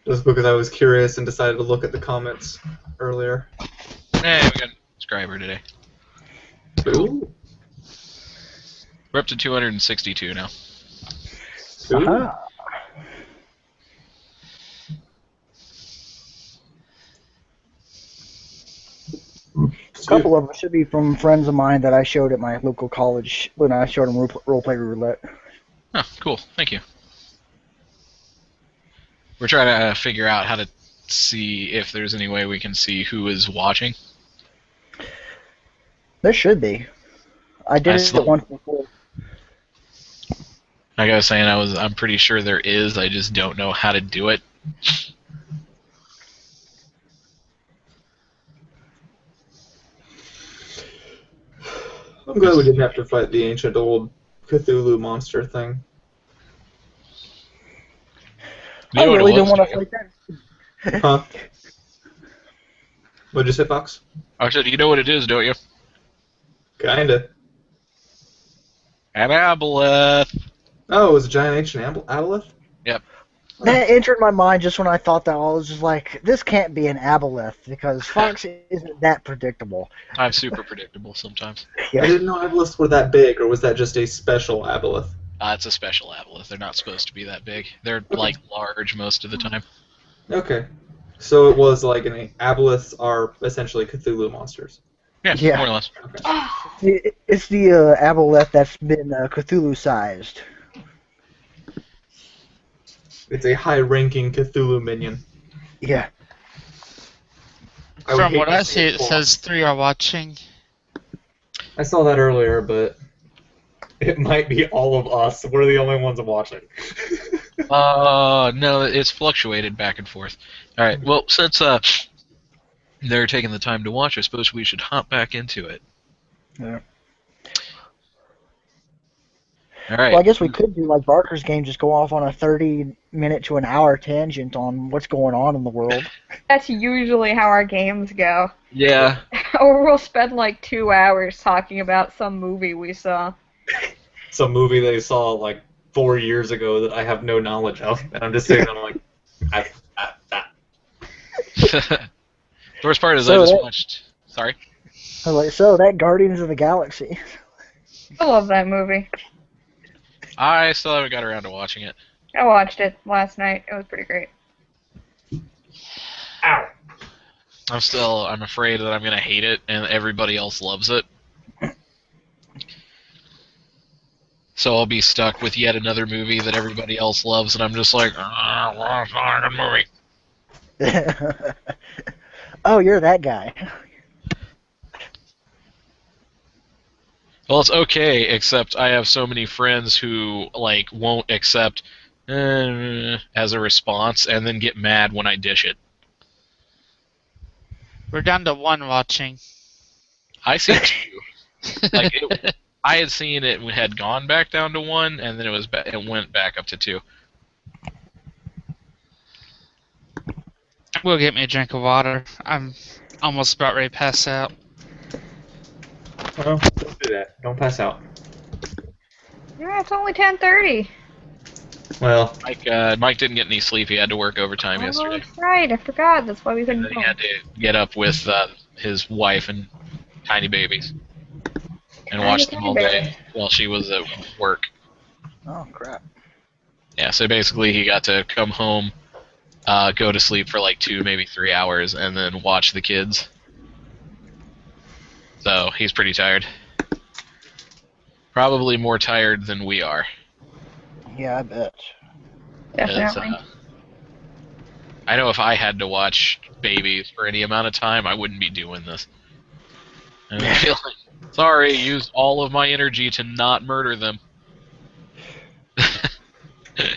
Just because I was curious and decided to look at the comments earlier. Hey, we got a subscriber today. Ooh. We're up to 262 now. Ooh. A couple of them should be from friends of mine that I showed at my local college when I showed them roleplay roulette. Oh, cool. Thank you. We're trying to figure out how to see if there's any way we can see who is watching. There should be. I did it once before. Like I was saying, I'm pretty sure there is. I just don't know how to do it. I'm glad we didn't have to fight the ancient old Cthulhu monster thing. I really don't want to fight that. Huh? What'd you say, Fox? I said, you know what it is, don't you? Kinda. An aboleth. Oh, it was a giant ancient aboleth? Yep. That entered my mind just when I thought that. I was just like, this can't be an aboleth because Fox isn't that predictable. I'm super predictable sometimes. I didn't know aboleths were that big, or was that just a special aboleth? It's a special aboleth. They're not supposed to be that big. They're, like, large most of the time. Okay. So it was like aboleths are essentially Cthulhu monsters. Yeah, more or less. Okay. It's the aboleth that's been Cthulhu-sized. It's a high-ranking Cthulhu minion. Yeah. From what I see, it says 3 are watching. I saw that earlier, but it might be all of us. We're the only ones watching. No, it's fluctuated back and forth. Alright, well, since they're taking the time to watch, I suppose we should hop back into it. Yeah. Alright. Well, I guess we could do like Barker's game, just go off on a 30-minute to an hour tangent on what's going on in the world. That's usually how our games go. Yeah. Or we'll spend like 2 hours talking about some movie we saw. Some movie they saw like 4 years ago that I have no knowledge of, and I'm just sitting there like, The worst part is So I just that- watched... Sorry? I was like, so that Guardians of the Galaxy. I love that movie. I still haven't got around to watching it. I watched it last night. It was pretty great. ow. I'm afraid that I'm going to hate it, and everybody else loves it. So I'll be stuck with yet another movie that everybody else loves, and I'm just like, well, it's not a good movie. Oh, you're that guy. Well, it's okay, except I have so many friends who, like, won't accept as a response, and then get mad when I dish it. We're down to 1 watching. I see 2. Like I had seen it had gone back down to 1, and then it went back up to 2. Will get me a drink of water. I'm almost about ready to pass out. Well, don't do that. Don't pass out. Yeah, it's only 10:30. Well, Mike didn't get any sleep. He had to work overtime Oh, yesterday. that's right. I forgot. That's why we And couldn't then he go. had to get up with his wife and tiny babies and Tiny, watch them tiny all babies. day while she was at work. Oh crap. Yeah, so basically he got to come home, go to sleep for like 2, maybe 3 hours, and then watch the kids. So he's pretty tired. Probably more tired than we are. Yeah, I bet. 'Cause, Definitely. I know if I had to watch babies for any amount of time, I wouldn't be doing this. I would be like, sorry, used all of my energy to not murder them.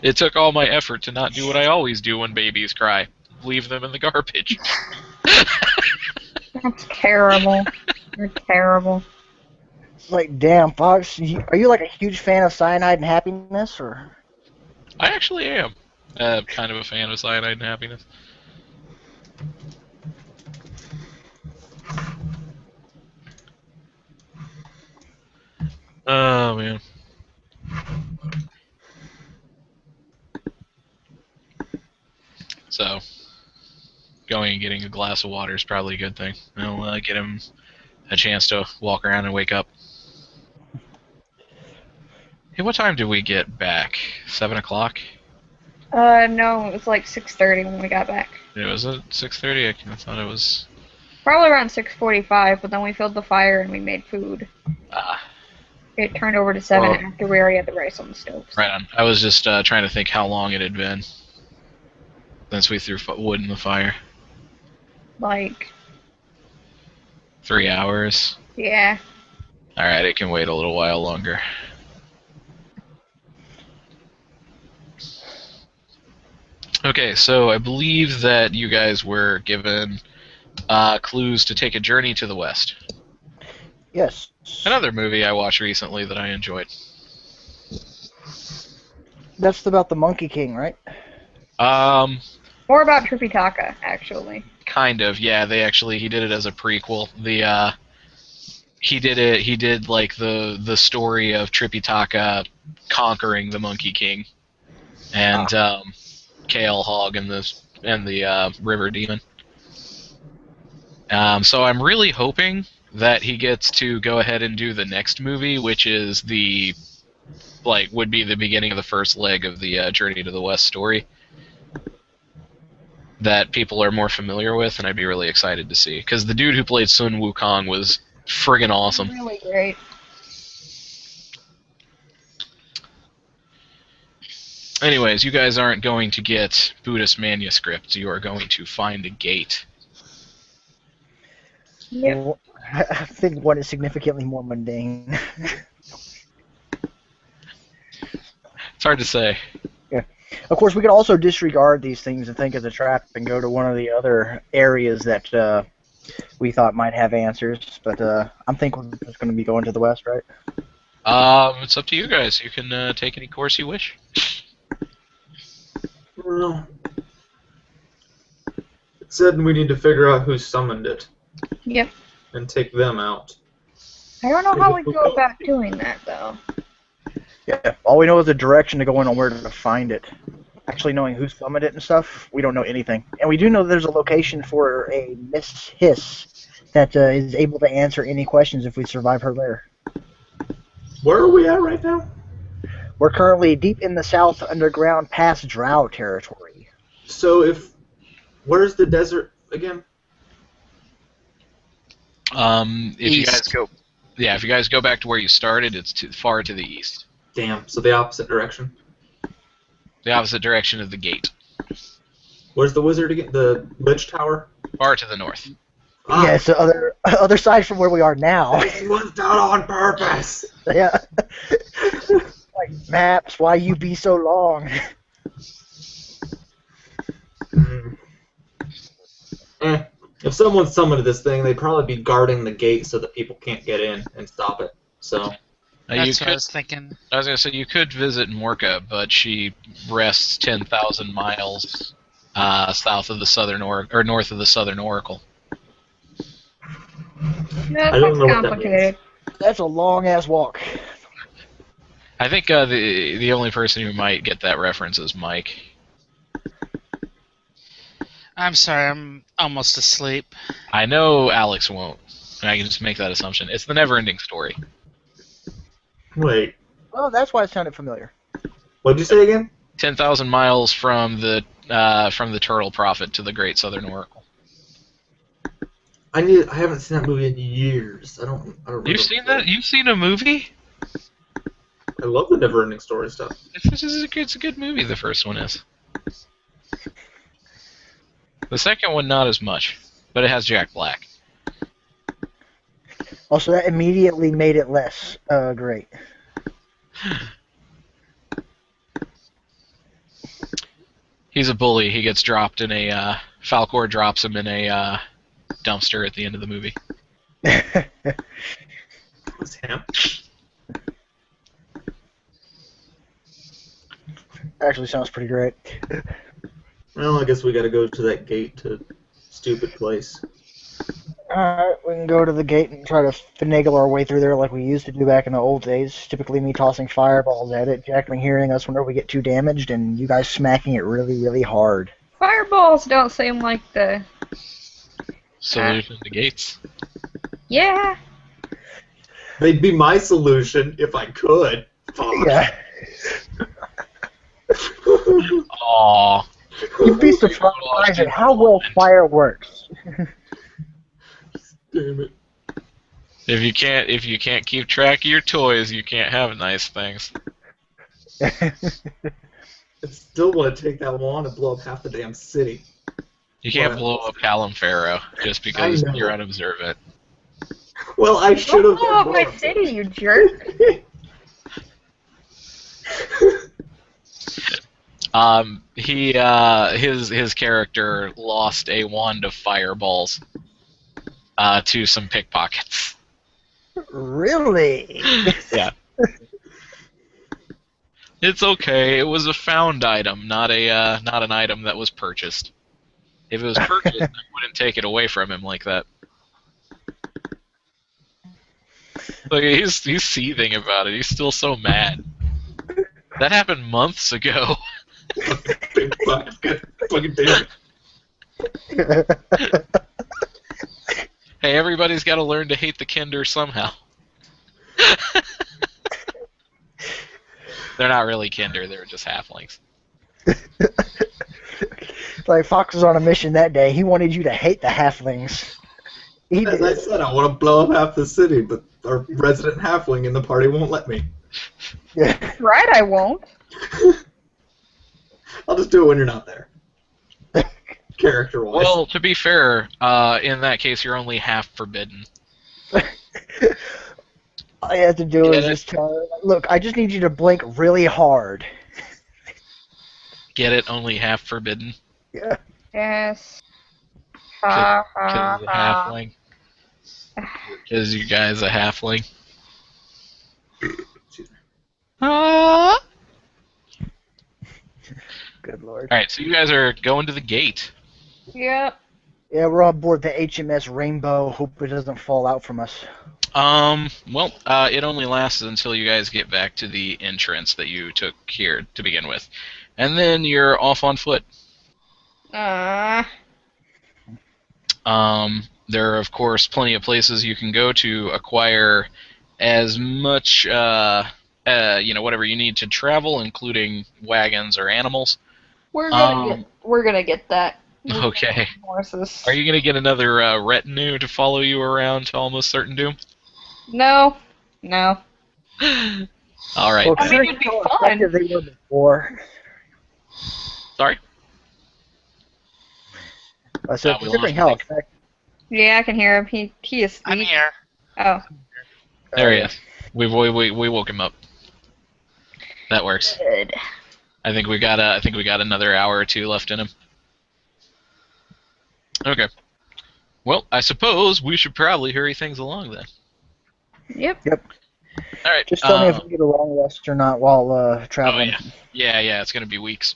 It took all my effort to not do what I always do when babies cry. Leave them in the garbage. That's terrible. You're terrible. It's like, damn, Fox, are you like a huge fan of Cyanide and Happiness, or? I actually am kind of a fan of Cyanide and Happiness. Oh, man. So, going and getting a glass of water is probably a good thing. It'll get him a chance to walk around and wake up. Hey, what time did we get back? 7 o'clock? No, it was like 6:30 when we got back. Was it 6:30? I thought it was... Probably around 6:45, but then we filled the fire and we made food. It turned over to 7 Well, after we already had the rice on the stove. right on. I was just trying to think how long it had been since we threw wood in the fire. Like, 3 hours. yeah. Alright, it can wait a little while longer. Okay, so I believe that you guys were given clues to take a journey to the west. Yes. Another movie I watched recently that I enjoyed. That's about the Monkey King, right? More about Tripitaka, actually. Kind of, yeah. He did it as a prequel. He did like the story of Tripitaka conquering the Monkey King, and Kale Hog and the River Demon. So I'm really hoping that he gets to go ahead and do the next movie, which is would be the beginning of the first leg of the Journey to the West story that people are more familiar with, and I'd be really excited to see. Because the dude who played Sun Wukong was friggin' awesome. Really great. Anyways, you guys aren't going to get Buddhist manuscripts. You are going to find a gate. Yep. Well, I think one is significantly more mundane. It's hard to say. Yeah. Of course, we could also disregard these things and think it's a trap and go to one of the other areas that we thought might have answers. But I'm thinking we're just going to be going to the west, right? It's up to you guys. You can take any course you wish. Well, it said we need to figure out who summoned it Yep. and take them out. I don't know how we go about doing that, though. Yeah. All we know is the direction to go in on where to find it. Actually knowing who summoned it and stuff, we don't know anything. And we do know there's a location for a Miss Hiss that is able to answer any questions if we survive her lair. Where are we at right now? We're currently deep in the South Underground past Drow territory. So where's the desert again? If you guys go back to where you started, it's too far to the east. Damn, so the opposite direction. The opposite direction of the gate. Where's the wizard again? The Lich Tower? Far to the north. Ah, Yeah, it's the other side from where we are now. He was done on purpose! Yeah. Like, maps, why you be so long? If someone summoned this thing, they'd probably be guarding the gate so that people can't get in and stop it. So That's what I was thinking. I was gonna say you could visit Morka, but she rests 10,000 miles south of the southern or north of the southern Oracle. Yeah, I don't that's know what that complicated. That's a long ass walk. I think the only person who might get that reference is Mike. I'm sorry, I'm almost asleep. I know Alex won't. And I can just make that assumption. It's the never-ending story. wait, Oh, that's why it sounded familiar. what'd you say again? 10,000 miles from the Turtle Prophet to the Great Southern Oracle. I haven't seen that movie in years. I don't remember. You've seen that? You've seen a movie? I love the never-ending story stuff. It's a good movie. The first one is. The second one, not as much, but it has Jack Black. Also, that immediately made it less great. He's a bully. He gets dropped in a Falcor drops him in a dumpster at the end of the movie. It's him. Actually, sounds pretty great. Well, I guess we got to go to that gate to stupid place. Alright, we can go to the gate and try to finagle our way through there like we used to do back in the old days. Typically me tossing fireballs at it, Jackman hearing us whenever we get too damaged, and you guys smacking it really, really hard. Fireballs don't seem like the... Solution to gates. Yeah. They'd be my solution if I could. Fuck. Yeah. Aww. You'd be surprised at how well fire works. Damn it. If you can't keep track of your toys, you can't have nice things. I still want to take that wand and blow up half the damn city. You can't blow up Callum Farrow just because I know. you're unobservant. Well, I should have. Don't blow up my city, you jerk. His character lost a wand of fireballs to some pickpockets. Really? Yeah. It's okay. It was a found item, not an item that was purchased. If it was purchased, I wouldn't take it away from him like that. Like he's seething about it. He's still so mad. That happened months ago. Fucking damn it. Hey, everybody's got to learn to hate the Kinder somehow. They're not really Kinder, they're just halflings. Like Fox was on a mission that day. He wanted you to hate the halflings. As I said, I want to blow up half the city, but our resident halfling in the party won't let me. Right, I won't. I'll just do it when you're not there. Character-wise. Well, to be fair, in that case, you're only half forbidden. All you have to do is just tell her, look, I just need you to blink really hard. Get it? Only half forbidden? Yeah. Yes. Ha ha Because he's a ha. halfling. Because you guys a halfling. Excuse me. Ah! Good lord. Alright, so you guys are going to the gate. Yep. Yeah, we're on board the HMS Rainbow. Hope it doesn't fall out from us. Well, it only lasts until you guys get back to the entrance that you took here to begin with. And then you're off on foot. There are, of course, plenty of places you can go to acquire as much, whatever you need to travel, including wagons or animals. We're gonna get that. Okay. Horses. Are you going to get another retinue to follow you around to almost certain doom? No. All right. Well, I mean, it'd be fun. They were before. Sorry? I said, we considering lost how effective. Yeah, I can hear him. He is asleep. I'm here. Oh. There he is. We woke him up. That works. Good. I think we got another hour or two left in him. Okay. Well, I suppose we should probably hurry things along then. Yep. All right. Just tell me if we get a long rest or not while traveling. Oh, yeah, it's gonna be weeks.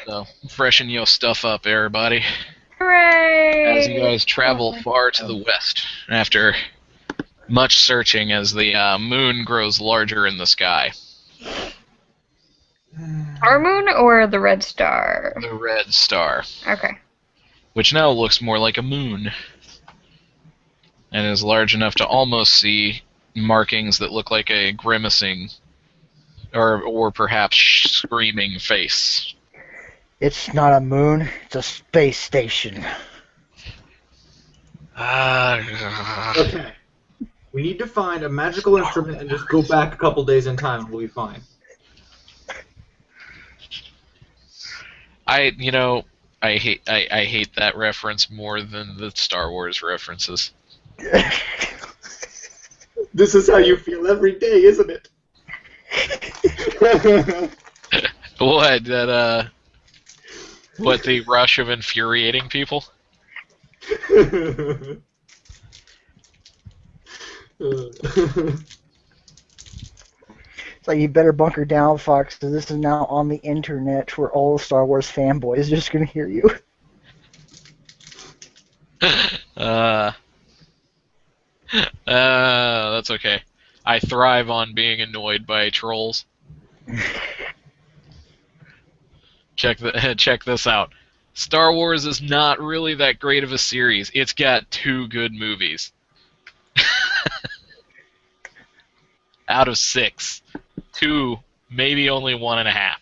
So, freshen your stuff up, everybody. Hooray! As you guys travel far to the west, after much searching as the moon grows larger in the sky. Our moon or the red star? The red star, Okay. which now looks more like a moon, and is large enough to almost see markings that look like a grimacing, or perhaps screaming face. It's not a moon, it's a space station. Okay. We need to find a magical instrument and just go back a couple days in time and we'll be fine. I hate that reference more than the Star Wars references. This is how you feel every day, isn't it? What, that, what, the rush of infuriating people? It's like, you better bunker down, Fox, because this is now on the internet where all the Star Wars fanboys are just going to hear you. That's okay. I thrive on being annoyed by trolls. Check this out. Star Wars is not really that great of a series. It's got 2 good movies. Out of 6. 2, maybe only 1.5.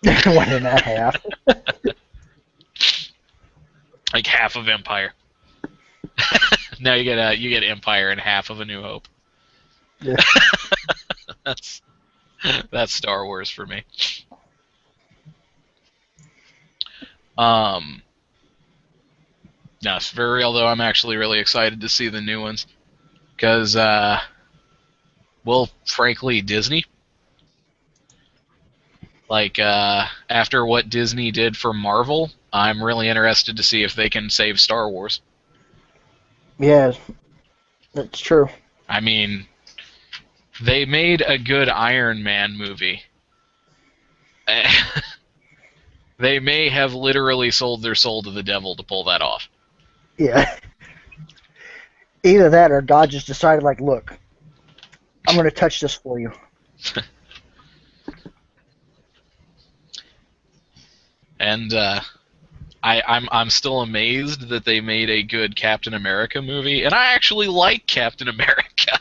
1.5. Like half of Empire. Now you get Empire and half of A New Hope. Yeah. That's Star Wars for me. No, for real though, I'm actually really excited to see the new ones, because well, frankly, Disney. Like, after what Disney did for Marvel, I'm really interested to see if they can save Star Wars. Yeah, that's true. I mean, they made a good Iron Man movie. They may have literally sold their soul to the devil to pull that off. Yeah. Either that or God just decided, like, look, I'm going to touch this for you. And I'm still amazed that they made a good Captain America movie, and I actually like Captain America.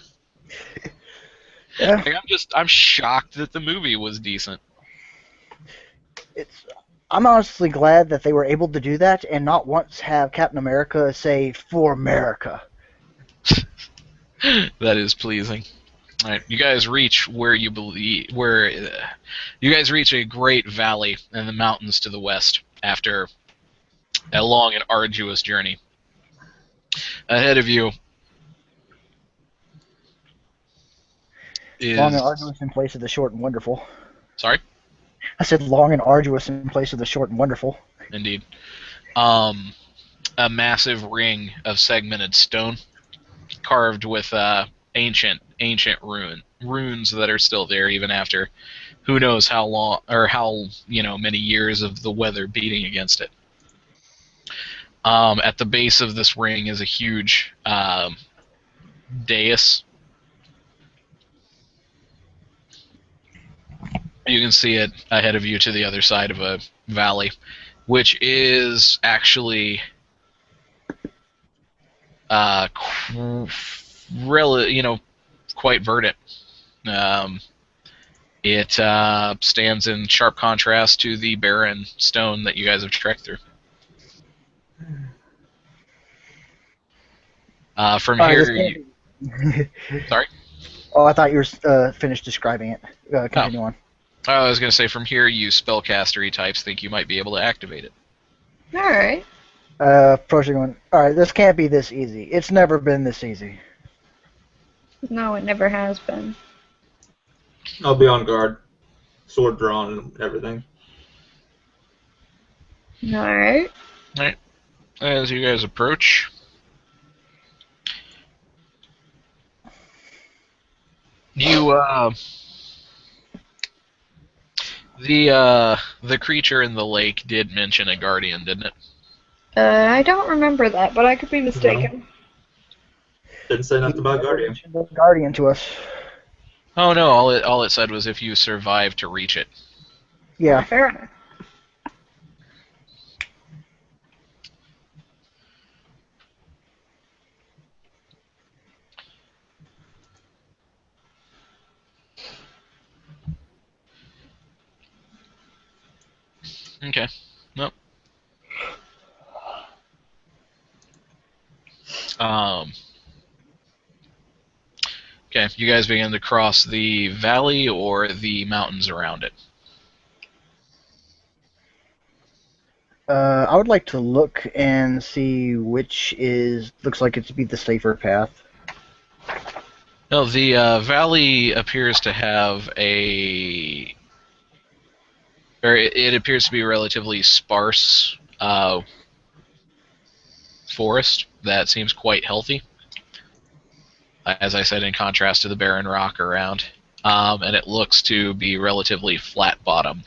Yeah. Like, I'm shocked that the movie was decent. I'm honestly glad that they were able to do that and not once have Captain America say, "For America." That is pleasing. All right, you guys reach you guys reach a great valley in the mountains to the west after a long and arduous journey. Ahead of you is... Long and arduous in place of the short and wonderful. Sorry? I said long and arduous in place of the short and wonderful. Indeed. A massive ring of segmented stone carved with ancient runes that are still there even after who knows how long, or how many years of the weather beating against it. At the base of this ring is a huge dais. You can see it ahead of you to the other side of a valley, which is actually quite verdant. It stands in sharp contrast to the barren stone that you guys have trekked through. From here, sorry? Oh, I thought you were finished describing it. Continue on. I was going to say, from here, you spellcastery types think you might be able to activate it. Alright. Approaching one. Alright, this can't be this easy. It's never been this easy. No, it never has been. I'll be on guard. Sword drawn and everything. Alright. Alright. as you guys approach, you the creature in the lake did mention a guardian, didn't it? I don't remember that, but I could be mistaken. Didn't say nothing about Guardian. The Guardian to us. Oh no, all it said was if you survive to reach it. Yeah. Fair enough. Okay. Nope. Okay, you guys begin to cross the valley or the mountains around it. I would like to look and see which looks like it to be the safer path. No, the valley appears to have it appears to be a relatively sparse forest that seems quite healthy. As I said, in contrast to the barren rock around. And it looks to be relatively flat-bottomed.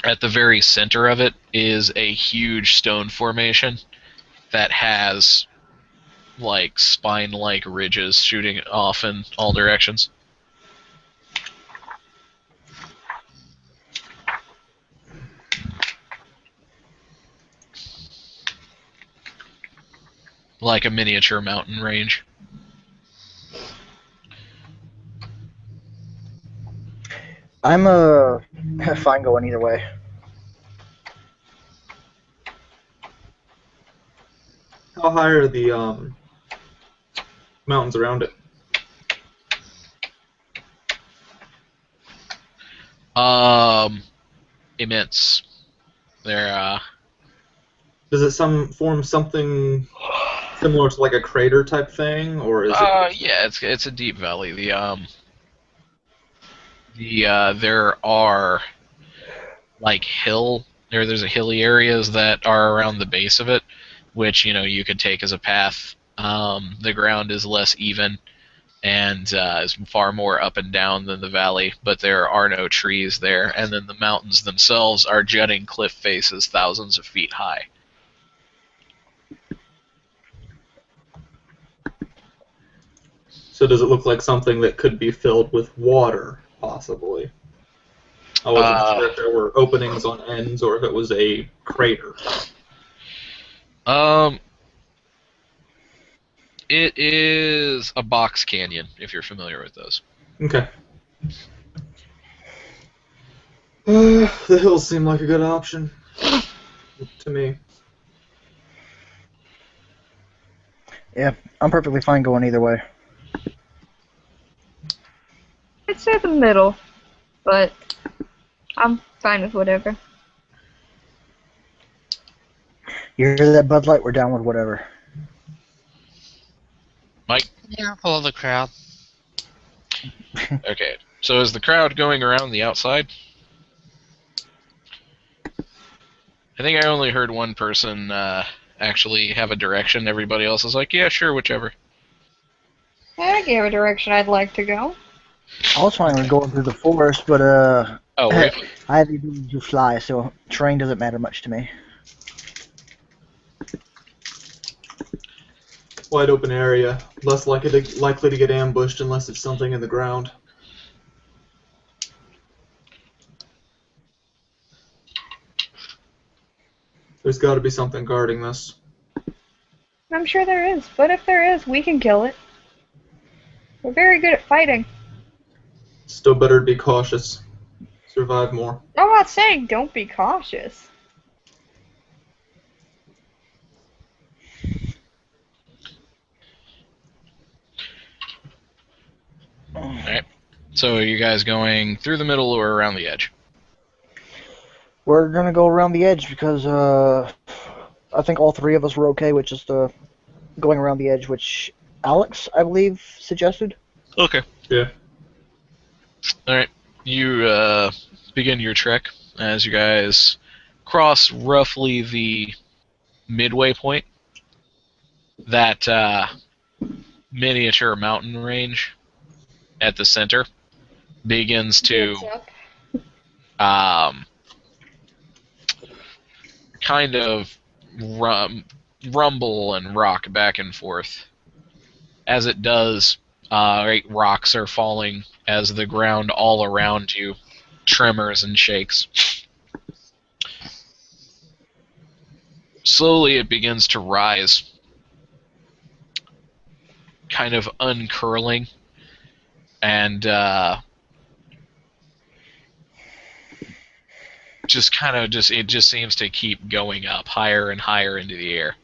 At the very center of it is a huge stone formation that has like spine-like ridges shooting off in all directions. Like a miniature mountain range. I'm fine going either way. How high are the mountains around it? Immense. They're Does it form something similar to like a crater type thing, or is it? yeah, it's a deep valley. There are like there's a hilly areas that are around the base of it, which you could take as a path. The ground is less even and is far more up and down than the valley, but there are no trees there, and then the mountains themselves are jutting cliff faces thousands of feet high. So does it look like something that could be filled with water, possibly? I wasn't sure if there were openings on ends or if it was a crater. It is a box canyon, if you're familiar with those. Okay. The hills seem like a good option to me. Yeah, I'm perfectly fine going either way. I'd say the middle, but I'm fine with whatever. You hear that, Bud Light? We're down with whatever. Mike? Yeah, follow the crowd. Okay, so is the crowd going around the outside? I think I only heard one person actually have a direction. Everybody else is like, yeah, sure, whichever. I gave a direction I'd like to go. I was fine with going through the forest, but Oh, really? I have the ability to fly, so terrain doesn't matter much to me. Wide open area, less likely to get ambushed unless it's something in the ground. There's got to be something guarding this. I'm sure there is, but if there is, we can kill it. We're very good at fighting. Still better to be cautious. Survive more. I'm not saying don't be cautious. Alright. So are you guys going through the middle or around the edge? We're gonna go around the edge because I think all three of us were okay with just going around the edge, which Alex, I believe, suggested. Okay. Yeah. Alright. You begin your trek as you guys across roughly the midway point, that miniature mountain range at the center begins to Gets up. kind of rumble and rock back and forth. As it does, rocks are falling as the ground all around you tremors and shakes. Slowly it begins to rise, kind of uncurling, and it just seems to keep going up higher and higher into the air.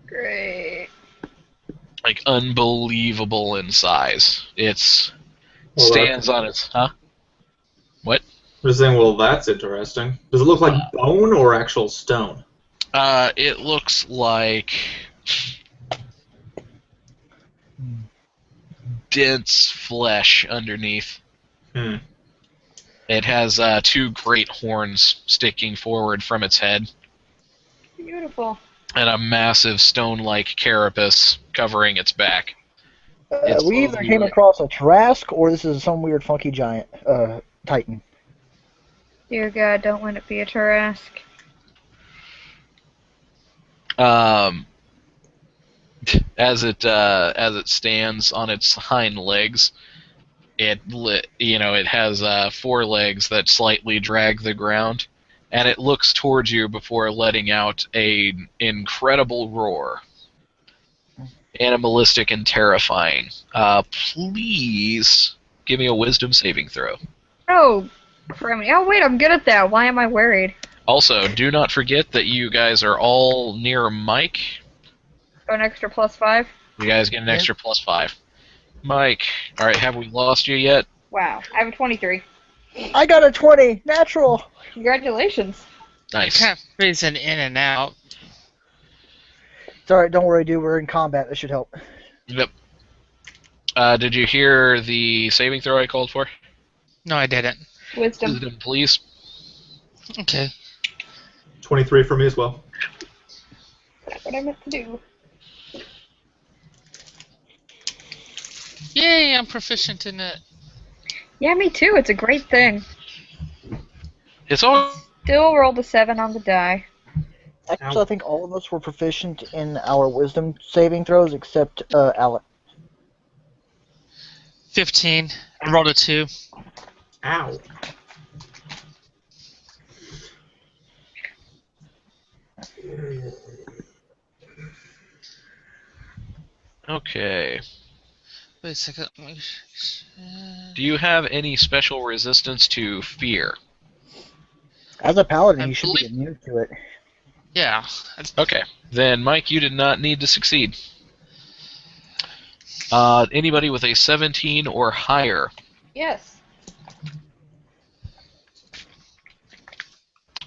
Great. Like unbelievable in size. It's Well, stands on its What? You're saying, well, that's interesting. Does it look like bone or actual stone? It looks like dense flesh underneath. It has two great horns sticking forward from its head, Beautiful. and a massive stone-like carapace covering its back. We either came across a Trask or this is some weird funky giant titan. Dear God, don't let it be a Tarask. As it stands on its hind legs, it has four legs that slightly drag the ground, and it looks towards you before letting out an incredible roar. Animalistic and terrifying. Please give me a wisdom saving throw. Oh, criminy. Oh, wait, I'm good at that. Why am I worried? Also, do not forget that you guys are all near Mike. So an extra +5? You guys get an extra +5. Mike, alright, have we lost you yet? Wow, I have a 23. I got a 20! Natural! Congratulations. Nice. Kind of phasing in and out. It's alright, don't worry, dude. We're in combat. This should help. Yep. Did you hear the saving throw I called for? No, I didn't. Wisdom. Wisdom, please. Okay. 23 for me as well. That's what I meant to do. Yay, I'm proficient in it. Yeah, me too. It's a great thing. It's all... Still rolled a 7 on the die. Actually, I think all of us were proficient in our wisdom saving throws except Alec. 15. I rolled a 2. Ow. Okay. Wait a second. Do you have any special resistance to fear? As a paladin, I you should be believe- immune to it. Yeah. Okay. Then, Mike, you did not need to succeed. Anybody with a 17 or higher Yes.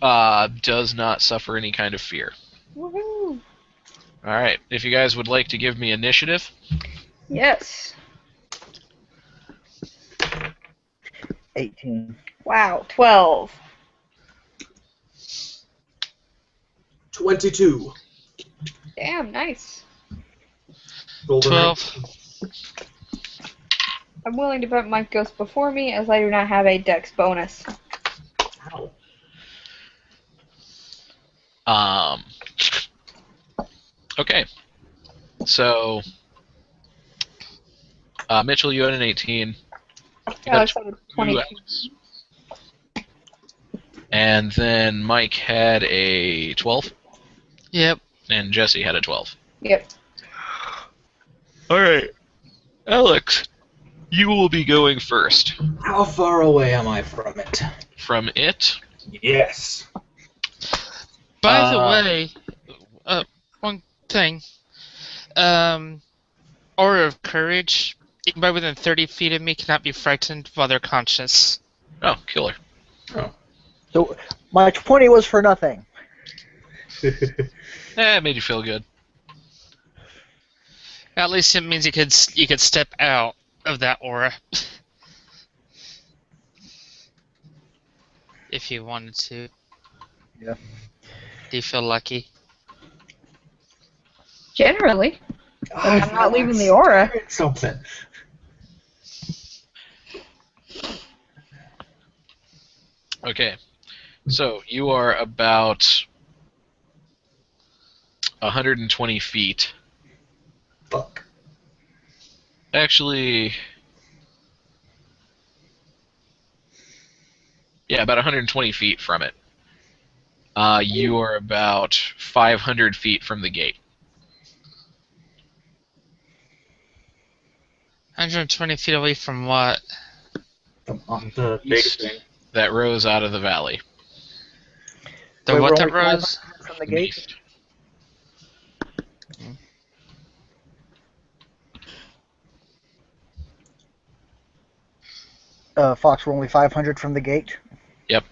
does not suffer any kind of fear. Woohoo. Alright, if you guys would like to give me initiative. Yes. 18. Wow, 12. 22. Damn, nice. Rolled a 12. I'm willing to bet Mike goes before me as I do not have a dex bonus. Ow. Okay. So, Mitchell, you had an 18. Alex had a 22. And then Mike had a 12. Yep. And Jesse had a 12. Yep. Alright. Alex, you will be going first. How far away am I from it? From it? Yes. By the way, one thing. Aura of Courage. Anybody within 30 feet of me cannot be frightened while they're conscious. Oh, killer. So, my 20 was for nothing. It made you feel good. At least it means you could step out of that aura. If you wanted to. Yeah. Do you feel lucky? Generally. I I'm not leaving the aura. Something. Okay, so you are about 120 feet. Fuck. Actually, yeah, about 120 feet from it. You are about 500 feet from the gate. 120 feet away from what? On the big East thing. that rose out of the valley. The Wait, what we're that only 500 rose? from the The gate? beast. Fox, we're only 500 from the gate. Yep.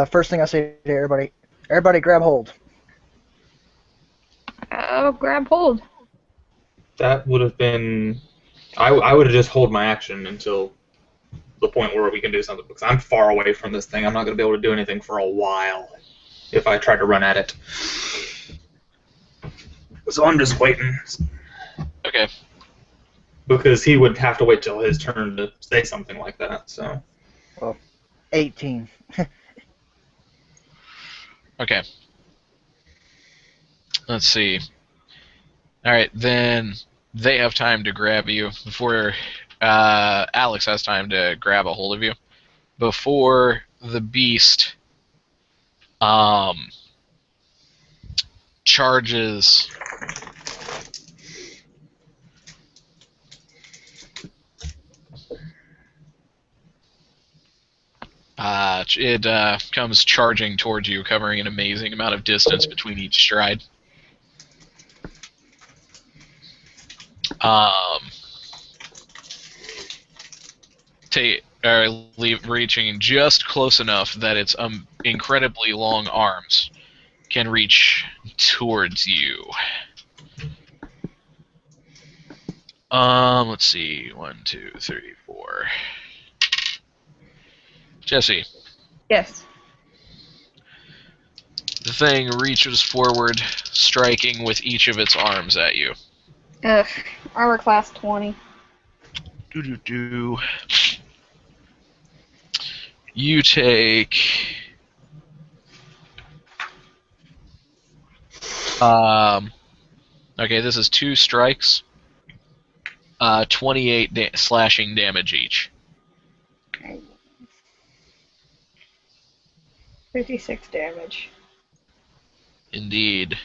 First thing I say to everybody grab hold. Oh, grab hold. That would have been. I would have just hold my action until the point where we can do something, because I'm far away from this thing. I'm not going to be able to do anything for a while if I try to run at it. So I'm just waiting. Okay. Because he would have to wait till his turn to say something like that. So 18. Okay. Let's see. Alright, then they have time to grab you before Alex has time to grab a hold of you. Before the beast charges it comes charging towards you, covering an amazing amount of distance between each stride. Reaching just close enough that its incredibly long arms can reach towards you. Let's see. 1, 2, 3, 4. Jesse. Yes. The thing reaches forward, striking with each of its arms at you. Ugh. Armor class 20. Do. You take okay, this is 2 strikes. 28 slashing damage each. 56 damage. Indeed.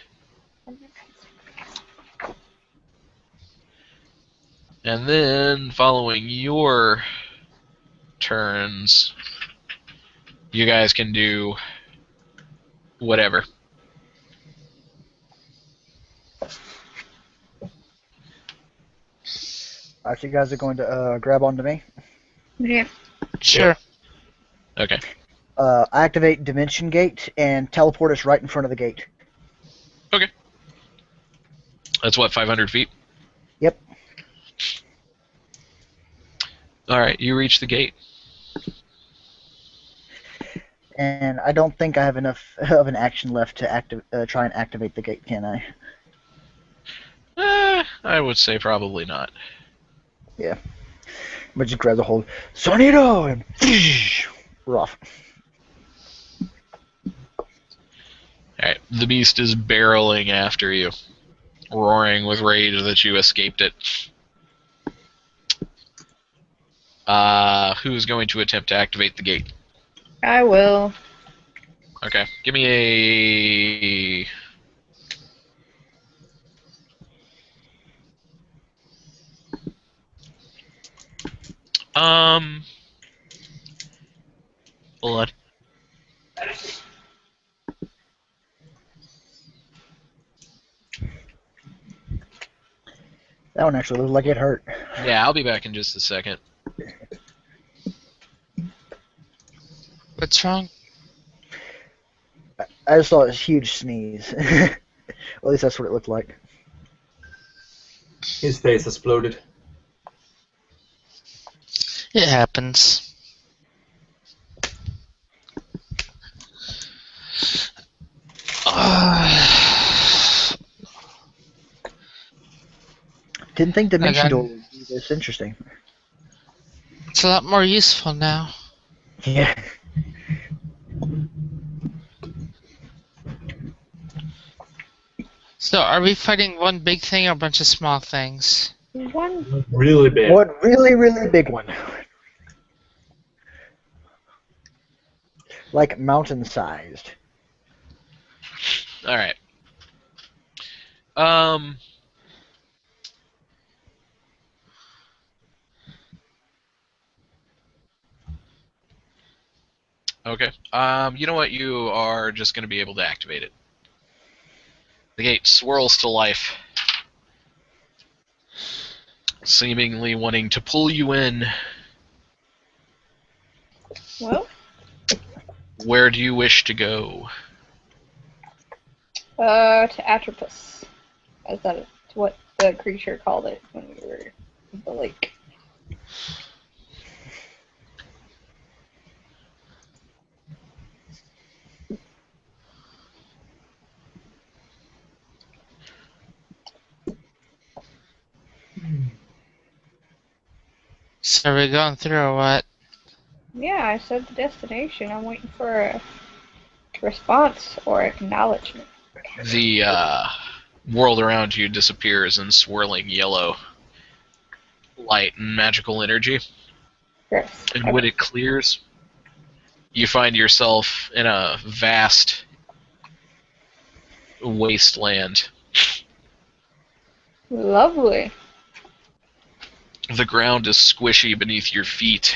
And then, following your turns, you guys can do whatever. Alright, you guys are going to grab onto me. Yeah. Sure. Okay. Activate Dimension Gate and teleport us right in front of the gate. Okay. That's what, 500 feet? Yep. Alright, you reach the gate. And I don't think I have enough of an action left to try and activate the gate, can I? I would say probably not. Yeah. But just grab the hold. Sonido! And we're off. Alright, the beast is barreling after you, roaring with rage that you escaped it. Who's going to attempt to activate the gate? I will. Okay, give me a... Hold on. That one actually looked like it hurt. Yeah, I'll be back in just a second. What's wrong? I just saw a huge sneeze. At least that's what it looked like. his face exploded. It happens. Didn't think Dimension Okay. Door would be this interesting. It's a lot more useful now. Yeah. So, are we fighting one big thing or a bunch of small things? One. Really big. One really, really big one. Like mountain-sized. All right. Okay. You know what? You are just going to be able to activate it. The gate swirls to life, seemingly wanting to pull you in. Well, Where do you wish to go? to Atropos. Is that what the creature called it when we were at the lake? So, are we going through or what? Yeah, I said the destination. I'm waiting for a response or acknowledgement. The world around you disappears in swirling yellow light and magical energy. Yes. And when it clears, you find yourself in a vast wasteland. Lovely. The ground is squishy beneath your feet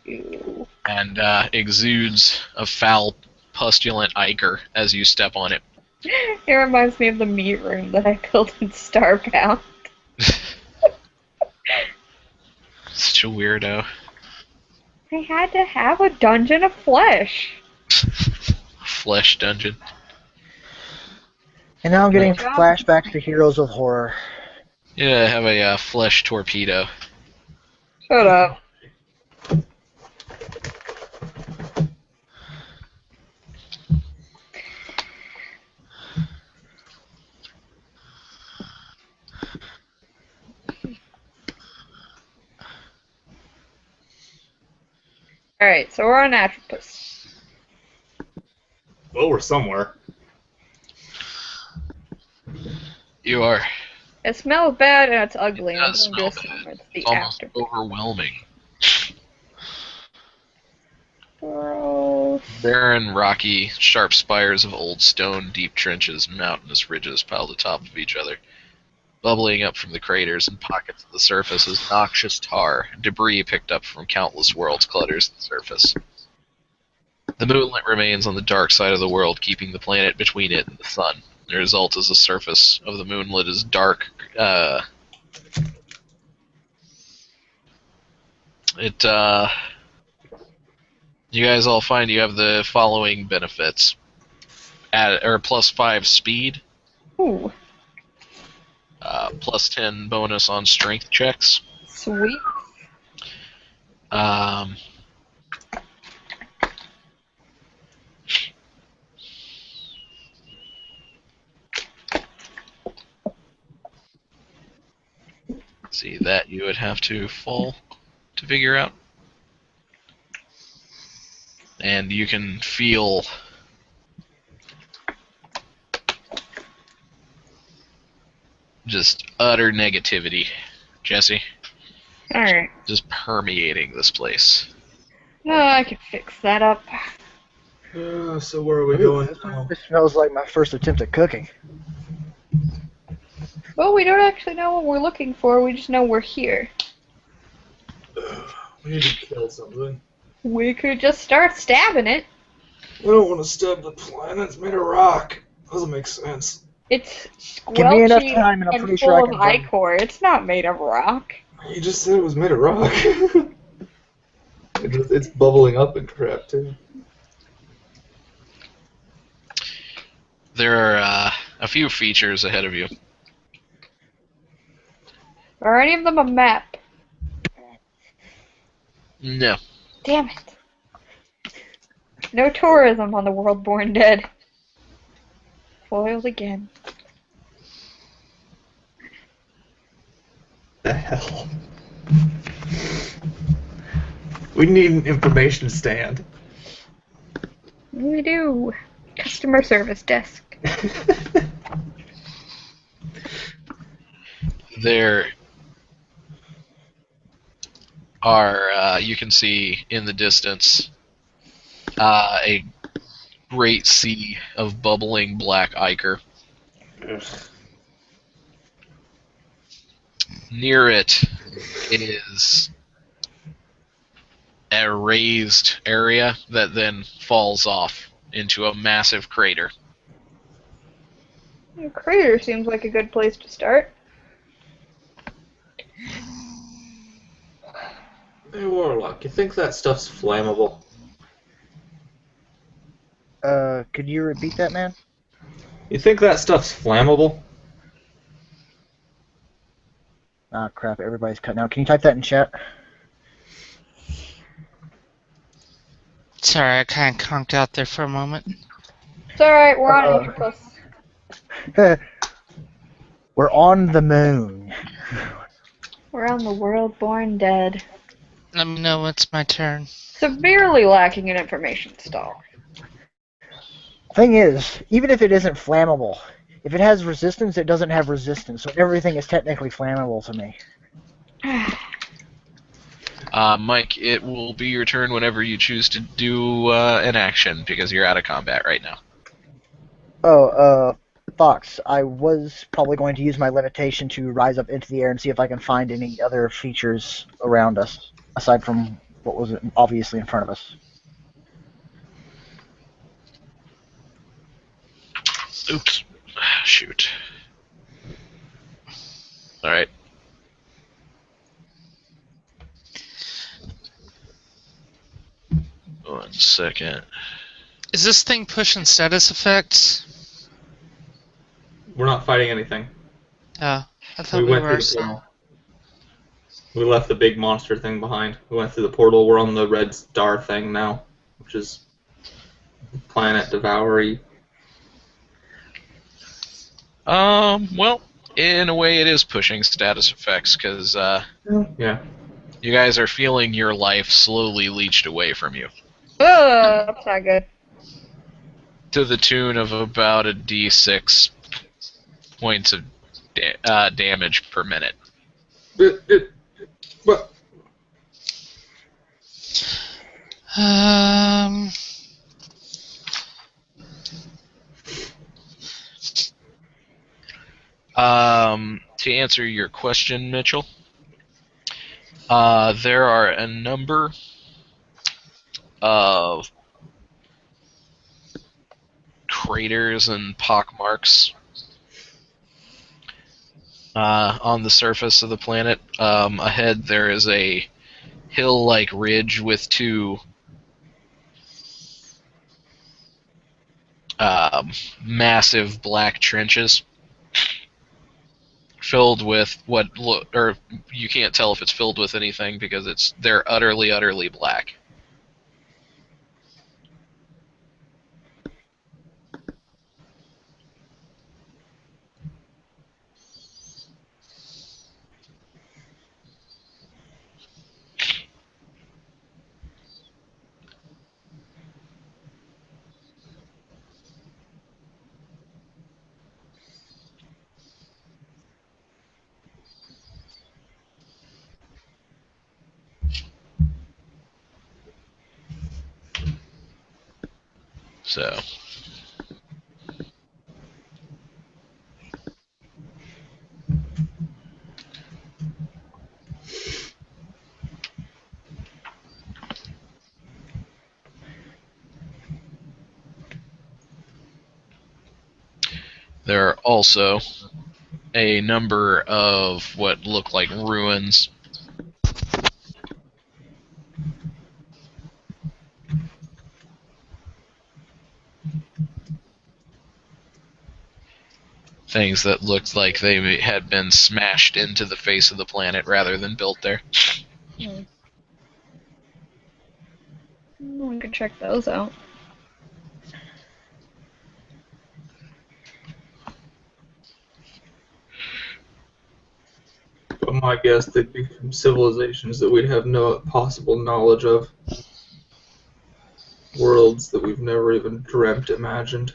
Ew. and exudes a foul, pustulent ichor as you step on it. It reminds me of the meat room that I built in Starbound. Such a weirdo. I had to have a dungeon of flesh. Flesh dungeon. And now I'm getting Yeah. flashbacks to Heroes of Horror. Yeah, have a flesh torpedo. Shut up. Alright, so we're on Atropos. Well, we're somewhere. You are. It smells bad and it's ugly. It I'm does going to smell assume bad. it's the It's almost aftermath. overwhelming. Gross. Barren, rocky, sharp spires of old stone, deep trenches, mountainous ridges piled atop of each other. Bubbling up from the craters and pockets of the surface is noxious tar. Debris picked up from countless worlds clutters the surface. The moonlet remains on the dark side of the world, keeping the planet between it and the sun. The result is the surface of the moonlet is dark. You guys all find you have the following benefits. Plus 5 speed, Ooh, plus 10 bonus on strength checks. sweet. See, that you would have to fall to figure out. And you can feel just utter negativity, Jesse, Alright. just permeating this place. I can fix that up. So where are we going now? This smells like my first attempt at cooking. Well, we don't actually know what we're looking for, we just know we're here. We need to kill something. We could just start stabbing it. We don't want to stab the planet. It's made of rock. Doesn't make sense. It's Give me enough squelchy time and I'm and pretty full sure I of can burn. ichor. It's not made of rock. You just said it was made of rock. It's bubbling up and crap too. There are a few features ahead of you. Are any of them a map? No. Damn it. No tourism on the world born dead. Foiled again. hell? We need an information stand. We do. Customer service desk. There are, you can see in the distance, a great sea of bubbling black ichor. Near it is a raised area that then falls off into a massive crater. A crater seems like a good place to start. Hey, Warlock, you think that stuff's flammable? Could you repeat that, man? You think that stuff's flammable? Ah, crap, everybody's cutting out. Can you type that in chat? Sorry, I kind of conked out there for a moment. It's alright, we're on Atropos. We're on the moon. We're on the world born dead. Let me know when it's my turn. Severely lacking in information stall. Thing is, even if it isn't flammable, if it has resistance, it doesn't have resistance, so everything is technically flammable to me. Mike, it will be your turn whenever you choose to do an action, because you're out of combat right now. Oh, Fox, I was probably going to use my levitation to rise up into the air and see if I can find any other features around us, aside from what was obviously in front of us. Oops. Shoot. Alright. One second. Is this thing pushing status effects? We're not fighting anything. Oh, I thought we went were. through the portal. We left the big monster thing behind. We went through the portal. We're on the red star thing now, which is planet devoury. Well, in a way it is pushing status effects, because, Yeah. you guys are feeling your life slowly leached away from you. That's not good. To the tune of about a d6 points of damage per minute. But Um. To answer your question, Mitchell, there are a number of craters and pockmarks on the surface of the planet. Ahead there is a hill-like ridge with two massive black trenches filled with or you can't tell if it's filled with anything because they're utterly black. So there are also a number of what look like ruins things that looked like they had been smashed into the face of the planet rather than built there. We could check those out. my guess, they'd be from civilizations that we'd have no possible knowledge of. Worlds that we've never even dreamt imagined.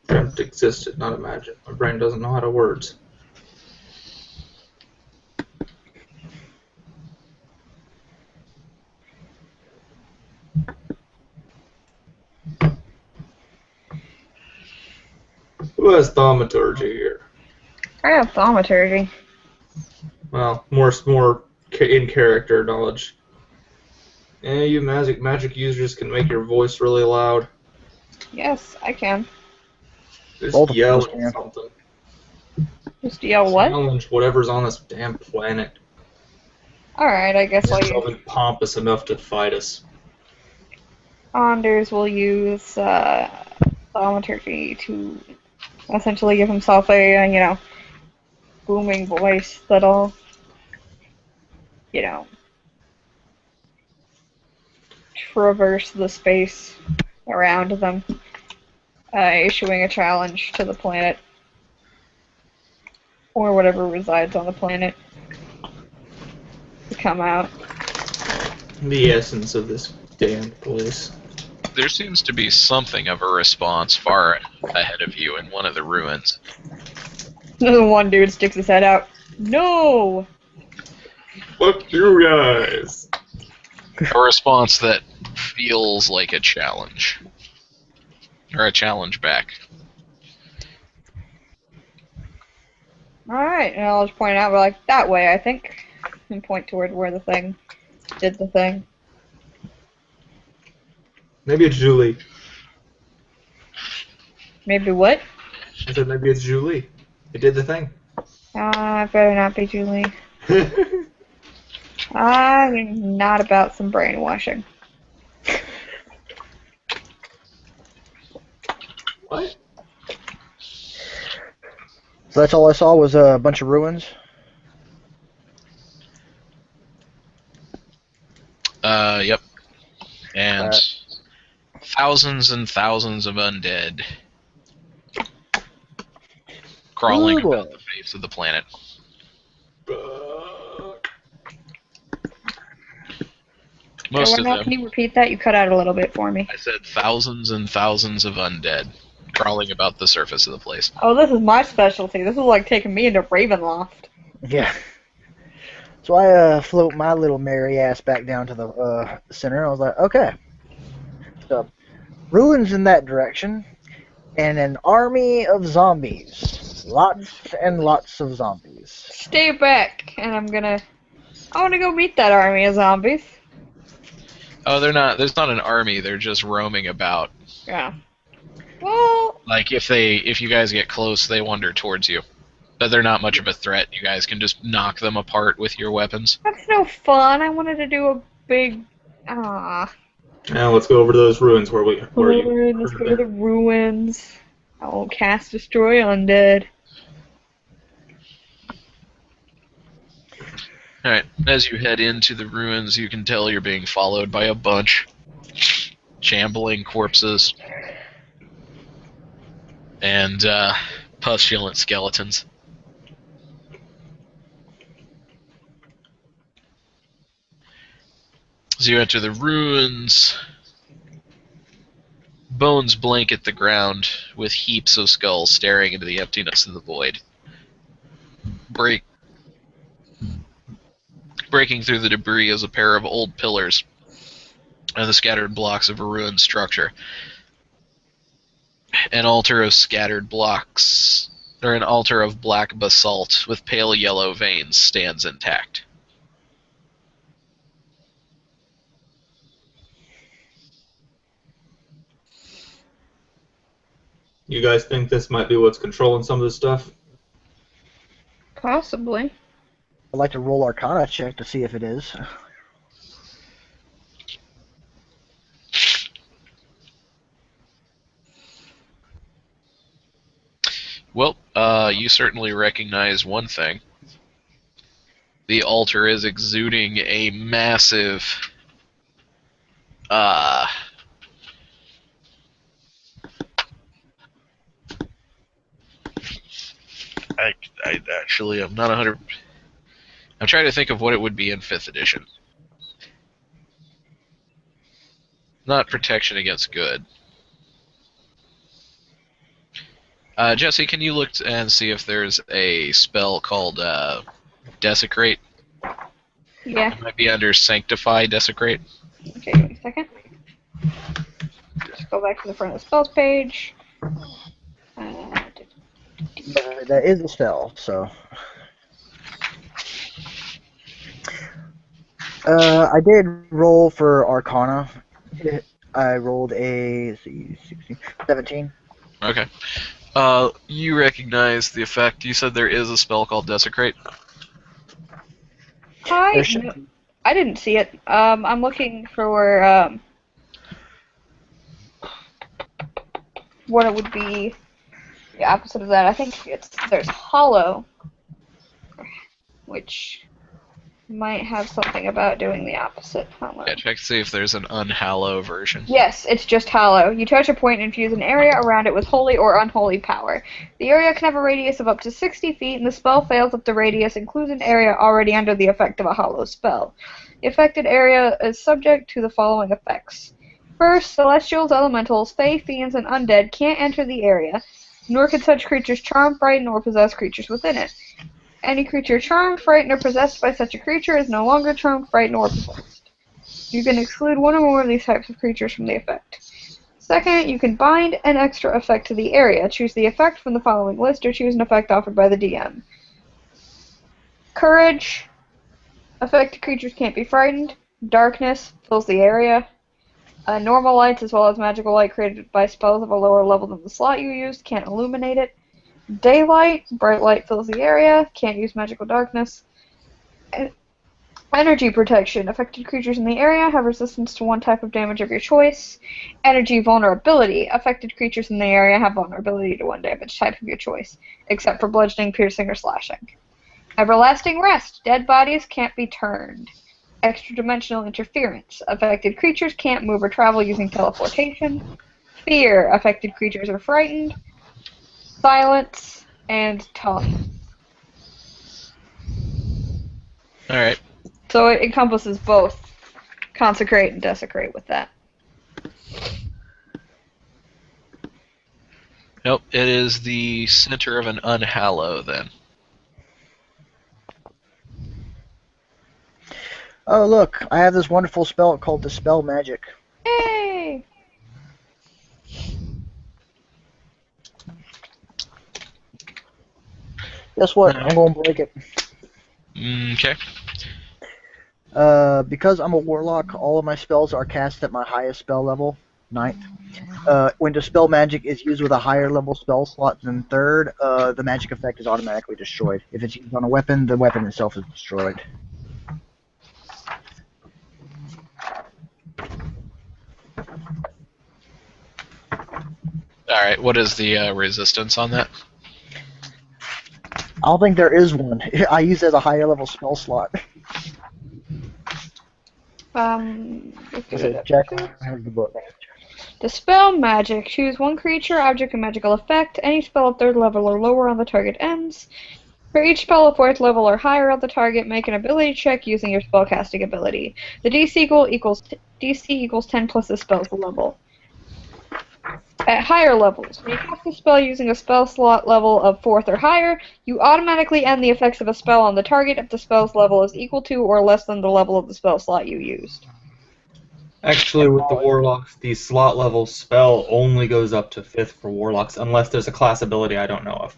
Dreamt existed, not imagined. My brain doesn't know how to words. Who has thaumaturgy here? I have thaumaturgy. Well, more in character knowledge. Yeah, you magic users can make your voice really loud. Yes, I can. Just Both of yell us at can. something. Just yell what? Challenge whatever's on this damn planet. Alright, I guess I'll use... Something pompous enough to fight us. Anders will use thaumaturgy to essentially give himself a, booming voice that'll, traverse the space around them, issuing a challenge to the planet. Or whatever resides on the planet to come out. The essence of this damn place. There seems to be something of a response far ahead of you in one of the ruins. The one dude sticks his head out. No! Fuck you guys! A response that feels like a challenge. Or a challenge back. Alright, and I'll just point out, we're like, that way, I think. And point toward where the thing did the thing. Maybe it's Julie. Maybe what? I said maybe it's Julie. It did the thing. It better not be Julie. I'm not about some brainwashing. What? So that's all I saw was a bunch of ruins. Yep. And thousands and thousands of undead crawling Ooh, about the face of the planet. Most of them. Can you repeat that? You cut out a little bit for me. I said thousands and thousands of undead crawling about the surface of the place. Oh, this is my specialty. This is like taking me into Ravenloft. Yeah. So I float my little merry ass back down to the center. I was like, okay. So, ruins in that direction, and an army of zombies. Lots and lots of zombies. Stay back, and I want to go meet that army of zombies. Oh, they're not. There's not an army. They're just roaming about. Yeah. Well, Like if you guys get close, they wander towards you. But they're not much of a threat. You guys can just knock them apart with your weapons. that's no fun. I wanted to do a big. Now let's go over to those ruins where you. Let's go to the ruins. I will cast Destroy Undead. Alright, as you head into the ruins, you can tell you're being followed by a bunch shambling corpses and pustulant skeletons. As you enter the ruins, bones blanket the ground with heaps of skulls staring into the emptiness of the void. Breaking through the debris is a pair of old pillars and the scattered blocks of a ruined structure. An altar of scattered blocks, or an altar of black basalt with pale yellow veins stands intact. You guys think this might be what's controlling some of this stuff? Possibly. I'd like to roll Arcana check to see if it is. Well, you certainly recognize one thing. The altar is exuding a massive, I'm not 100. I'm trying to think of what it would be in 5th edition. Not protection against good. Jesse, can you look and see if there's a spell called Desecrate? Yeah. It might be under Sanctify Desecrate. Okay, give me a second. Just go back to the front of the spells page. That is a spell, so. I did roll for Arcana. I rolled a 17. Okay. You recognize the effect. You said there is a spell called Desecrate. Hi. No, I didn't see it. I'm looking for what it would be the opposite of that. I think there's Hollow, which might have something about doing the opposite. Hollow. Yeah, check to see if there's an Unhallow version. Yes, it's just Hollow. You touch a point and infuse an area around it with holy or unholy power. The area can have a radius of up to 60 feet, and the spell fails if the radius includes an area already under the effect of a Hollow spell. The affected area is subject to the following effects. First, celestials, elementals, fae, fiends, and undead can't enter the area, nor can such creatures charm, frighten, or possess creatures within it. Any creature charmed, frightened, or possessed by such a creature is no longer charmed, frightened, or possessed. You can exclude one or more of these types of creatures from the effect. Second, you can bind an extra effect to the area. Choose the effect from the following list, or choose an effect offered by the DM. Courage. Affected creatures can't be frightened. Darkness fills the area. Normal lights, as well as magical light created by spells of a lower level than the slot you used, can't illuminate it. Daylight, bright light fills the area, can't use magical darkness. Energy protection, affected creatures in the area have resistance to one type of damage of your choice. Energy vulnerability, affected creatures in the area have vulnerability to one damage type of your choice, except for bludgeoning, piercing, or slashing. Everlasting rest, dead bodies can't be turned. Extra-dimensional interference, affected creatures can't move or travel using teleportation. Fear, affected creatures are frightened. Silence, and tongue. Alright. So it encompasses both consecrate and desecrate with that. Nope, it is the center of an Unhallow, then. Oh, look, I have this wonderful spell called Dispel Magic. Yay! Guess what? I'm going to break it. Okay. Because I'm a warlock, all of my spells are cast at my highest spell level, 9th. When Dispel Magic is used with a higher level spell slot than 3rd, the magic effect is automatically destroyed. If it's used on a weapon, the weapon itself is destroyed. Alright, what is the resistance on that? I don't think there is one. I use it as a higher level spell slot. Jack has the book. Dispel magic. Choose one creature, object, and magical effect. Any spell at 3rd level or lower on the target ends. For each spell of 4th level or higher on the target, make an ability check using your spellcasting ability. The DC equals 10 plus the spell's level. At higher levels, when you cast a spell using a spell slot level of 4th or higher, you automatically end the effects of a spell on the target if the spell's level is equal to or less than the level of the spell slot you used. Actually, with the warlocks, the slot level spell only goes up to 5th for warlocks, unless there's a class ability I don't know of.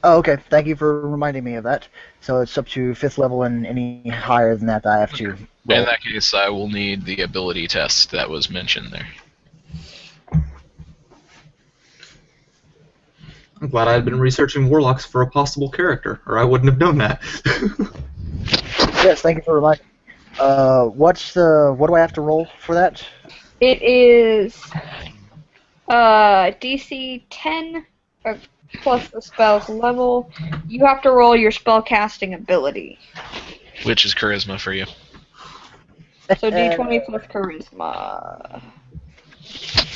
Oh, okay. Thank you for reminding me of that. So it's up to 5th level, and any higher than that I have to roll. In that case, I will need the ability test that was mentioned there. I'm glad I had been researching warlocks for a possible character, or I wouldn't have known that. Yes, thank you for reminding me. What do I have to roll for that? It is DC 10 plus the spell's level. You have to roll your spellcasting ability. Which is charisma for you. So D20 plus charisma.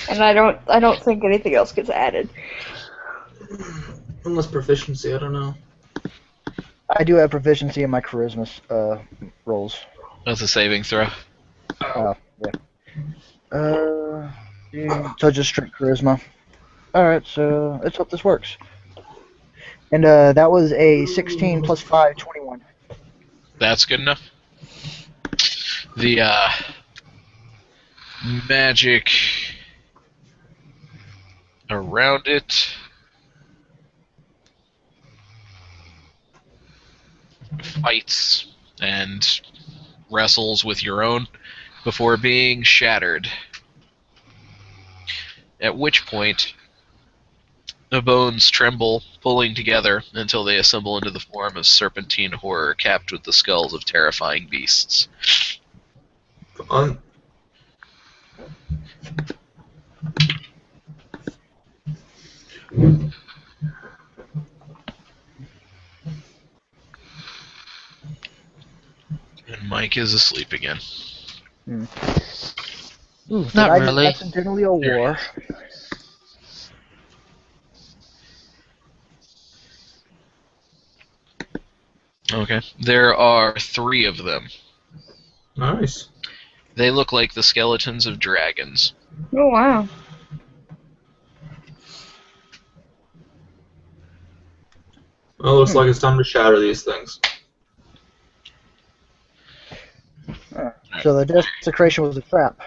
And I don't think anything else gets added. Unless proficiency, I don't know. I do have proficiency in my charisma rolls. That's a saving throw. Yeah. So just straight charisma. Alright, so let's hope this works. And that was a 16 plus 5, 21. That's good enough. The magic around it fights and wrestles with your own before being shattered. At which point, the bones tremble, pulling together until they assemble into the form of serpentine horror capped with the skulls of terrifying beasts. Fun. And Mike is asleep again. Ooh, Not did I really. just accidentally a war? Okay. There are 3 of them. Nice. They look like the skeletons of dragons. Oh wow. Well, looks like it's time to shatter these things. So the desecration was a trap.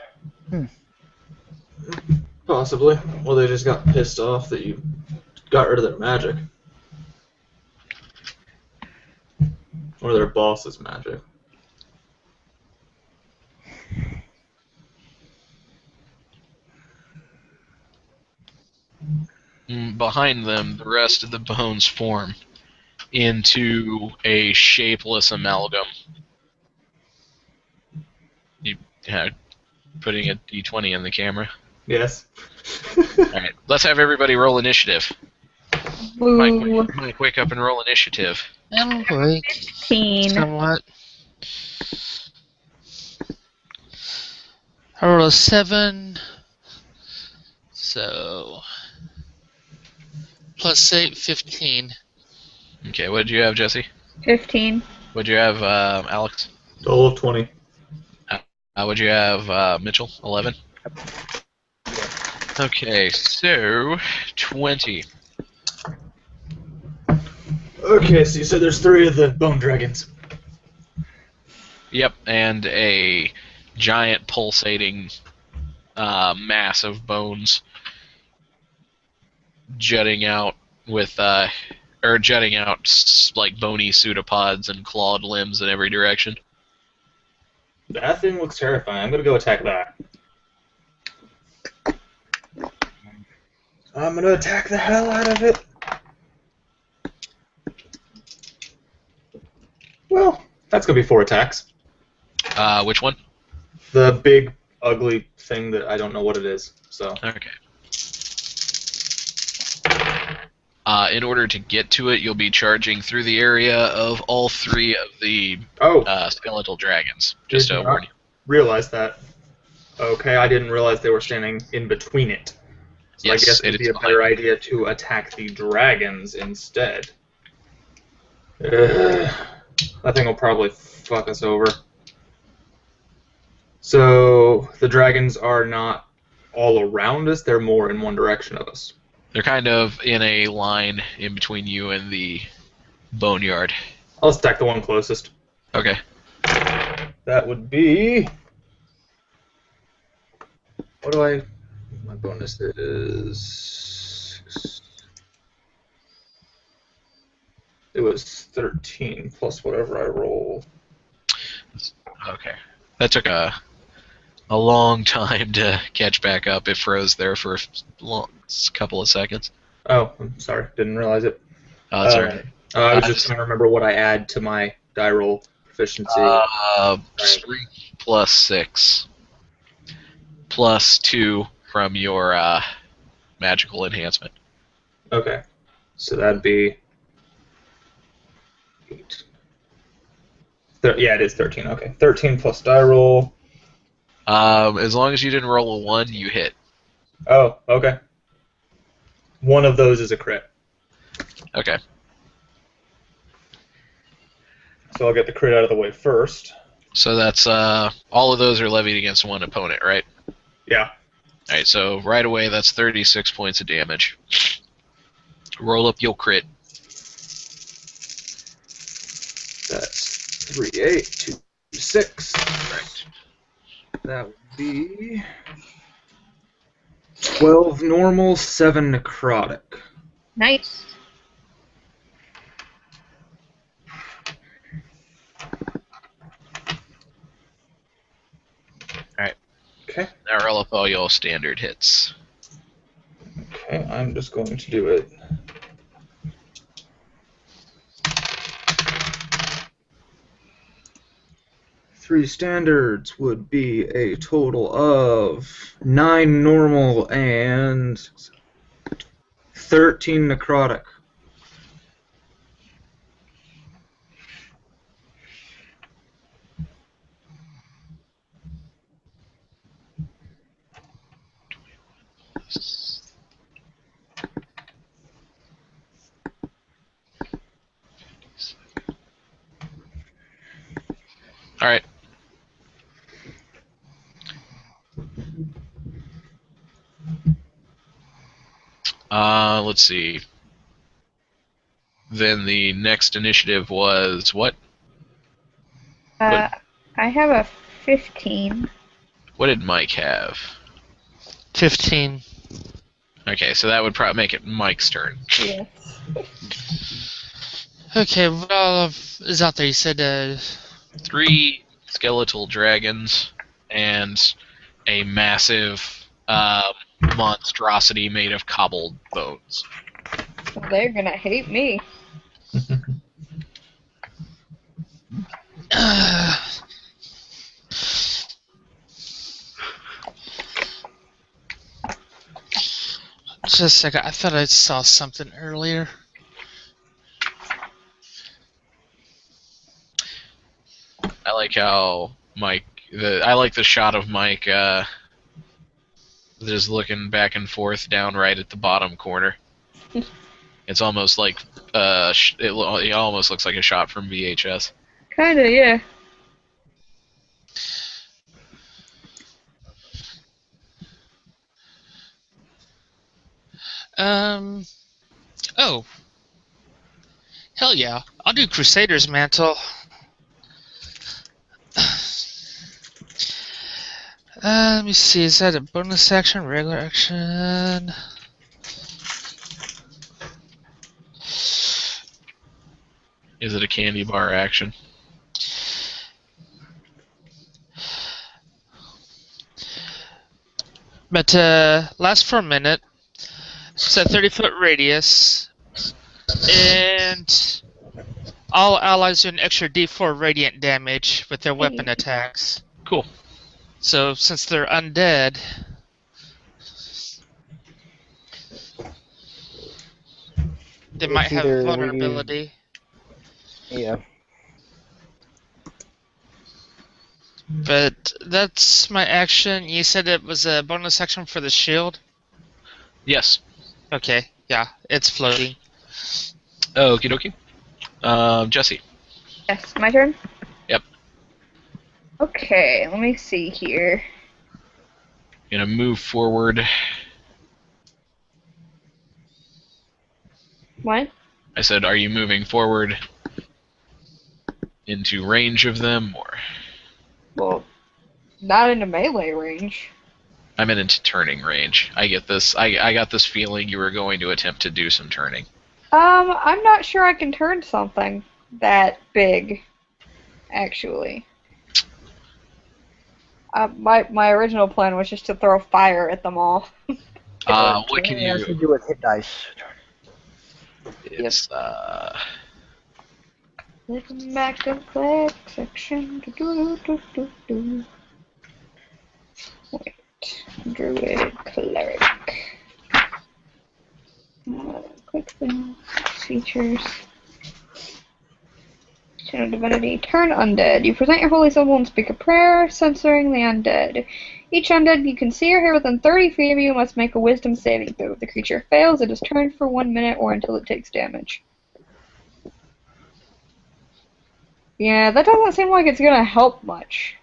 Possibly. Well, they just got pissed off that you got rid of their magic. Or their boss's magic. Behind them, the rest of the bones form into a shapeless amalgam. You putting a d20 in the camera. Yes. Alright, let's have everybody roll initiative. Boo. Mike, wake up and roll initiative. I'm awake 15. somewhat. I rolled a 7. So plus 8, 15. Okay, what did you have, Jesse? 15. What did you have, Alex? Total of 20. What did you have, Mitchell? 11? Okay, so 20. Okay, so you said there's 3 of the bone dragons. Yep, and a giant pulsating mass of bones jutting out with like bony pseudopods and clawed limbs in every direction. That thing looks terrifying. I'm gonna go attack that. I'm gonna attack the hell out of it. Well, that's gonna be 4 attacks. Which one? The big, ugly thing that I don't know what it is. So. Okay. In order to get to it, you'll be charging through the area of all 3 of the skeletal dragons. Just to warn you. Realize that. Okay, I didn't realize they were standing in between it. So Yes, I guess it it'd is be a better idea to attack the dragons instead. That thing will probably fuck us over. So the dragons are not all around us, they're more in one direction of us. They're kind of in a line in between you and the boneyard. I'll attack the one closest. Okay. That would be... What do I... My bonus is... It was 13 plus whatever I roll. Okay. That took a long time to catch back up. It froze there for a couple of seconds. Oh, I'm sorry. Didn't realize it. Oh, that's alright. I was just trying to remember what I add to my die roll proficiency. 3 plus 6. Plus 2 from your magical enhancement. Okay. So that'd be... 8. Yeah, it is 13. Okay. 13 plus die roll. As long as you didn't roll a 1, you hit. Oh, okay. One of those is a crit. Okay. So I'll get the crit out of the way first. So that's all of those are levied against one opponent, right? Yeah. All right. So right away, that's 36 points of damage. Roll up your crit. That's 3, 8, 2, 6. Correct. That would be 12 normal, 7 necrotic. Nice. Okay. Now roll up all your standard hits. Okay, I'm just going to do it. Three standards would be a total of 9 normal and 13 necrotic. All right. Let's see. Then the next initiative was what? I have a 15. What did Mike have? 15. Okay, so that would probably make it Mike's turn. Yes. Okay, what all is out there? You said 3 skeletal dragons and a massive monstrosity made of cobbled bones. Well, they're gonna hate me. just a second. I thought I saw something earlier. I like how Mike. I like the shot of Mike just looking back and forth down right at the bottom corner. It's almost like it almost looks like a shot from VHS. Kinda, yeah. Oh. Hell yeah. I'll do Crusader's Mantle. Let me see. Is that a bonus action, regular action? Is it a candy bar action? But lasts for a minute. It's a 30-foot radius, and all allies do an extra D4 radiant damage with their weapon attacks. Cool. So since they're undead, they might have either vulnerability. Yeah. But that's my action. You said it was a bonus action for the shield? Yes. Okay, yeah, it's floating. Okie dokie. Jesse. Yes, my turn? Yep. Okay, let me see here. Gonna move forward. What? I said, are you moving forward into range of them, or? Well, not into melee range. I meant into turning range. I get this. I got this feeling you were going to attempt to do some turning. I'm not sure I can turn something that big, actually. My original plan was just to throw fire at them all. What can It has to you? do with hit dice. It's Looking back to click section. Do. Wait. Druid cleric. Quick thing. Features. Channel divinity. Turn undead. You present your holy symbol and speak a prayer, censoring the undead. Each undead you can see or hear within 30 feet of you must make a wisdom saving throw. If the creature fails, it is turned for 1 minute or until it takes damage. Yeah, that doesn't seem like it's gonna help much.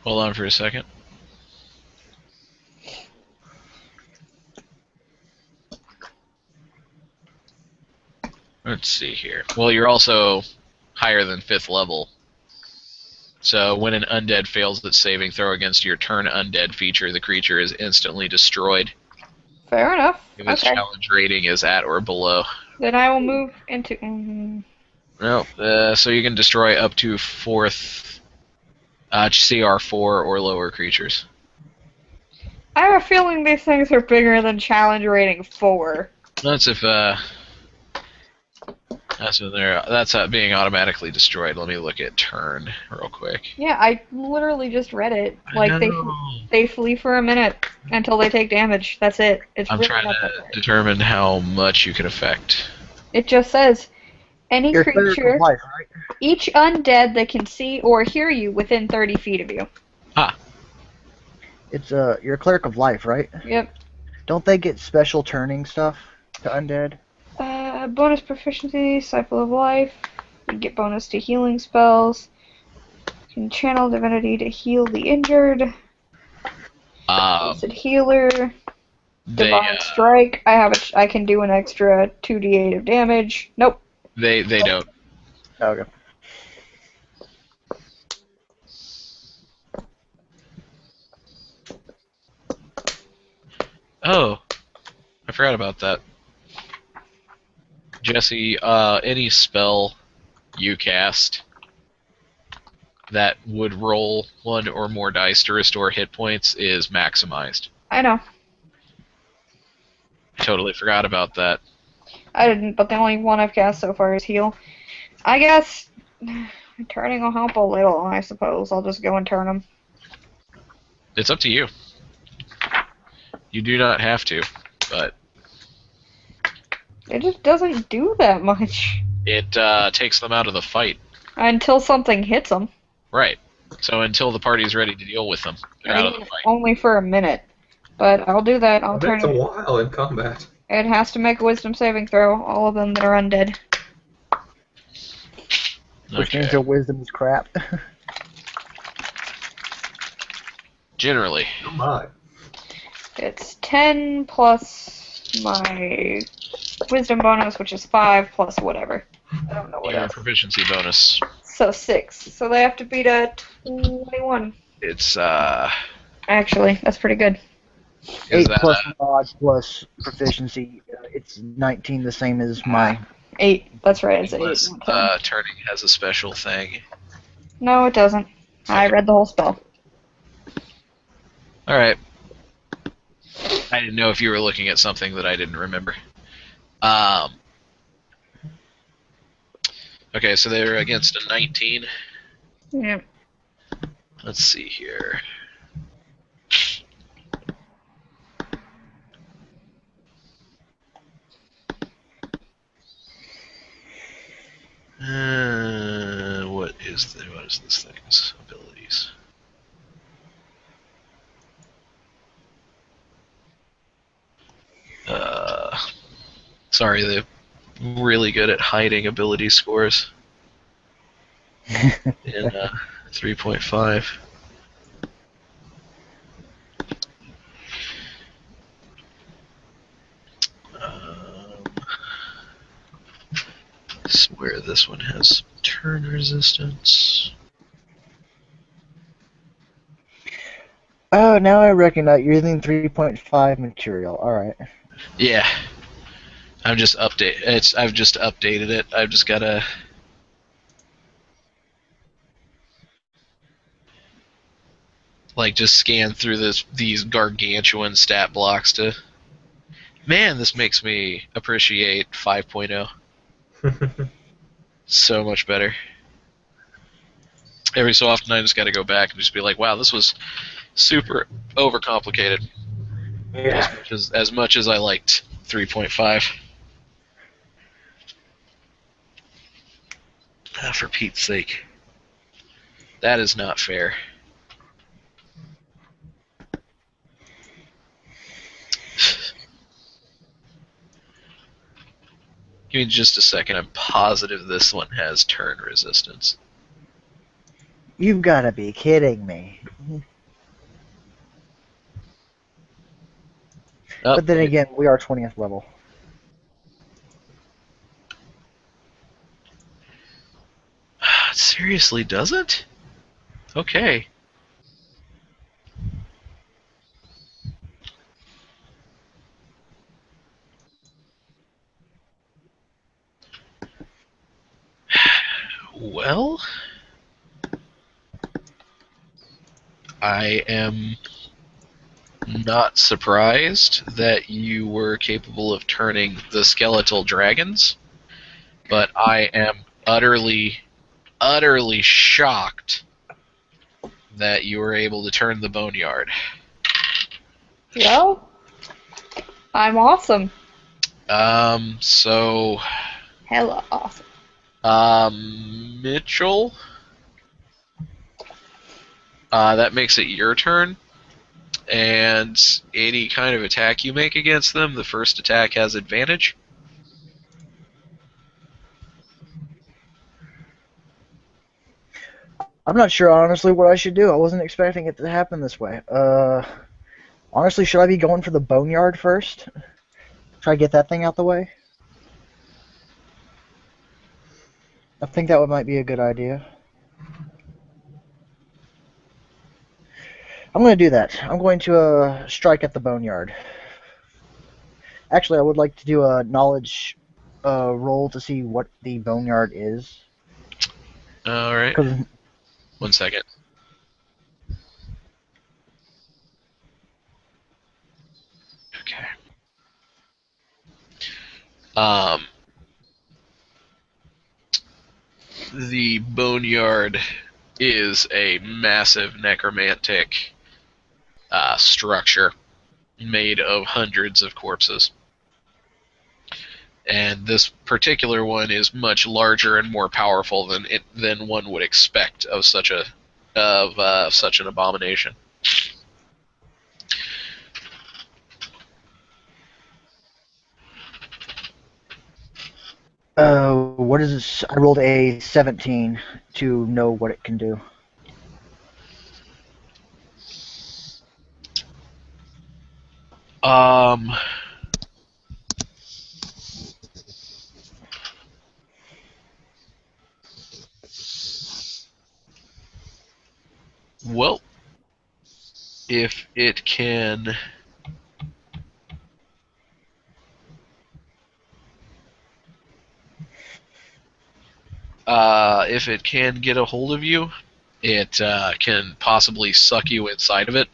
Hold on for a second. Let's see here. Well, you're also higher than 5th level. So when an undead fails its saving throw against your turn undead feature, the creature is instantly destroyed Fair enough. if its Okay. challenge rating is at or below. Then I will move into. No, so you can destroy up to 4th CR4 or lower creatures. I have a feeling these things are bigger than challenge rating 4. That's if that's when that's being automatically destroyed. Let me look at turn real quick. Yeah, I literally just read it. Like I they know. they flee for a minute until they take damage. That's it. It's I'm really trying not that to hard. determine how much you can affect. It just says any You're cleric creature, of life, right? each undead that can see or hear you within 30 feet of you. It's you're a cleric of life, right? Yep. Don't they get special turning stuff to undead? Bonus proficiency, cycle of life. You get bonus to healing spells. You can channel divinity to heal the injured. Blessed healer. They Divine strike. I can do an extra 2d8 of damage. Nope. they don't. Okay. Oh, I forgot about that. Jesse, any spell you cast that would roll 1 or more dice to restore hit points is maximized. I know. I totally forgot about that. I didn't, but the only one I've cast so far is heal. I guess turning will help a little, I suppose. I'll just go and turn them. It's up to you. You do not have to, but It just doesn't do that much. it takes them out of the fight. Until something hits them. Right. So until the party's ready to deal with them, they're out of the fight. Only for a minute. But I'll do that. I'll turn It's a it. while in combat. It has to make a wisdom saving throw, all of them that are undead. Which means Okay. their wisdom is crap. Generally. Oh my. It's 10 plus my wisdom bonus, which is 5 plus whatever. I don't know what Your else. proficiency bonus. So 6. So they have to beat a 21. It's Actually, that's pretty good. is 8 that plus mod plus proficiency. It's 19, the same as my. 8. That's right, it's 8. unless not 10. turning has a special thing. No, it doesn't. I read the whole spell. Alright. I didn't know if you were looking at something that I didn't remember. Okay, so they're against a 19. Yeah. Let's see here. What is this thing's abilities? Sorry, they're really good at hiding ability scores in 3.5. Swear this one has turn resistance. Oh, now I recognize you're using 3.5 material. Alright. Yeah, I've just updated it. I've just gotta. Like, just scan through these gargantuan stat blocks to. Man, this makes me appreciate 5.0 so much better. Every so often, I just gotta go back and just be like, wow, this was super overcomplicated. Yeah. As much as I liked 3.5. For Pete's sake. That is not fair. Give me just a second. I'm positive this one has turn resistance. You've got to be kidding me. Oh, But then again, we are 20th level. seriously, does it? Okay. Well, I am not surprised that you were capable of turning the skeletal dragons, but I am utterly, utterly shocked that you were able to turn the boneyard. Well, I'm awesome. So, Hella awesome. Mitchell, that makes it your turn. And any kind of attack you make against them, the first attack has advantage. I'm not sure, honestly, what I should do. I wasn't expecting it to happen this way. Honestly, should I be going for the boneyard first? Try to get that thing out the way? I think that might be a good idea. I'm going to do that. I'm going to strike at the boneyard. Actually, I would like to do a knowledge roll to see what the boneyard is. Alright. 'Cause 1 second. Okay. The boneyard is a massive necromantic structure made of hundreds of corpses. And this particular one is much larger and more powerful than one would expect of such an abomination. what is this? I rolled a 17 to know what it can do. Well, if it can get a hold of you, it can possibly suck you inside of it,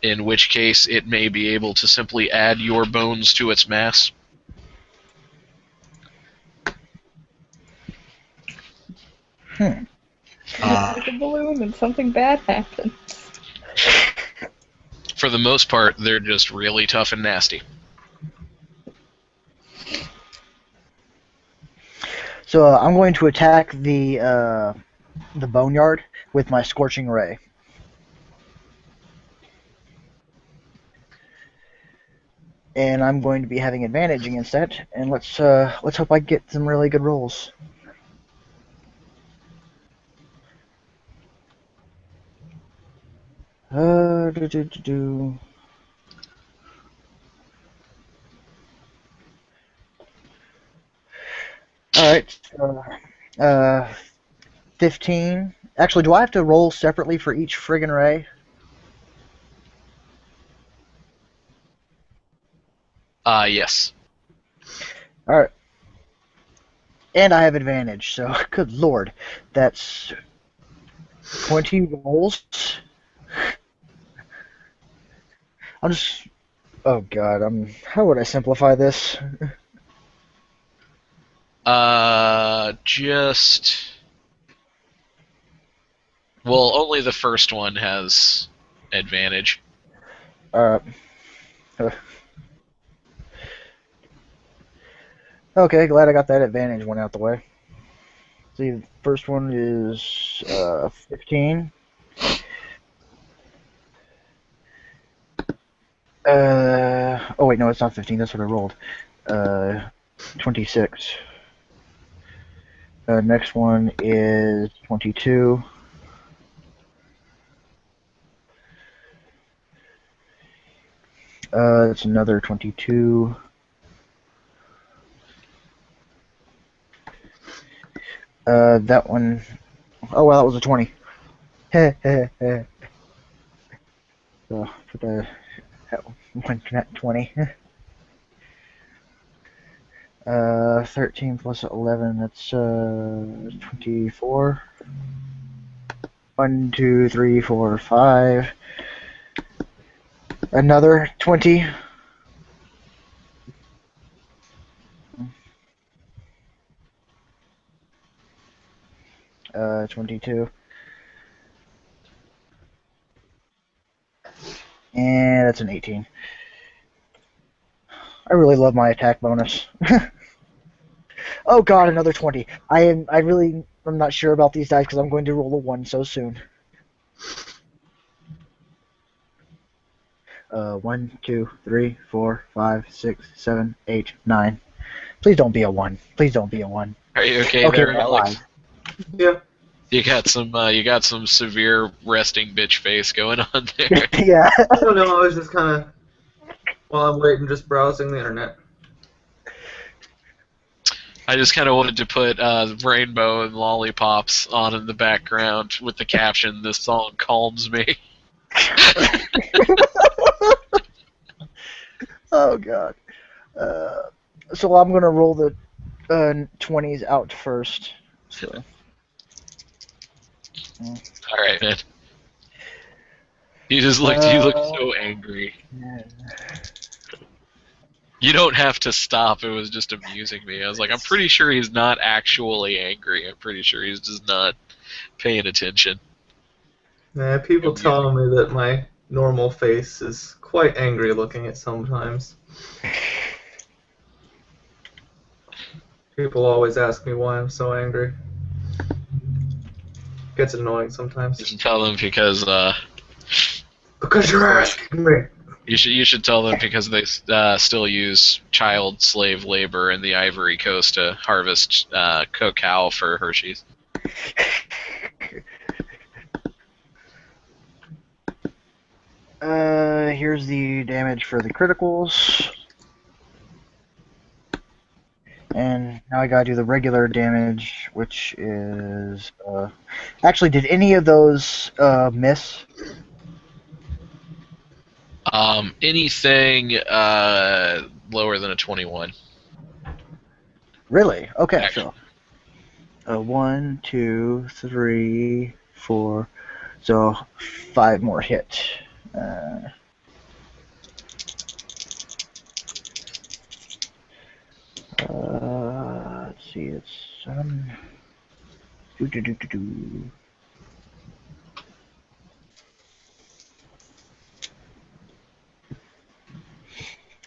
in which case it may be able to simply add your bones to its mass. Like a balloon and something bad happens. For the most part, they're just really tough and nasty. So I'm going to attack the boneyard with my scorching ray. And I'm going to be having advantage against that. And let's hope I get some really good rolls. Do. Alright, 15. Actually, do I have to roll separately for each friggin' ray? Yes. Alright. And I have advantage, so good lord. That's 20 rolls. I'm just... Oh god, how would I simplify this? Just... Well, only the first one has advantage. Okay, glad I got that advantage one out the way. See, the first one is 15. Oh wait, no, it's not 15. That's what I rolled. 26. Next one is 22. That's another 22. That one. Oh, well, that was a 20. So, put that one at 20. 13 plus 11, that's 24. 1, 2, 3, 4, 5. Another 20. Uh, 22. And that's an 18. I really love my attack bonus. Oh god, another 20. I'm not sure about these dice because I'm going to roll a 1 so soon. 1, 2, 3, 4, 5, 6, 7, 8, 9. Please don't be a 1. Please don't be a 1. Are you okay, Okay, there, Alex? 5. Yeah. You got some severe resting bitch face going on there. Yeah. I don't know. I was just kind of while I'm waiting, just browsing the internet. I just kind of wanted to put rainbow and lollipops on in the background with the caption, "This song calms me." Oh god. So I'm gonna roll the 20s out first. So. All right, man. You look so angry. Yeah. You don't have to stop. It was just amusing me. I was like, I'm pretty sure he's not actually angry. I'm pretty sure he's just not paying attention. Yeah, people tell me that my normal face is quite angry looking at sometimes. People always ask me why I'm so angry. Gets annoying sometimes. Just tell them because you're asking me. you should tell them because they still use child slave labor in the Ivory Coast to harvest cacao for Hershey's. Here's the damage for the criticals. And now I gotta do the regular damage, which is... Actually, did any of those miss? Anything lower than a 21. Really? Okay, Actually. so... 1, 2, 3, 4... So, 5 more hit. Let's see, it's 7.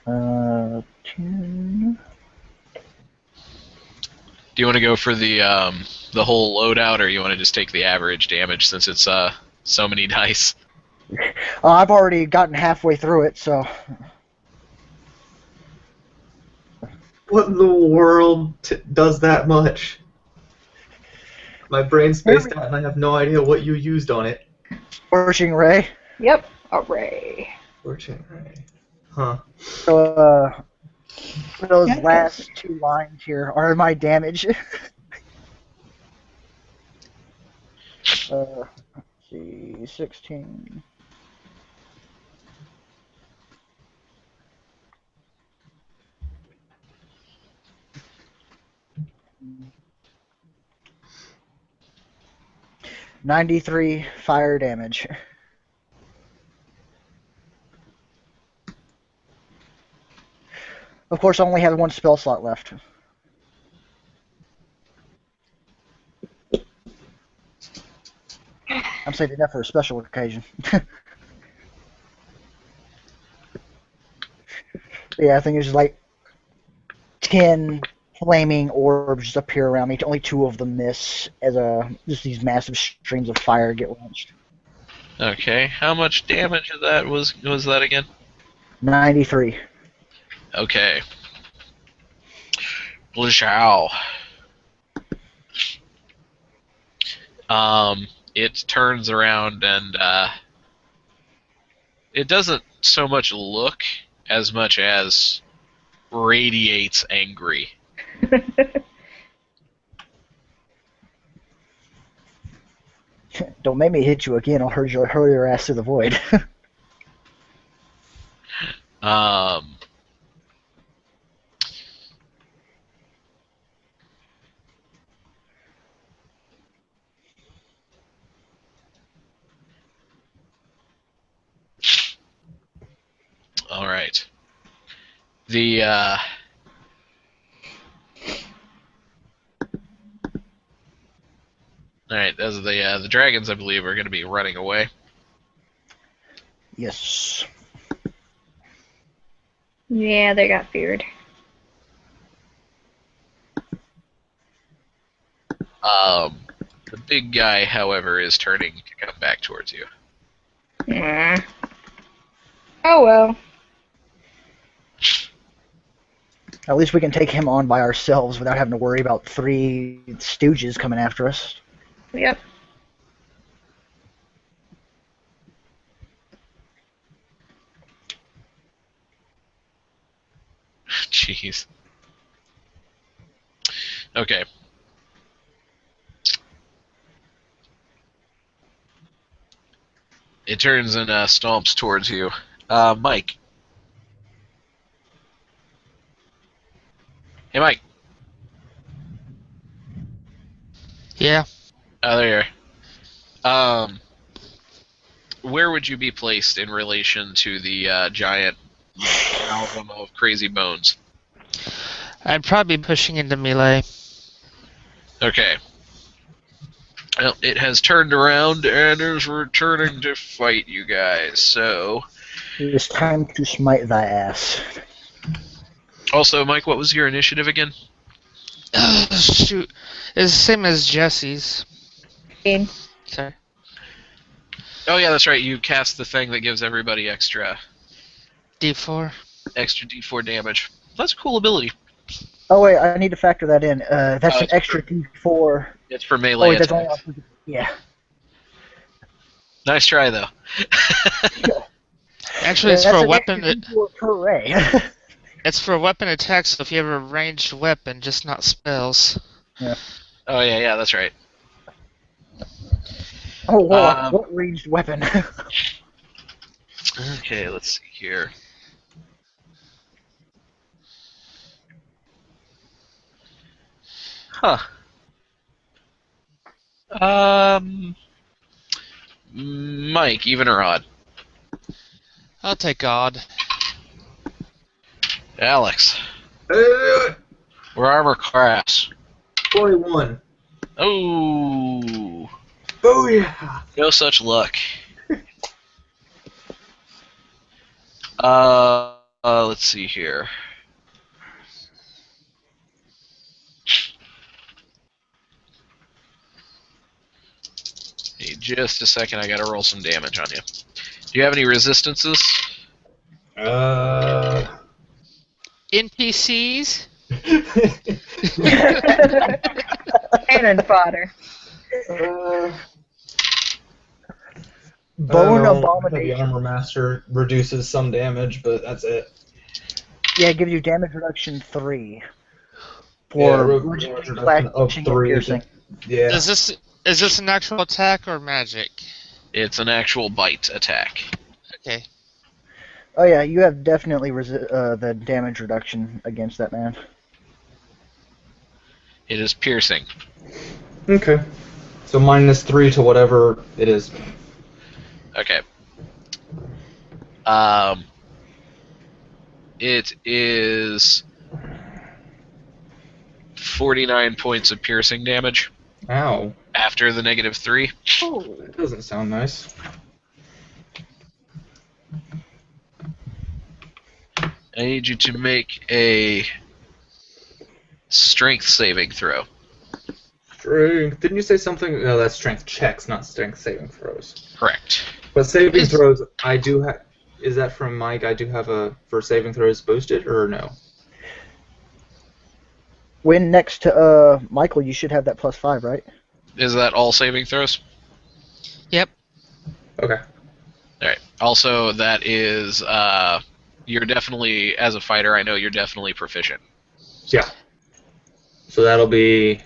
Uh, 10. Do you want to go for the whole loadout, or you want to just take the average damage since it's so many dice? I've already gotten halfway through it, so... What in the world does that much? My brain's spaced out and I have no idea what you used on it. Scorching Ray. Yep, a ray. Scorching Ray. Huh. So, those last 2 lines here are my damage. Let's see, 16. $93 fire damage. Of course, I only have 1 spell slot left. I'm saving that for a special occasion. Yeah, I think there's like 10 flaming orbs just appear around me. Only 2 of them miss as just these massive streams of fire get launched. Okay, how much damage of that was that again? 93. Okay. Blizhow. It turns around and it doesn't so much look as much as radiates angry. Don't make me hit you again. I'll hurl your ass through the void. Um, all right. The all right. Those are the dragons, I believe, are going to be running away. Yes. Yeah, they got feared. The big guy, however, is turning to come back towards you. Mm. Oh well. At least we can take him on by ourselves without having to worry about 3 stooges coming after us. Yep. Jeez. Okay. It turns and stomps towards you. Mike. Hey, Mike. Yeah. Oh, there you are. Where would you be placed in relation to the giant album of crazy bones? I'd probably be pushing into melee. Okay. Well, it has turned around and is returning to fight you guys, so... It is time to smite thy ass. Also, Mike, what was your initiative again? Shoot. It's the same as Jesse's. 15. Sorry. Oh, yeah, that's right. You cast the thing that gives everybody extra D4. D4 damage. That's a cool ability. Oh wait, I need to factor that in. That's an it's extra D4. It's for Oh melee wait, that's only attacks. yeah. Nice try, though. Actually, it's That's for a an weapon. extra D4 per ray. It's for weapon attacks, so if you have a ranged weapon, just not spells. Oh, yeah, that's right. Oh wow, what ranged weapon? Okay, let's see here. Huh. Mike, even or odd? I'll take God. Alex, Uh, we're armor class. 21. Oh, Oh yeah. no such luck. Let's see here. Hey, just a second, I gotta roll some damage on you. Do you have any resistances? NPCs? Cannon fodder. Bone The abomination. armor master reduces some damage, but that's it. Yeah, it gives you damage reduction 3 Yeah, for reduction of slashing and 3. piercing. Yeah. Is this an actual attack or magic? It's an actual bite attack. Okay. Oh yeah, you have definitely the damage reduction against that man. It is piercing. Okay. So -3 to whatever it is. Okay. It is 49 points of piercing damage Ow. after the -3. That doesn't sound nice. I need you to make a strength saving throw. Strength. Didn't you say something? No, that's strength checks, not strength saving throws. Correct. But saving throws, I do have. Is that from Mike? I do have a for saving throws boosted or no? When next to Michael, you should have that +5, right? Is that all saving throws? Yep. Okay. All right. Also, that is you're definitely, as a fighter, I know you're definitely proficient. Yeah. So that'll be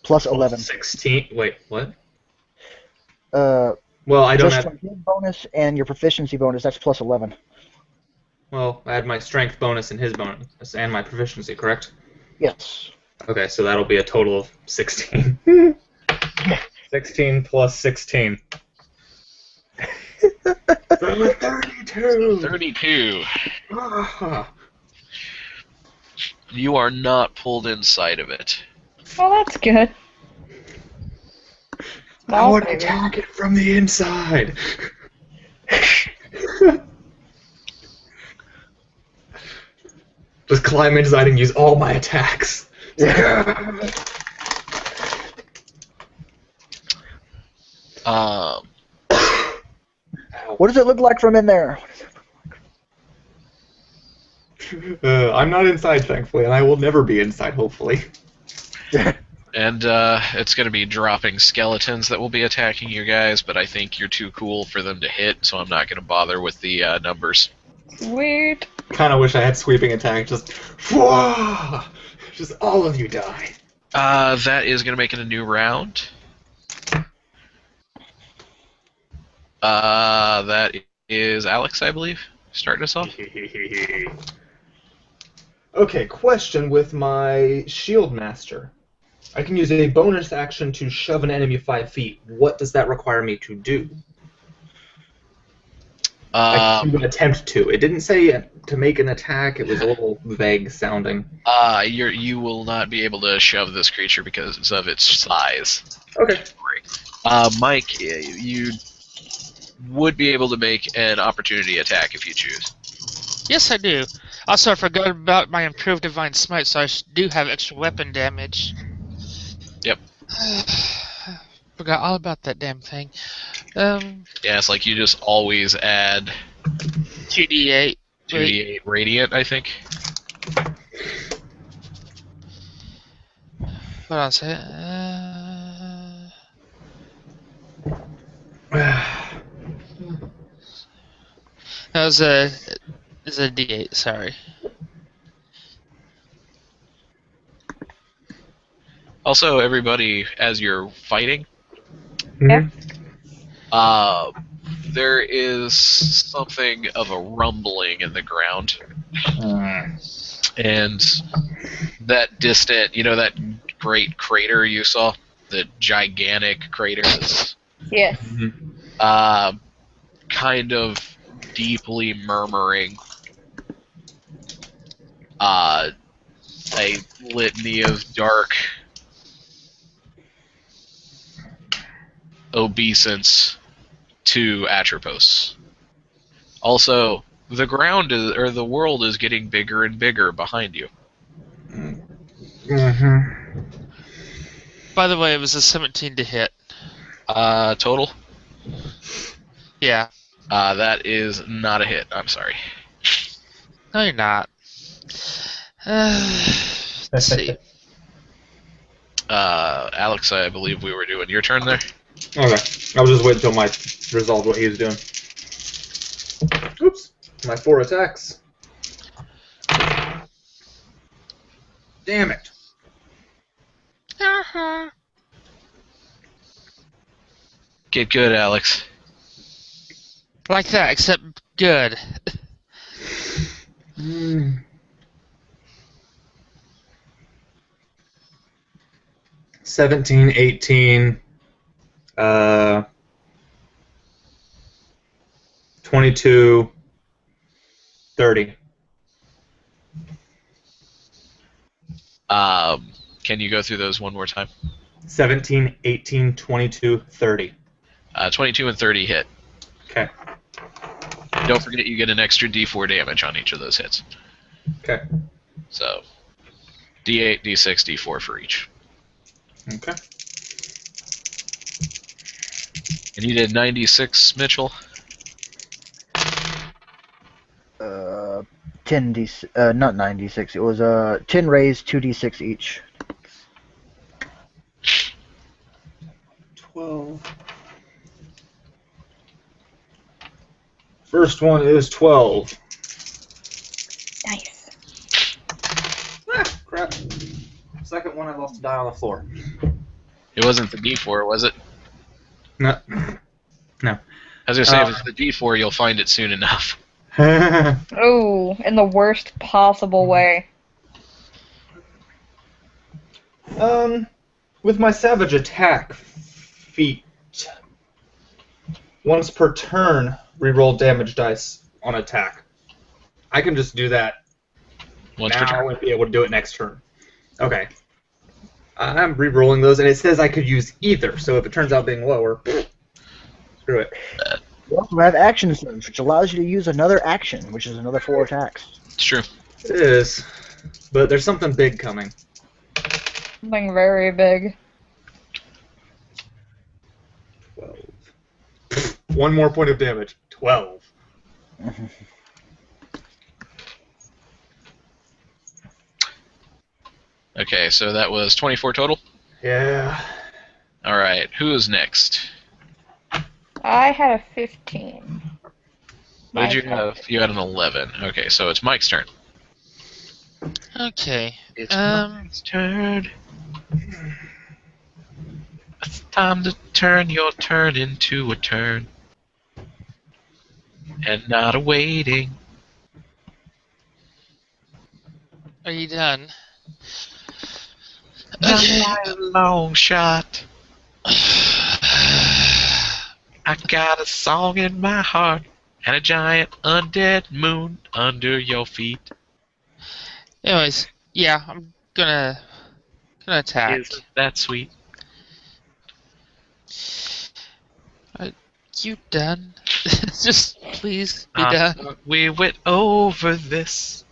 +11. 16. Wait, what? Uh, Well, I don't just have. from his bonus and your proficiency bonus, that's +11. Well, I had my strength bonus and his bonus and my proficiency, correct? Yes. Okay, so that'll be a total of 16. 16 plus 16. So 32. 32. Ah. You are not pulled inside of it. Well, that's good. I want to attack it from the inside. Just climb inside and use all my attacks. Um, What does it look like from in there? I'm not inside, thankfully, and I will never be inside, hopefully. and it's going to be dropping skeletons that will be attacking you guys, but I think you're too cool for them to hit, so I'm not going to bother with the numbers. Sweet. Kind of wish I had sweeping attack. Just all of you die. That is going to make it a new round. That is Alex, I believe, starting us off. Okay, question with my Shield Master. I can use a bonus action to shove an enemy 5 feet. What does that require me to do? I can attempt to. It didn't say to make an attack. It was a little vague sounding. You will not be able to shove this creature because of its size. Okay. Mike, you would be able to make an opportunity attack if you choose. Yes, I do. Also, I forgot about my improved divine smite, so I do have extra weapon damage. Yep. Forgot all about that damn thing. Yeah, it's like you just always add 2d8. 2d8 radiant, I think. Hold on a second. That was a d8. Sorry. Also, everybody, as you're fighting, Yeah. there is something of a rumbling in the ground. And that distant, that great crater you saw? The gigantic crater that's Yes. kind of deeply murmuring a litany of dark obeisance to Atropos. Also, the ground the world is getting bigger and bigger behind you. By the way, it was a 17 to hit. Total? Yeah. That is not a hit. I'm sorry. No, you're not. Let's see. Alex, I believe we were doing your turn there. Okay. I was just waiting until Mike resolved what he was doing. Oops. My 4 attacks. Damn it. Get good, Alex. Like that, except good. 17, 18, 22, 30. Can you go through those one more time? 17, 18, 22, 30. 22 and 30 hit. Okay. Don't forget you get an extra d4 damage on each of those hits. Okay. So, d8, d6, d4 for each. Okay. And you did 96, Mitchell? 10 d not 96. It was 10 raised, 2d6 each. First one is 12. Nice. Ah, crap. Second one, I lost a die on the floor. It wasn't the D4, was it? No. No. I was gonna say, if it's the D4, you'll find it soon enough. Oh, in the worst possible way. With my savage attack feat, once per turn, reroll damage dice on attack. I can just do that Once now per turn. and be able to do it next turn. Okay. I'm re-rolling those, and it says I could use either, so if it turns out being lower, screw it. You also have action surge, which allows you to use another action, which is another 4 attacks. It's true. It is. But there's something big coming. Something very big. 12. One more point of damage. 12. Okay, so that was 24 total. Yeah. All right, who is next? I had a 15. What did you have? You had an 11. Okay, so it's Mike's turn. Okay. It's Mike's turn. It's time to turn your turn into a turn. And not a waiting. Are you done? Not Okay. by a long shot. I got a song in my heart and a giant undead moon under your feet. Anyways, yeah, I'm gonna attack. Isn't that sweet? You done? Just please be done. We went over this.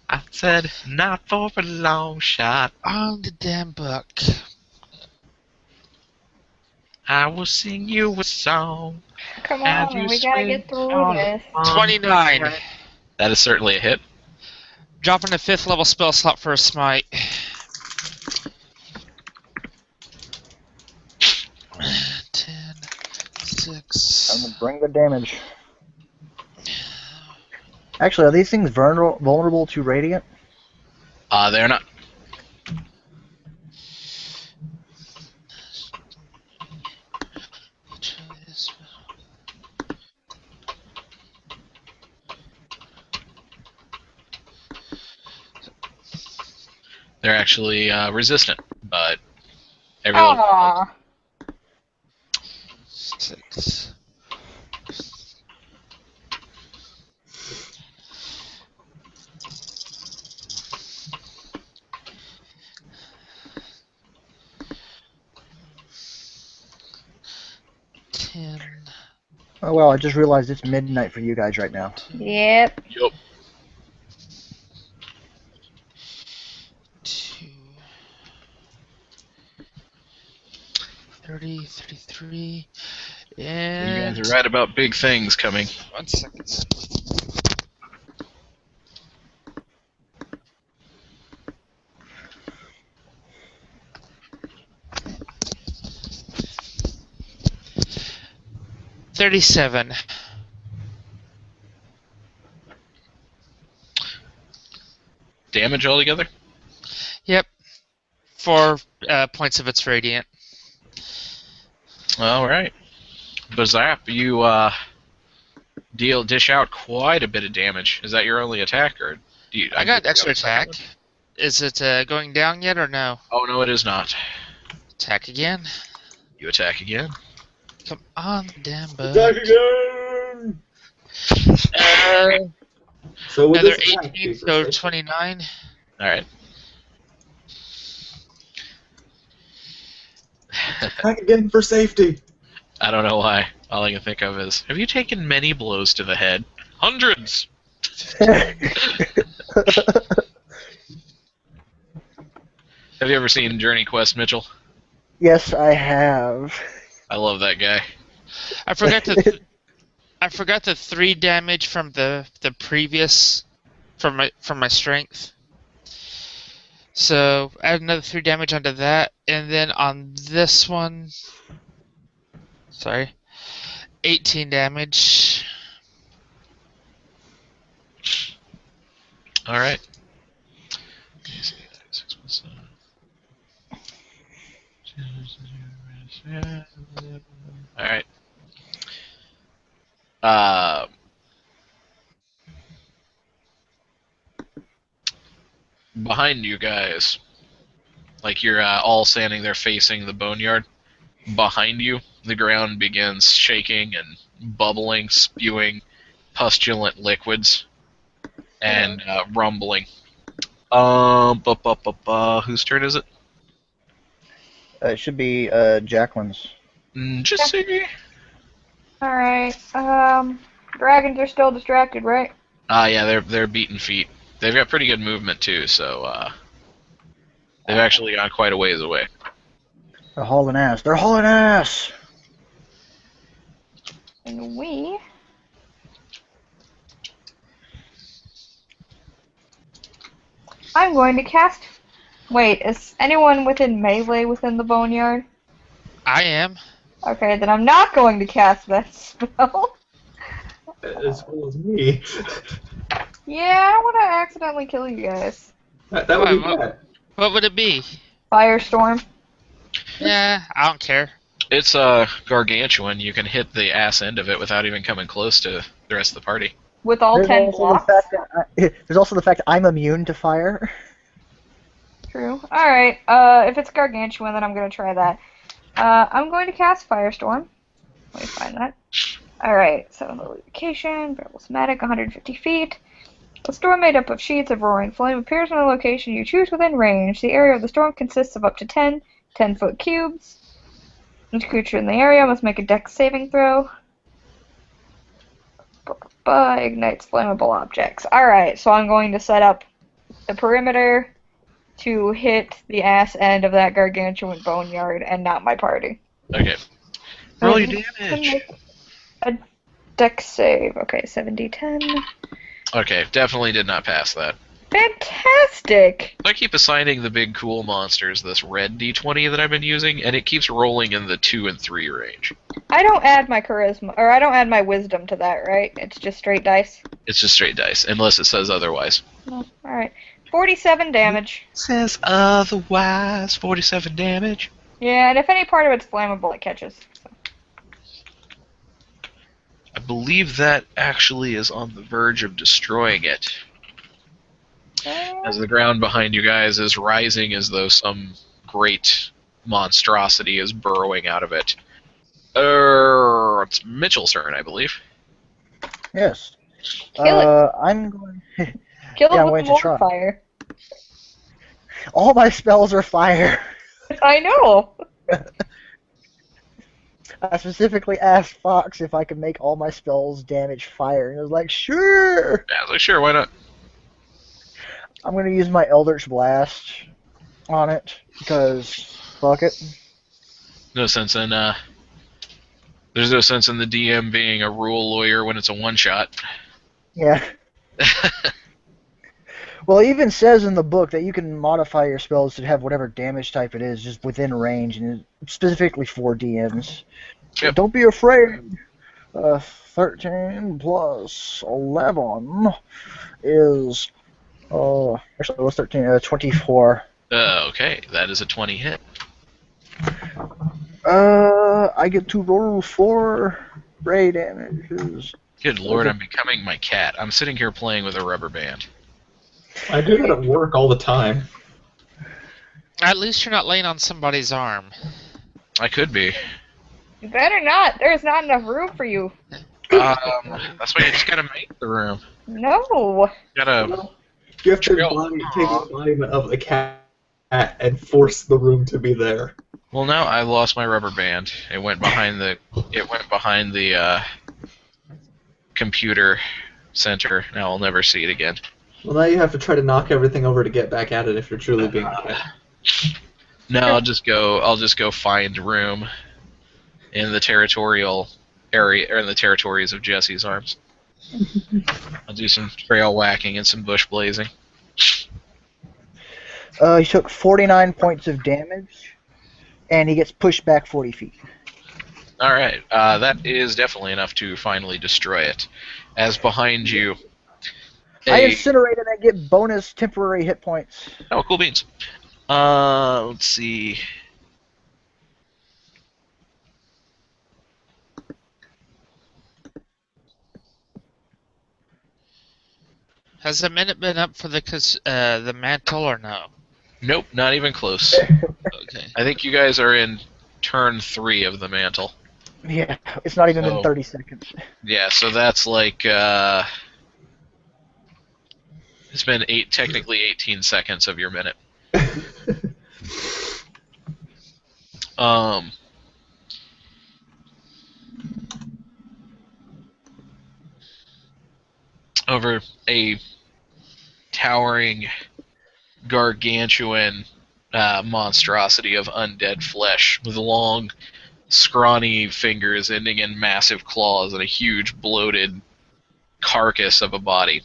I said, not for a long shot. On the damn book. I will sing you a song. Come as on, you we gotta swing get through on this. the 29. pond. That is certainly a hit. Dropping a 5th level spell slot for a smite. 10, 6. I'm gonna bring the damage. Actually, are these things vulnerable to radiant? They're not. They're actually resistant, but everyone. Aww. 6. Oh well, I just realized it's midnight for you guys right now. Yep. Yup. 2. 30, 33, You and guys are right about big things coming. 1 second. $37. Damage altogether? Yep. 4 points of its radiant. All right. Bazap, you dish out quite a bit of damage. Is that your only attack, or do you? I got you extra a second attack. one? Is it going down yet or no? Oh no, it is not. Attack again. You attack again. Come on, damn bug. Attack again! So with Another this attack, 18, for so safety. 29. All right. Attack again for safety. I don't know why. All I can think of is, have you taken many blows to the head? Hundreds. Have you ever seen Journey Quest, Mitchell? Yes, I have. I love that guy. I forgot to. I forgot the 3 damage from the previous from my strength. So add another 3 damage onto that, and then on this one, sorry, 18 damage. All right. All right. Behind you guys, like you're all standing there facing the boneyard. Behind you, the ground begins shaking and bubbling, spewing pustulant liquids and rumbling. Whose turn is it? It should be Jacqueline's. Just see. Alright, dragons are still distracted, right? Yeah, they're beating feet. They've got pretty good movement too, so they've actually gone quite a ways away. They're hauling ass. They're hauling ass! And we... I'm going to cast... Wait, is anyone within melee within the boneyard? I am. Okay, then I'm not going to cast that spell. As well as me. Yeah, I don't want to accidentally kill you guys. That would be Why, bad. What would it be? Firestorm. Yeah, I don't care. It's gargantuan. You can hit the ass end of it without even coming close to the rest of the party. With all 10 blocks. There's also the fact that I'm immune to fire. True. Alright, if it's gargantuan, then I'm going to try that. I'm going to cast Firestorm. Let me find that. Alright, so the location, variable schematic, 150 feet. A storm made up of sheets of roaring flame appears in a location you choose within range. The area of the storm consists of up to 10 10-foot cubes. Each creature in the area must make a dex saving throw. Ignites flammable objects. Alright, so I'm going to set up the perimeter to hit the ass end of that gargantuan boneyard and not my party. Okay. Roll your damage. A dex save. Okay, 7d10. Okay, definitely did not pass that. Fantastic! I keep assigning the big cool monsters this red d20 that I've been using, and it keeps rolling in the 2 and 3 range. I don't add my charisma, or I don't add my wisdom to that, right? It's just straight dice? It's just straight dice, unless it says otherwise. No. Alright. 47 damage. Says otherwise, 47 damage. Yeah, and if any part of it's flammable, it catches. So. I believe that actually is on the verge of destroying it. As the ground behind you guys is rising as though some great monstrosity is burrowing out of it. It's Mitchell's turn, I believe. Yes. Kill it. I'm going... Kill Yeah, I'm it with going to more try. fire. All my spells are fire. I know! I specifically asked Fox if I could make all my spells damage fire, and he was like, sure! Yeah, I was like, sure, why not? I'm going to use my Eldritch Blast on it, because fuck it. No sense in, there's no sense in the DM being a rule lawyer when it's a one-shot. Yeah. Well, it even says in the book that you can modify your spells to have whatever damage type it is, just within range, and it's specifically for DMs. So Yep. don't be afraid. 13 plus 11 is... actually, what's 13? 24. Okay, that is a 20 hit. I get to roll 4 ray damages. Good lord, I'm becoming my cat. I'm sitting here playing with a rubber band. I do that at work all the time. At least you're not laying on somebody's arm. I could be. You better not. There's not enough room for you. That's why you just gotta make the room. No. Gotta. You have to take the embodiment of the cat and force the room to be there. Well, no, I lost my rubber band. It went behind the. Computer center. Now I'll never see it again. Well, now you have to try to knock everything over to get back at it if you're truly being a cat. No, I'll just go find room in the territorial area, or in the territories of Jesse's arms. I'll do some trail whacking and some bush blazing. He took 49 points of damage, and he gets pushed back 40 feet. All right, that is definitely enough to finally destroy it. As behind you, I incinerate and I get bonus temporary hit points. oh, cool beans. Let's see. Has a minute been up for the mantle or no? Nope, not even close. Okay. I think you guys are in turn 3 of the mantle. Yeah, it's not even So- been 30 seconds. Yeah, so that's like it's been technically 18 seconds of your minute. Over a towering, gargantuan monstrosity of undead flesh with long, scrawny fingers ending in massive claws and a huge, bloated carcass of a body.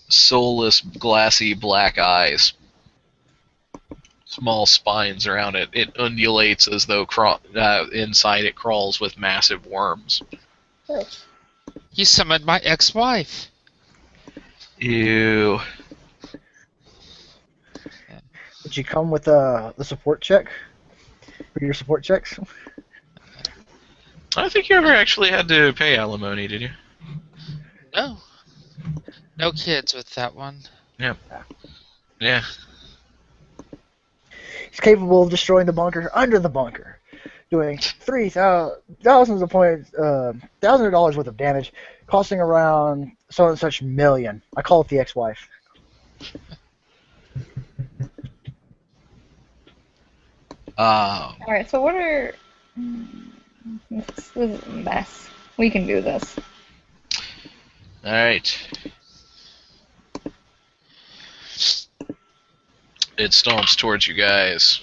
Soulless, glassy black eyes. Small spines around it. It undulates as though inside it crawls with massive worms. You summoned my ex-wife. Ew. Did you come with the support check? For your support checks? I don't think you ever actually had to pay alimony, did you? No. No kids with that one. Yeah. He's capable of destroying the bunker under the bunker, doing thousands of points, thousands of dollars worth of damage, costing around so and such million. I call it the ex-wife. Alright, so what are... This is a mess. We can do this. Alright. It stomps towards you guys.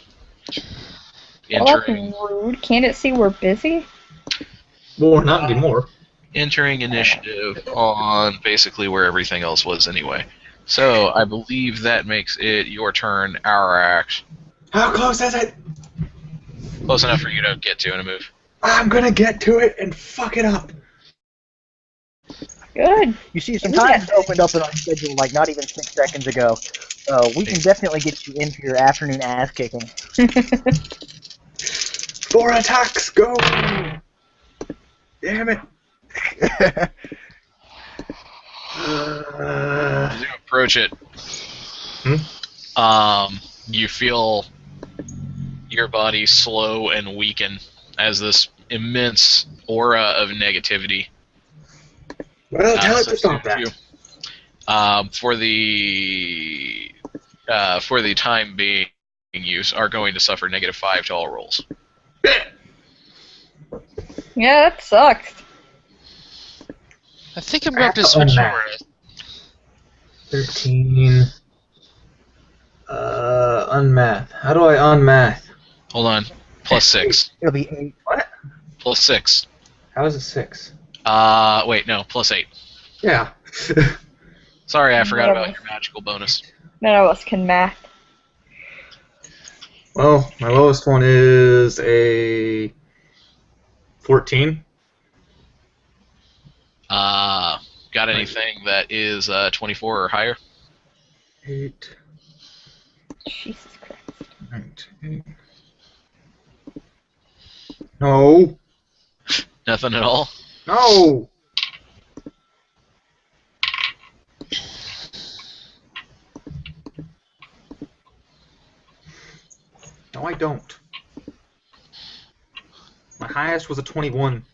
Well, that's Entering, rude. Can't it see we're busy? Well, not anymore. entering initiative on basically where everything else was anyway. So, I believe that makes it your turn, our act. How close is it? Close enough for you to get to in a move. I'm gonna get to it and fuck it up. Good. You see, some times opened up in our schedule like not even 6 seconds ago. We can definitely get you in for your afternoon ass kicking. 4 attacks, go! Damn it. As you approach it, you feel your body slow and weaken as this immense aura of negativity Well, tell it to stop that. you. For the time being, you are going to suffer -5 to all rolls. Yeah, that sucks. I think I'm going to switch over. 13. Unmath. How do I unmath? Hold on. +6. It'll be 8. What? +6. How is it 6? Wait, no, +8. Yeah. Sorry, I forgot Whatever. about your magical bonus. None of us can math. Well, my lowest one is a 14. Got anything that is 24 or higher? 8, Jesus Christ. 19. No. Nothing at all? No. No, I don't. My highest was a 21.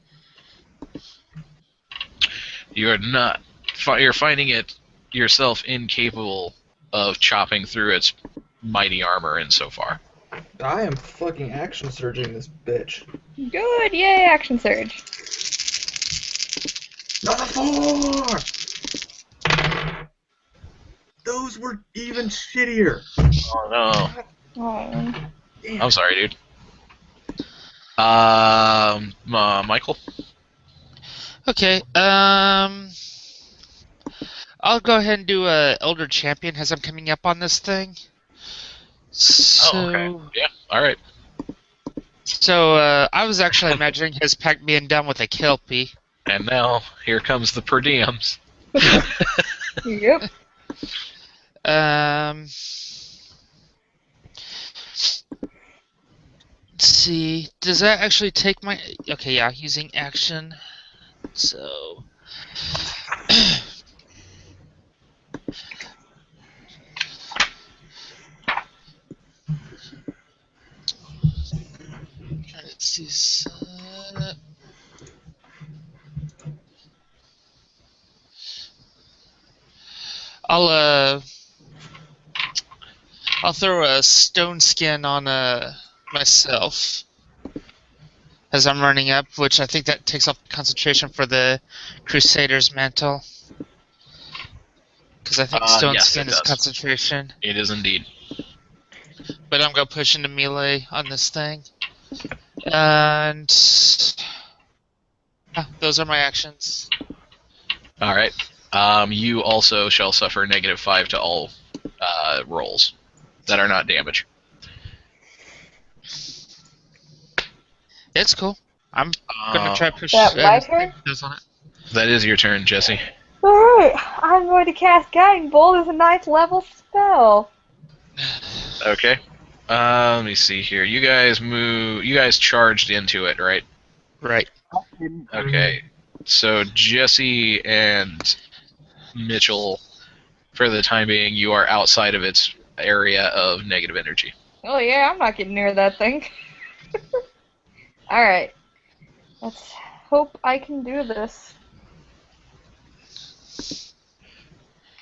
You're not. You're finding it yourself incapable of chopping through its mighty armor insofar. I am fucking action surging this bitch. Good, yay, action surge. Another 4! Those were even shittier. Oh no. Oh. Damn. I'm sorry, dude. Michael? Okay, I'll go ahead and do Elder Champion as I'm coming up on this thing. So, Oh, okay. Yeah, alright. So, I was actually imagining his pack being done with a Kelpie. And now, here comes the per diems. Yep. Let's see. Does that actually take my... Okay, yeah, using action. So... Let's see. I'll throw a stone skin on myself as I'm running up, which I think that takes off concentration for the Crusader's mantle. Because I think stone yes, skin it is does. concentration. It is indeed. But I'm going to push into melee on this thing. And... yeah, those are my actions. Alright. You also shall suffer -5 to all rolls that are not damage. It's cool. I'm going to try to push That my turn? those on it. That is your turn, Jesse. Alright, I'm going to cast Guiding Bolt as a 9th level spell. Okay. Let me see here. You guys charged into it, right? Right. Okay. So Jesse and Mitchell, for the time being, you are outside of its area of negative energy. Oh yeah, I'm not getting near that thing. Alright. Let's hope I can do this.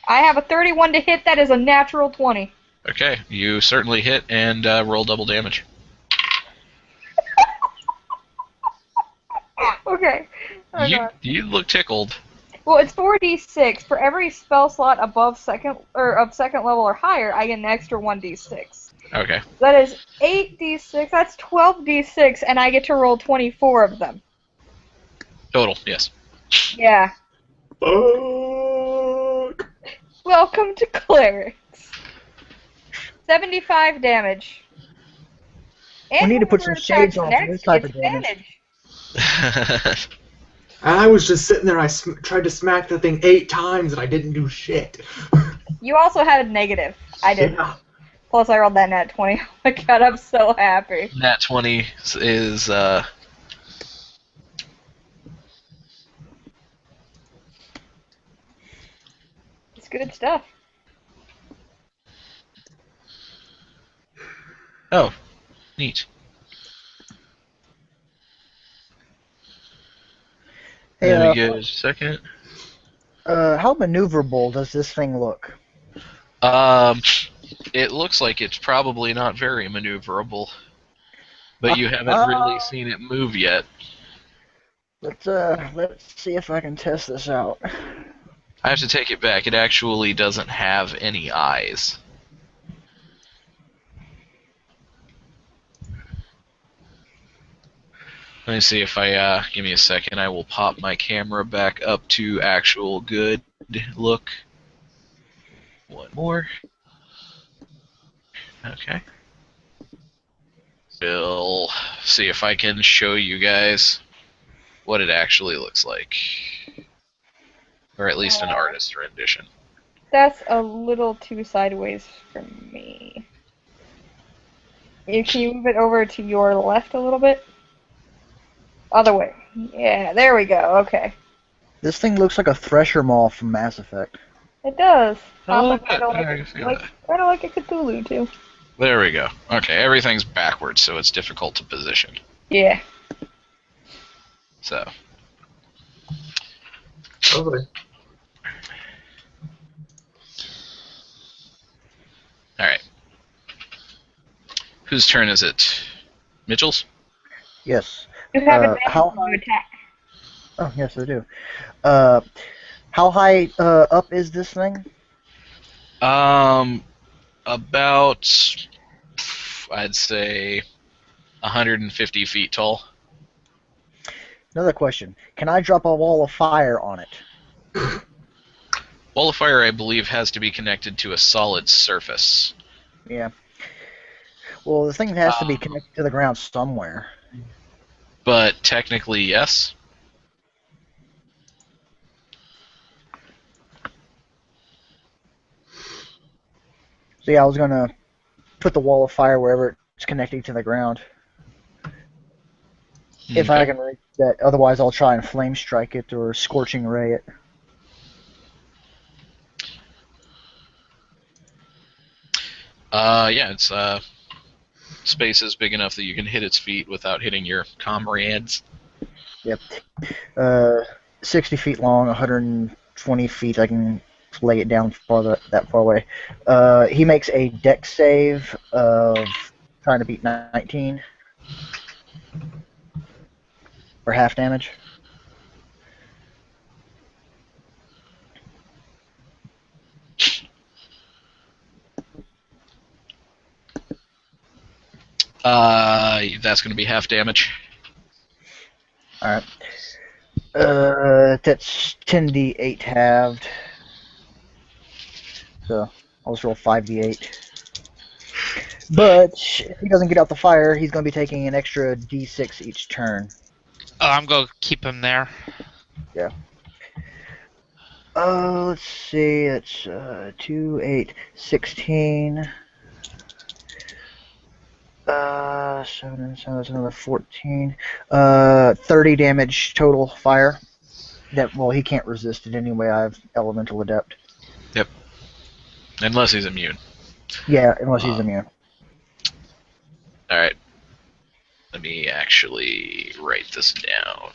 I have a 31 to hit, that is a natural 20. Okay, you certainly hit and roll double damage. Okay. Oh, God. You look tickled. Well, it's 4d6. For every spell slot above second level or higher, I get an extra 1d6. Okay. That is 8d6. That's 12d6, and I get to roll 24 of them. Total, yes. Yeah. Fuck. Welcome to Clerics. 75 damage. And We need to put whoever some shades attacks on for next this type gets of damage. I was just sitting there. I tried to smack the thing 8 times, and I didn't do shit. You also had a negative. I did. Yeah. Plus, I rolled that nat 20. Oh my god, I'm so happy. Nat 20 is It's good stuff. oh, neat. Hey, Let me get a second. how maneuverable does this thing look? It looks like it's probably not very maneuverable, but you haven't really seen it move yet. Let's see if I can test this out. I have to take it back. It actually doesn't have any eyes. Let me see if I, give me a second, I will pop my camera back up to actual good look. One more. Okay. We'll see if I can show you guys what it actually looks like. Or at least an artist's rendition. That's a little too sideways for me. Can you move it over to your left a little bit? Other way. Yeah, there we go. Okay. This thing looks like a thresher maw from Mass Effect. It does. I like Kinda that. I can feel that. Kind of like a Cthulhu, too. There we go. Okay, everything's backwards, so it's difficult to position. Yeah. So. Lovely. Alright. Whose turn is it? Mitchell's? Yes. You have advantage how when you attack. Oh, yes, I do. How high up is this thing? About, I'd say, 150 feet tall. Another question. Can I drop a wall of fire on it? Wall of fire, I believe, has to be connected to a solid surface. Yeah. Well, the thing has to be connected to the ground somewhere. But technically, yes. So yeah, I was gonna put the wall of fire wherever it's connecting to the ground. If I can reach that, otherwise I'll try and flame strike it or scorching ray it. Yeah, it's space is big enough that you can hit its feet without hitting your comrades. Yep. 60 feet long, 120 feet. I can lay it down that far away. He makes a dex save of trying to beat 19 for half damage. That's going to be half damage. Alright. That's 10d8 halved. So I'll just roll 5d8. But if he doesn't get out the fire, he's going to be taking an extra d6 each turn. Oh, I'm going to keep him there. Yeah. Let's see. It's 2, 8, 16. 7, so that's another 14. 30 damage total fire. Well, he can't resist it anyway. I have Elemental Adept. Yep. Unless he's immune. Yeah, unless he's immune. Alright. Let me actually write this down.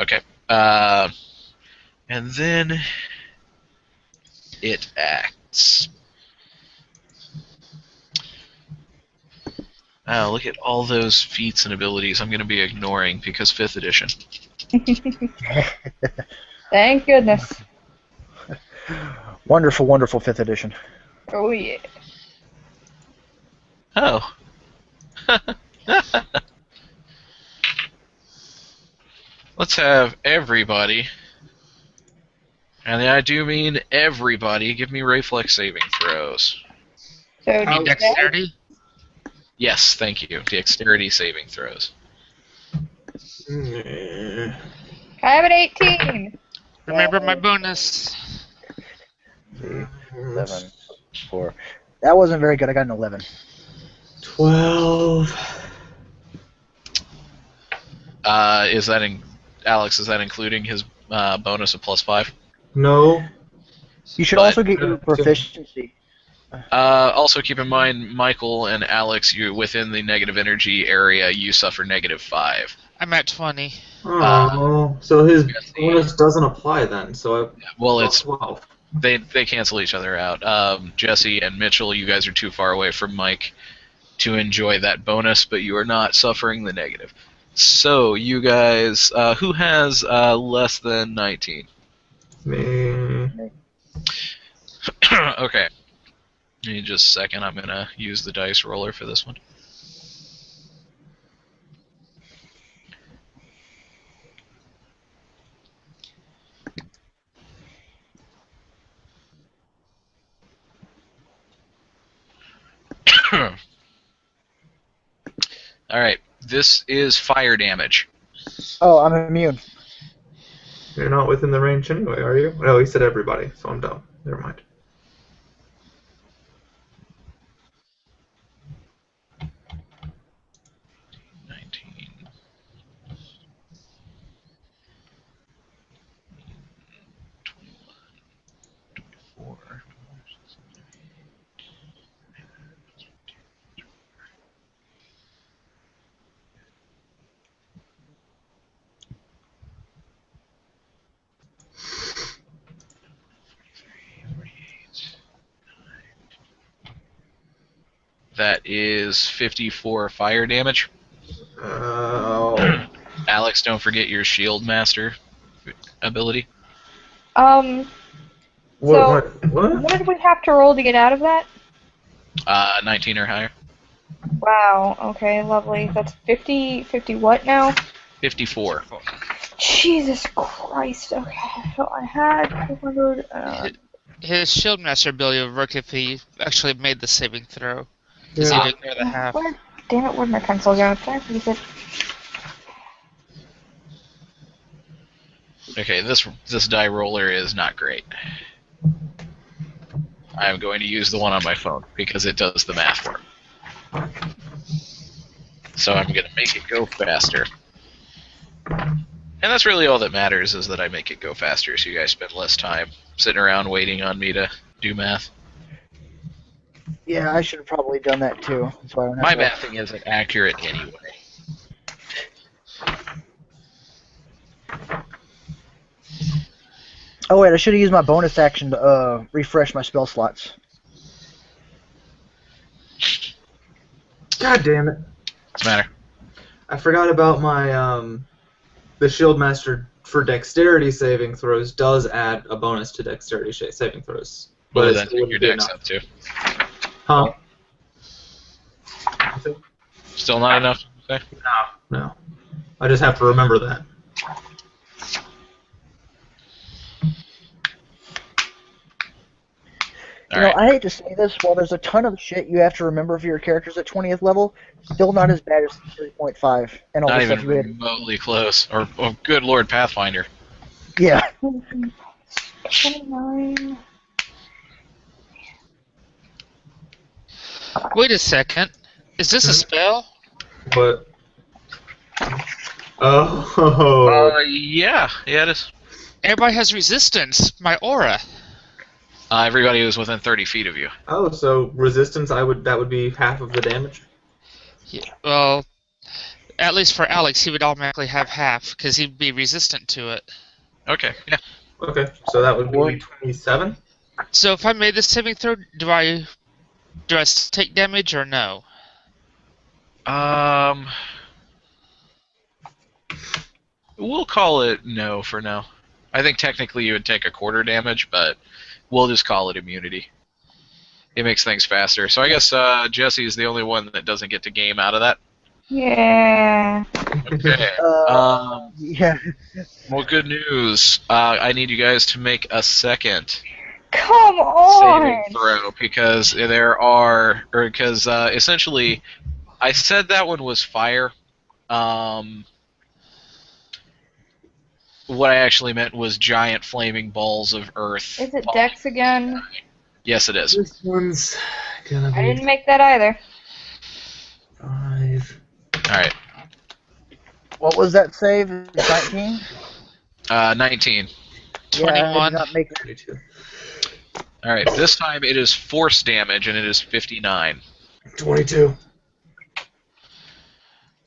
Okay. And then it acts. Oh, look at all those feats and abilities I'm going to be ignoring because 5th edition. Thank goodness. Wonderful, wonderful 5th edition. Oh yeah. Oh. Let's have everybody, and I do mean everybody, give me reflex saving throws. So Dexterity? Yes, thank you. Dexterity saving throws. I have an 18. Remember my bonus. 11, 4. That wasn't very good. I got an 11. 12. Alex, is that including his bonus of +5? No. You should But- also get your proficiency. Also keep in mind, Michael and Alex, you within the negative energy area, you suffer -5. I'm at 20. Oh, so his Jesse. bonus doesn't apply then. So Well, I it's 12. they cancel each other out. Jesse and Mitchell, you guys are too far away from Mike to enjoy that bonus, but you are not suffering the negative. So, you guys, who has less than 19? Me. Okay. Give me just a second. I'm going to use the dice roller for this one. Alright, this is fire damage. Oh, I'm immune. You're not within the range anyway, are you? No, he said everybody, so I'm dumb. Never mind. That is 54 fire damage. Oh. Alex, don't forget your shield master ability. What What? did we have to roll to get out of that? 19 or higher. Wow. Okay, lovely. That's 50 what now? 54. Jesus Christ. Okay, so I had 200. His Shieldmaster ability would work if he actually made the saving throw. Because Yeah. you ignore the half. Damn it, where'd my pencil go? Did I lose it? Okay, this die roller is not great. I'm going to use the one on my phone because it does the math work. So I'm going to make it go faster. And that's really all that matters, is that I make it go faster so you guys spend less time sitting around waiting on me to do math. Yeah, I should have probably done that too. So I don't have My to... mathing isn't accurate anyway. Oh wait, I should have used my bonus action to refresh my spell slots. God damn it! What's the matter? I forgot about my the shield master for dexterity saving throws does add a bonus to dexterity saving throws. But it then still take your wouldn't be dex enough. up too. Huh? Still not enough? Okay. No. I just have to remember that. You know, I hate to say this, while there's a ton of shit you have to remember for your characters at 20th level, still not as bad as 3.5 and all Not Oh, the even stuff you had. remotely close. Or, oh, good Lord, Pathfinder. Yeah. 29. Wait a second. Is this a spell? But oh, Yeah, it is. Everybody has resistance. My aura. Everybody who's within 30 feet of you. oh, so resistance. That would be half of the damage. Yeah, well, at least for Alex, he would automatically have half because he'd be resistant to it. Okay, yeah. Okay, so that would be 27. So if I made this saving throw, do I take damage or no? We'll call it no for now. I think technically you would take a quarter damage, but we'll just call it immunity. It makes things faster. So I guess Jesse is the only one that doesn't get to game out of that. Yeah. Okay. Yeah. Well, good news. I need you guys to make a second Come saving on! throw because essentially, I said that one was fire. What I actually meant was giant flaming balls of earth. Is it Dex again? Yes, it is. This one's gonna I be didn't make that either. 5. All right. What was that save? 19? 19. Yeah, I 21. did not make it. 32. All right. This time it is force damage, and it is 59. 22.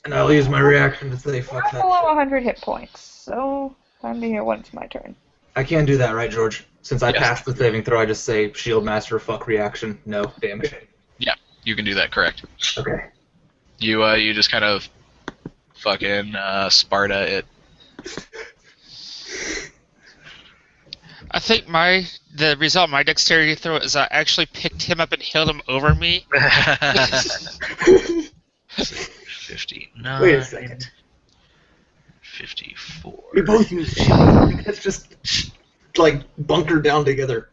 And I'll use my reaction to say fuck I'm that. below 100 hit points, so time to hear when it's my turn. I can do that, right, George? Since I Yes. passed the saving throw, I just say shield master fuck reaction, no damage. You can do that, correct? Okay. You just kind of fucking Sparta it. I think the result of my dexterity throw is I actually picked him up and held him over me. 59. Wait a second. 54. We both use shield. Let's just like bunker down together.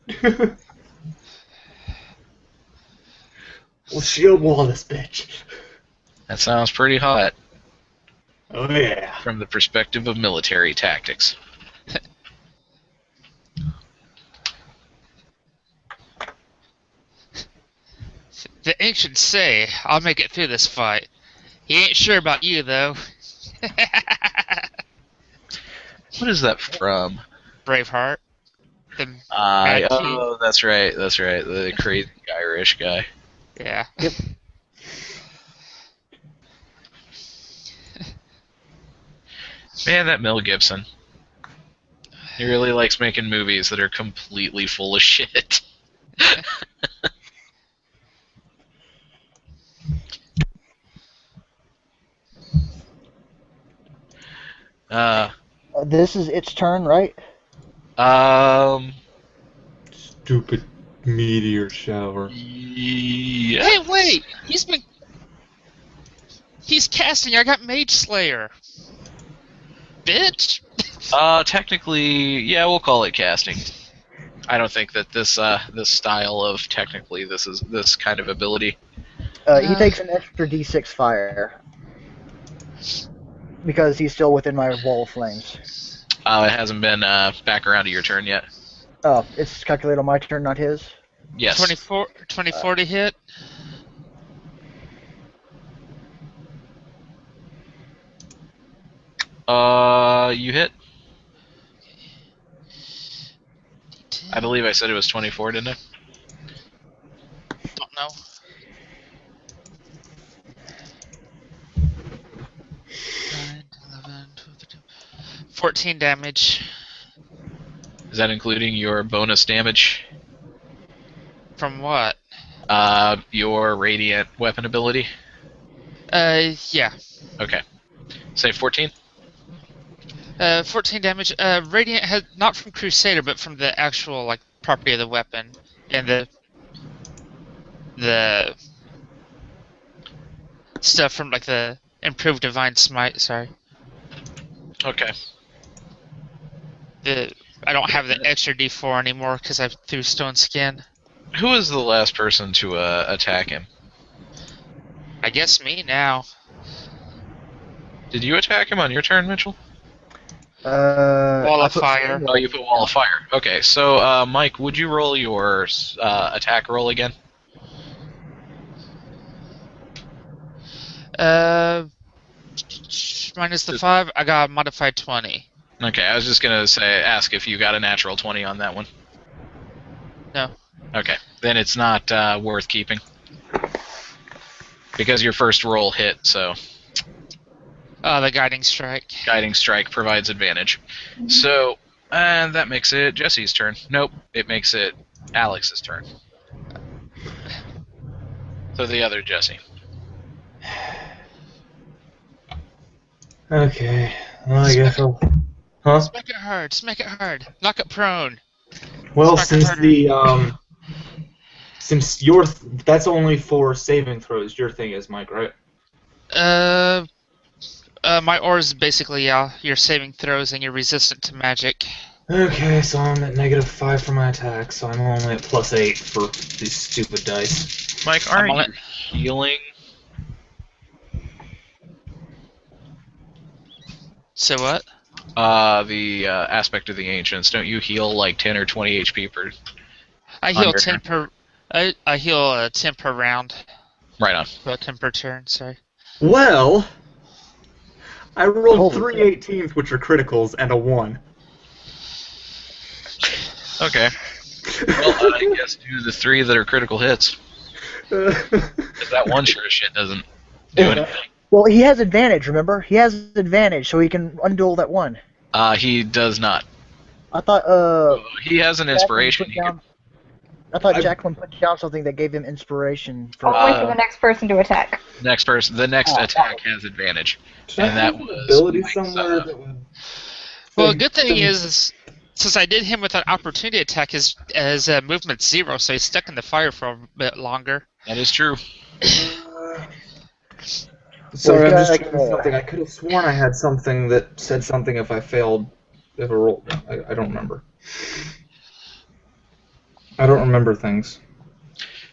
We'll shield wall this bitch. That sounds pretty hot Oh yeah. from the perspective of military tactics. The ancients say I'll make it through this fight. He ain't sure about you, though. What is that from? Braveheart. The Mad King. Oh, that's right. The crazy Irish guy. Yeah. Yep. Man, that Mel Gibson. He really likes making movies that are completely full of shit. This is its turn, right? Stupid meteor shower. Yeah. Hey, wait! He's casting. I got Mage Slayer. Bitch! Technically, yeah, we'll call it casting. I don't think that this style of technically this kind of ability He takes an extra d6 fire because he's still within my wall of flames. It hasn't been back around to your turn yet. Oh, it's calculated on my turn, not his? Yes. 24 to hit. You hit. I believe I said it was 24, didn't I? Don't know. 9, 11, 12, 13, 14 damage. Is that including your bonus damage? From what? Your radiant weapon ability? Yeah. Okay. Say 14? 14 damage. Radiant has not from Crusader, but from the actual like property of the weapon and the stuff from like the improved divine smite. Sorry. Okay. I don't have the extra D4 anymore because I threw Stone Skin. Who was the last person to attack him? I guess me now. Did you attack him on your turn, Mitchell? Wall I of put fire. flame Oh, you put wall of fire. Okay, so Mike, would you roll your attack roll again? Minus the 5, I got a modified 20. Okay, I was just gonna ask if you got a natural 20 on that one. No. Okay, then it's not worth keeping because your first roll hit. So The guiding strike. guiding strike provides advantage. So and that makes it Jesse's turn. Nope, it makes it Alex's turn. So the other Jesse. Okay. Well, I guess I'll... Huh? Smack it hard. Smack it hard. Knock it prone. Well, Smack it since harder. since your that's only for saving throws, your thing is, Mike, right? My aura is basically, your saving throws and you're resistant to magic. Okay, so I'm at -5 for my attack, so I'm only at +8 for these stupid dice. Mike, I'm aren't on you healing? So what? The aspect of the ancients. Don't you heal like 10 or 20 HP per? I heal Under. 10 per. I heal 10 per round. Right on. Well, 10 per turn. Sorry. Well, I rolled Holy 3 shit. 18s, which are criticals, and a 1. Okay. Well, I guess do the 3 that are critical hits. Because that one sure as shit doesn't do anything. Well, he has advantage, remember? He has advantage, so he can unduel that one. He does not. I thought, He has an inspiration. He can, I thought Jacqueline put down something that gave him inspiration. For, Only for the next person to attack. next person, the next attack has advantage, and that was ability Mike's, somewhere that would. Well, the good thing is, since I did him with an opportunity attack, his movement's 0, so he's stuck in the fire for a bit longer. That is true. Sorry, I'm Well, just he's got, trying to something. I could have sworn I had something that said something if I failed, if a roll. I don't remember. I don't remember things.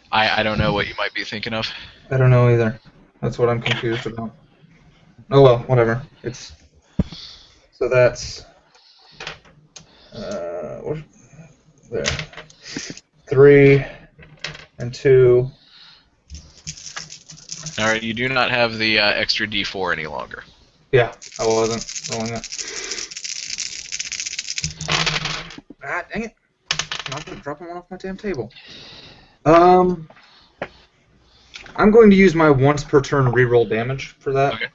I don't know what you might be thinking of. I don't know either. That's what I'm confused about. Oh well, whatever. It's so that's what- there. 3 and 2. All right, you do not have the extra D4 any longer. Yeah, I wasn't rolling that. Ah, dang it! I'm dropping one off my damn table. I'm going to use my once per turn reroll damage for that. Okay.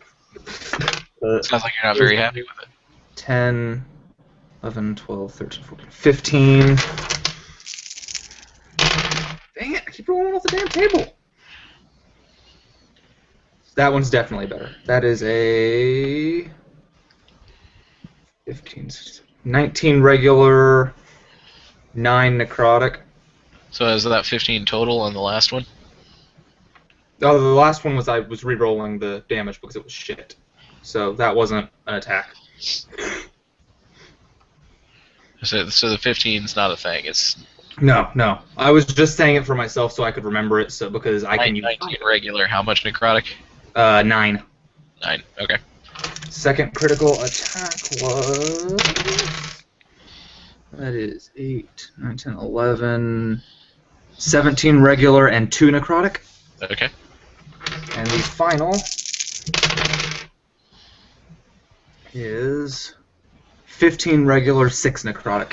Sounds like you're not very happy with it. 10, 11, 12, 13, 14, 15. Dang it, I keep rolling off the damn table. That one's definitely better. That is a 15, 19 regular, 9 necrotic. So is that 15 total on the last one? Oh, the last one was I was re-rolling the damage because it was shit. So that wasn't an attack. So the 15's not a thing. It's No. I was just saying it for myself so I could remember it, so because I can use 19 regular. How much necrotic? 9. 9. Okay. Second critical attack was... That is 8, 9, 10, 11, 17 regular and 2 necrotic. Okay. And the final is 15 regular, 6 necrotic.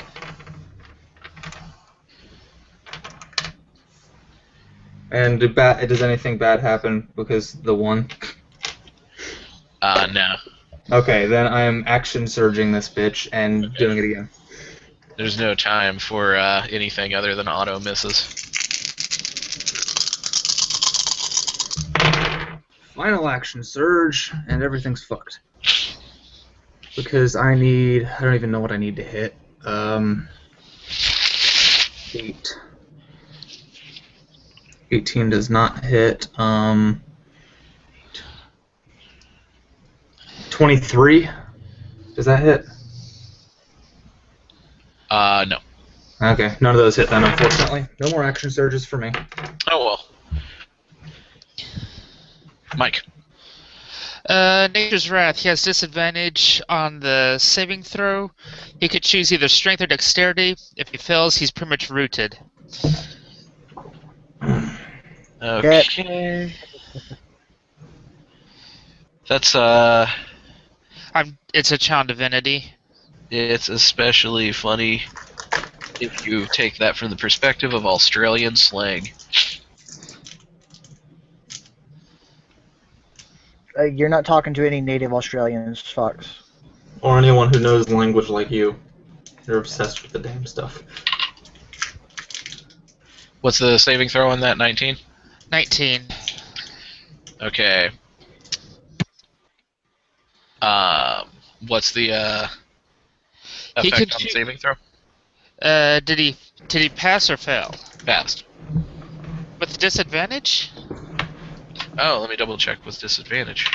And does anything bad happen because the 1? No. Okay, then I am action surging this bitch and doing it again. There's no time for anything other than auto misses. Final action surge, and everything's fucked. Because I don't even know what I need to hit. 8. 18 does not hit. 23. Does that hit? No. Okay, none of those hit then, unfortunately. No more action surges for me. Oh well. Mike. Nature's Wrath. He has disadvantage on the saving throw. He could choose either Strength or Dexterity. If he fails, he's pretty much rooted. Okay. That's It's a Child Divinity. It's especially funny if you take that from the perspective of Australian slang. You're not talking to any native Australians, Fox. Or anyone who knows language like you. You're obsessed with the damn stuff. What's the saving throw on that? 19? 19. Okay. What's the effect on the saving throw? Did he pass or fail? Passed. With disadvantage? Oh, let me double check with disadvantage.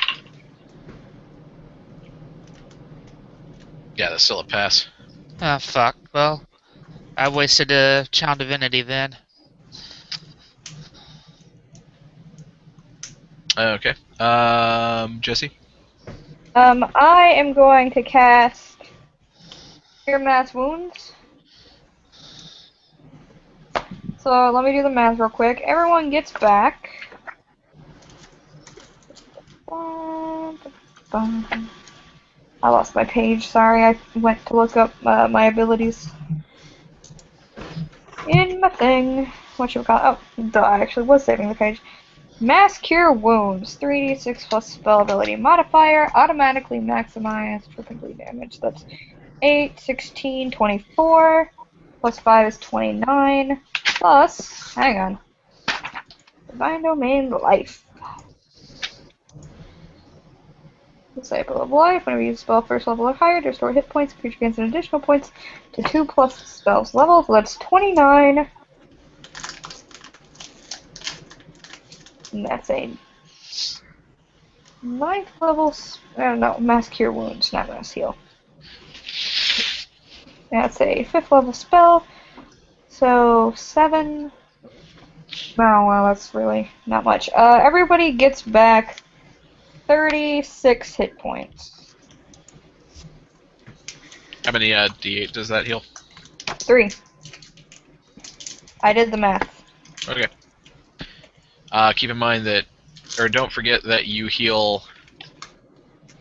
Yeah, that's still a pass. Ah, fuck. Well, I wasted a Child Divinity then. Okay. Jesse? I am going to cast Cure Mass Wounds. So let me do the math real quick. Everyone gets back. I lost my page, sorry. I went to look up my abilities. In my thing. Oh, duh, I actually was saving the page. Mass Cure Wounds, 3d6 plus spell ability modifier, automatically maximized for complete damage. That's 8, 16, 24, plus 5 is 29, plus, hang on, Divine Domain Life. Disciple of Life, whenever you use a spell first level or higher to restore hit points, creature gains an additional points to 2 plus spells level, so that's 29. And that's a 9th level, no, Mass Cure Wounds, not Mass Heal. That's a 5th level spell, so 7. Oh, well, that's really not much. Everybody gets back 36 hit points. How many D8 does that heal? 3. I did the math. Okay. Keep in mind that, or don't forget that you heal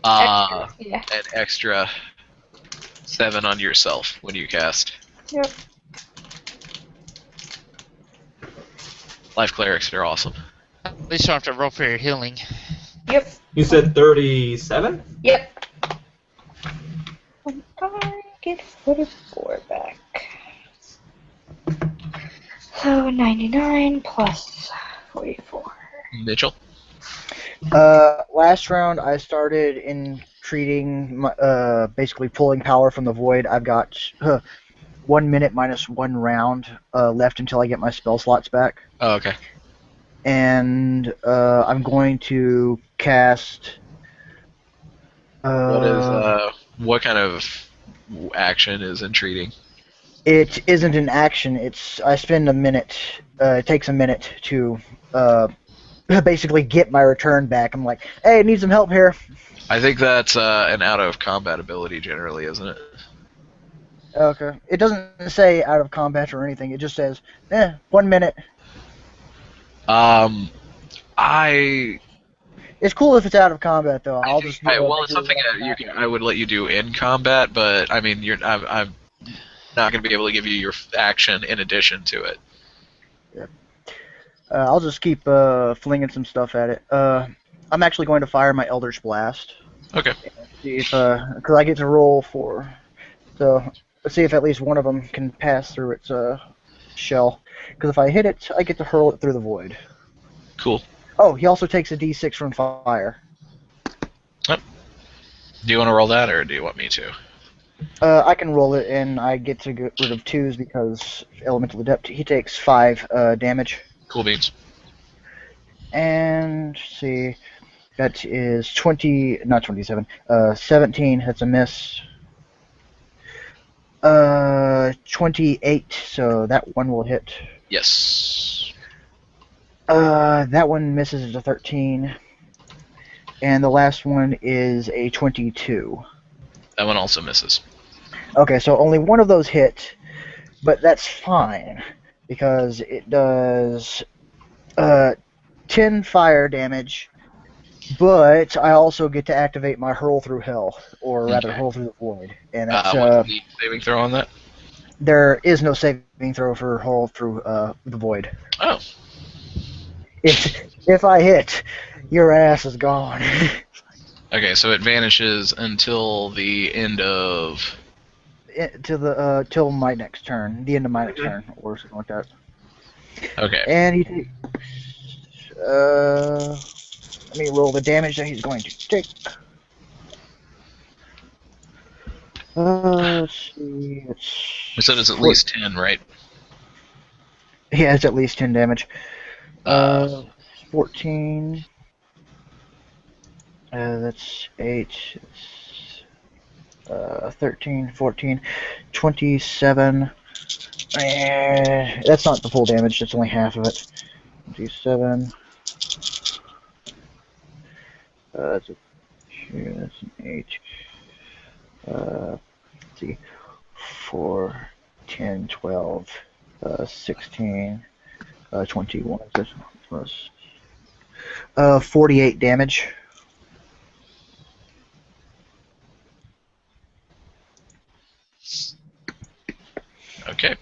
Extra, yeah. an extra 7 on yourself when you cast. Yep. Life clerics are awesome. At least you don't have to roll for your healing. Yep. You said 37? Yep. I get 44 back. So 99 plus 44. Mitchell? Last round I started treating, basically pulling power from the void. I've got 1 minute minus 1 round left until I get my spell slots back. Oh, okay. And I'm going to cast. What kind of action is entreating? It isn't an action. I spend a minute. It takes a minute to basically get my return back. I'm like, hey, I need some help here. I think that's an out of combat ability generally, isn't it? Okay. It doesn't say out of combat or anything. It just says, 1 minute. I It's cool if it's out of combat, though. I'll just. well, it's something that I would let you do in combat, but I mean, I'm not going to be able to give you your action in addition to it. I'll just keep flinging some stuff at it. I'm actually going to fire my Elder's Blast. Okay. See if, because I get to roll 4. So let's see if at least one of them can pass through its shell. Because if I hit it, I get to hurl it through the void. Cool. Oh, he also takes a D6 from fire. Yep. Do you want to roll that, or do you want me to? I can roll it, and I get to get rid of 2s because Elemental Adept. He takes 5 damage. Cool beans. And let's see, that is 20, not 27, 17. That's a miss. 28. So that one will hit. Yes. That one misses as a 13. And the last one is a 22. That one also misses. Okay, so only one of those hit, but that's fine because it does 10 fire damage, but I also get to activate my hurl through hell, or rather hurl through the void. And that's what's the saving throw on that? There is no saving throw for hurl through the void. Oh. If I hit, your ass is gone. Okay, so it vanishes until the end of... Till my next turn, the end of my next turn, or something like that. Okay. And he takes... let me roll the damage that he's going to take. Let's see, You said it's at least 10, right? Yeah, it's at least 10 damage. 14. That's 8. 13, 14, 27. That's not the full damage, that's only half of it. 27. That's a 2, that's an 8. Let's see. 4, 10, 12, 16, 21. This plus 48 damage. Okay.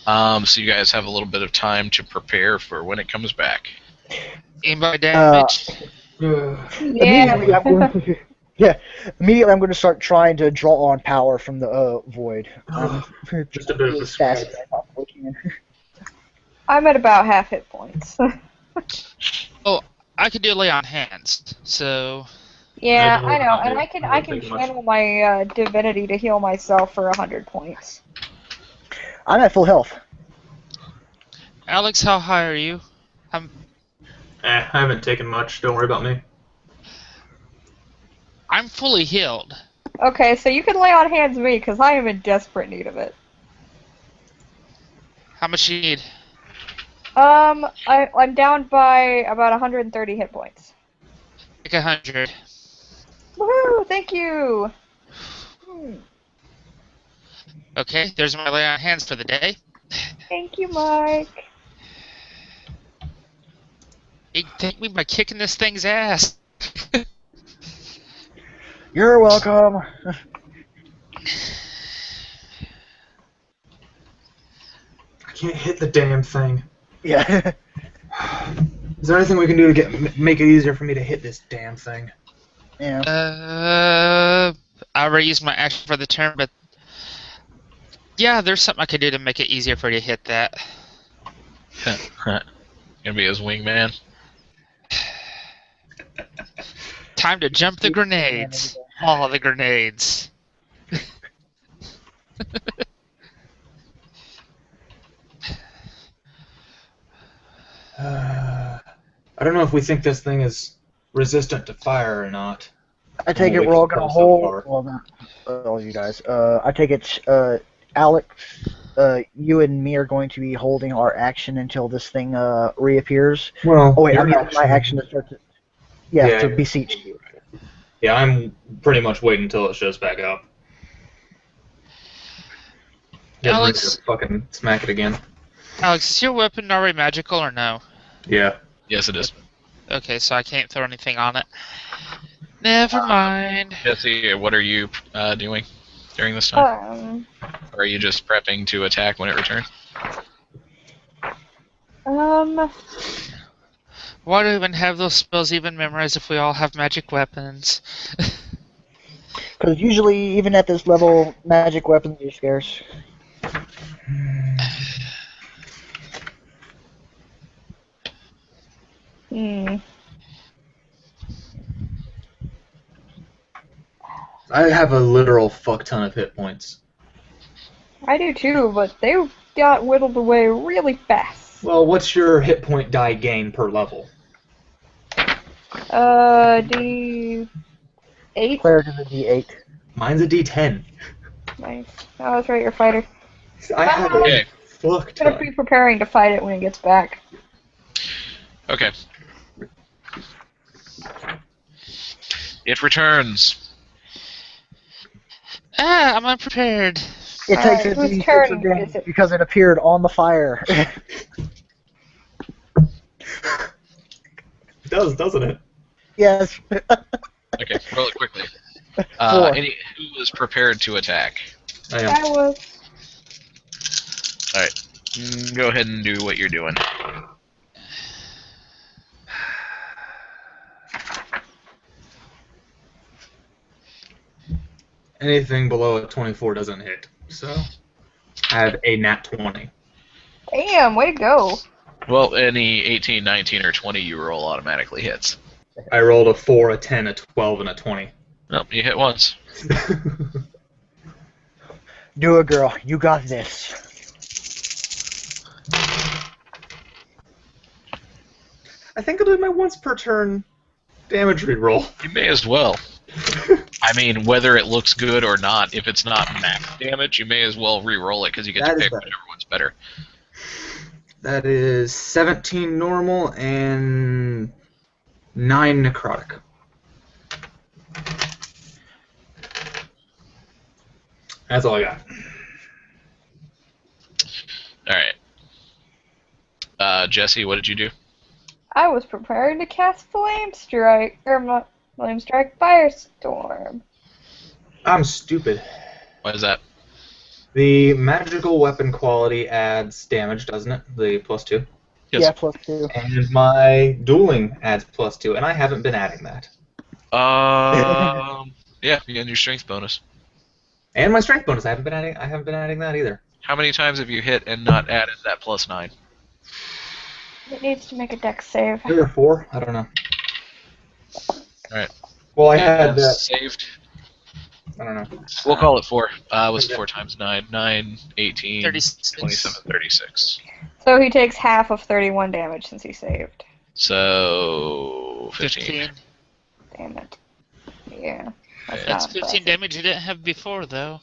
So you guys have a little bit of time to prepare for when it comes back. Anybody damage? Immediately, I'm going to start trying to draw on power from the void. Just a bit of a fast scratch. as I possibly can. I'm at about half hit points. Oh, I could do lay on hands, so Yeah, I I know, know, I and I can think much. channel my divinity to heal myself for 100 points. I'm at full health. Alex, how high are you? I haven't taken much. Don't worry about me. I'm fully healed. Okay, so you can lay on hands me, because I am in desperate need of it. How much you need? I'm down by about 130 hit points. Like 100. Woohoo! Thank you! Okay, there's my lay on hands for the day. Thank you, Mike. You can thank me by kicking this thing's ass. You're welcome. I can't hit the damn thing. Yeah. Is there anything we can do to make it easier for me to hit this damn thing? Yeah. I already used my action for the turn, but yeah, there's something I could do to make it easier for you to hit that. Gonna be his wingman. Time to jump the grenades. All the grenades. I don't know if we think this thing is resistant to fire or not. I take it we're all gonna hold. Well, not all you guys. I take it Alex, you and me are going to be holding our action until this thing reappears. Well, Oh wait, I your mean my action to start to. Yeah, Yeah, to yeah. beseech you. Yeah, I'm pretty much waiting until it shows back up. Getting ready Alex, to fucking smack it again. Alex, is your weapon already magical or no? Yeah. Yes, it is. Okay, so I can't throw anything on it. Never mind. Jesse, what are you doing during this time? Or are you just prepping to attack when it returns? Why do we even have those spells even memorized if we all have magic weapons? Because usually, even at this level, magic weapons are scarce. I have a literal fuck ton of hit points. I do too, but they got whittled away really fast. Well, what's your hit point die gain per level? D8. Cleric is a D8. Mine's a D10. Nice. Oh, that's right, you're a fighter. I have a Okay. fuck I'm gonna be ton. preparing to fight it when it gets back. Okay. It returns. I'm unprepared. It takes Alright, a whose D6 turn of damage is it? because it appeared on the fire. It does, doesn't it? Yes. Okay, roll it quickly. 4. Who is prepared to attack? I am. I was. Alright. Go ahead and do what you're doing. Anything below a 24 doesn't hit. So, I have a nat 20. Damn, way to go. Well, any 18, 19, or 20 you roll automatically hits. I rolled a 4, a 10, a 12, and a 20. Nope, you hit once. Do it, girl. You got this. I think I'll do my once per turn damage reroll. You may as well. I mean, whether it looks good or not, if it's not max damage, you may as well re-roll it because you get That to is pick better. whichever one's better. That is 17 normal and 9 necrotic. That's all I got. Alright. Jesse, what did you do? I was preparing to cast Flame Strike, or not Flame Strike, Firestorm. I'm stupid. What is that? The magical weapon quality adds damage, doesn't it? The +2. Yes. Yeah, +2. And my dueling adds +2, and I haven't been adding that. Yeah, you get your strength bonus. And my strength bonus, I haven't been adding that either. How many times have you hit and not added that +9? It needs to make a dex save. 3 or 4, I don't know. Alright. Well, I had that. Saved. I don't know. We'll call it 4. What's 4 times 9? 9, 18, 36. 27, 36. So he takes half of 31 damage since he saved. So, 15. 15. Damn it. Yeah. That's That's not 15 impressive. damage you didn't have before, though.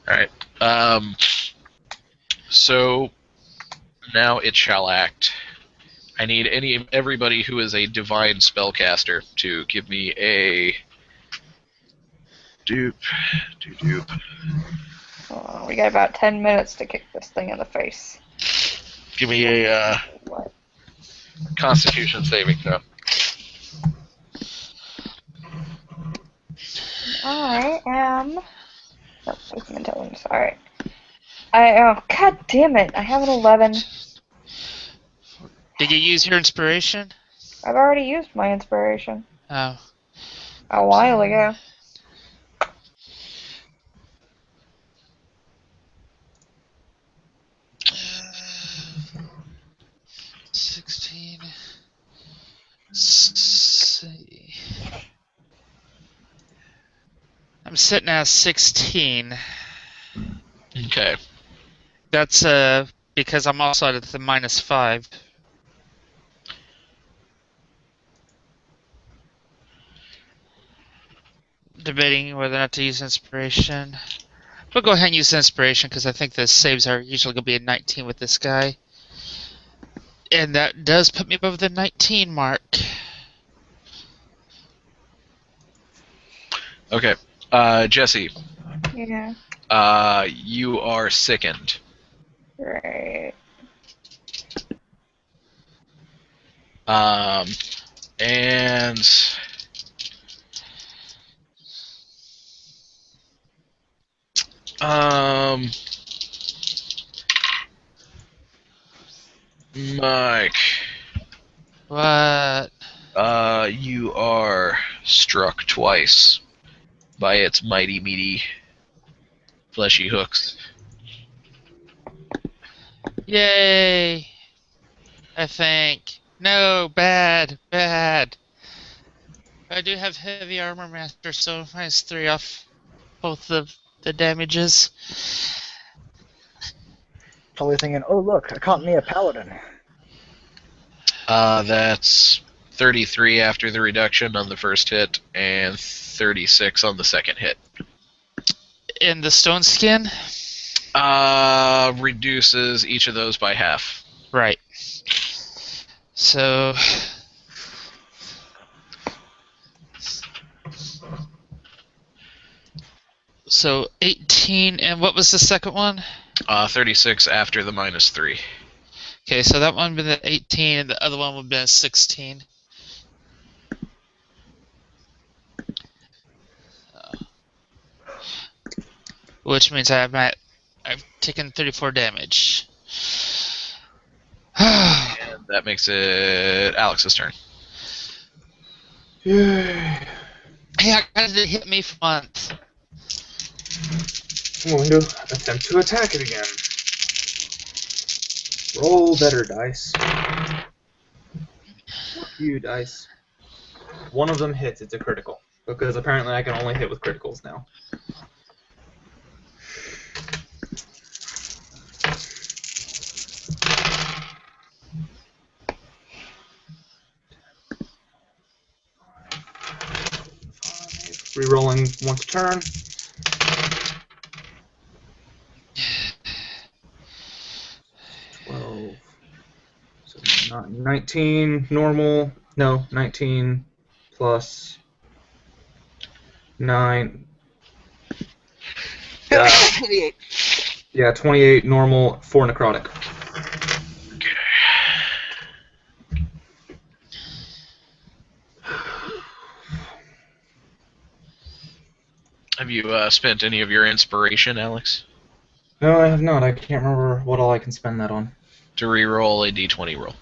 Alright. So, now it shall act. I need everybody who is a divine spellcaster to give me a dupe. We got about 10 minutes to kick this thing in the face. Give me a What? Constitution saving throw. I am. Nope, wisdom intelligence. Alright. Oh, god damn it. I have an 11. Did you use your inspiration? I've already used my inspiration Oh. a while ago. I'm I'm sitting at 16. Okay. That's because I'm also at the -5. Debating whether or not to use inspiration. We'll go ahead and use inspiration because I think the saves are usually going to be a 19 with this guy. And that does put me above the 19 mark. Okay. Jesse, Yeah. you are sickened. Right. And Mike, What? you are struck twice by its mighty, meaty, fleshy hooks. Yay! I think. No, bad, bad. I do have heavy armor master, so -3 off both of the damages. Probably thinking, oh look, I caught me a paladin. That's 33 after the reduction on the first hit, and 36 on the second hit. In the stone skin? Reduces each of those by half. Right. So... So 18, and what was the second one? 36 after the -3. Okay, so that one would have been 18, and the other one would have been 16. Which means I've taken 34 damage. And that makes it Alex's turn. Yeah. Yeah, how did it hit me for once? I'm going to attempt to attack it again. Roll better, dice. Fuck you, dice. One of them hits, it's a critical. Because apparently I can only hit with criticals now. Rerolling once a turn. So 19 normal. No, 19 plus 9. 28. Yeah, 28 normal, 4 necrotic. Have you spent any of your inspiration, Alex? No, I have not. I can't remember what all I can spend that on. To re-roll a d20 roll.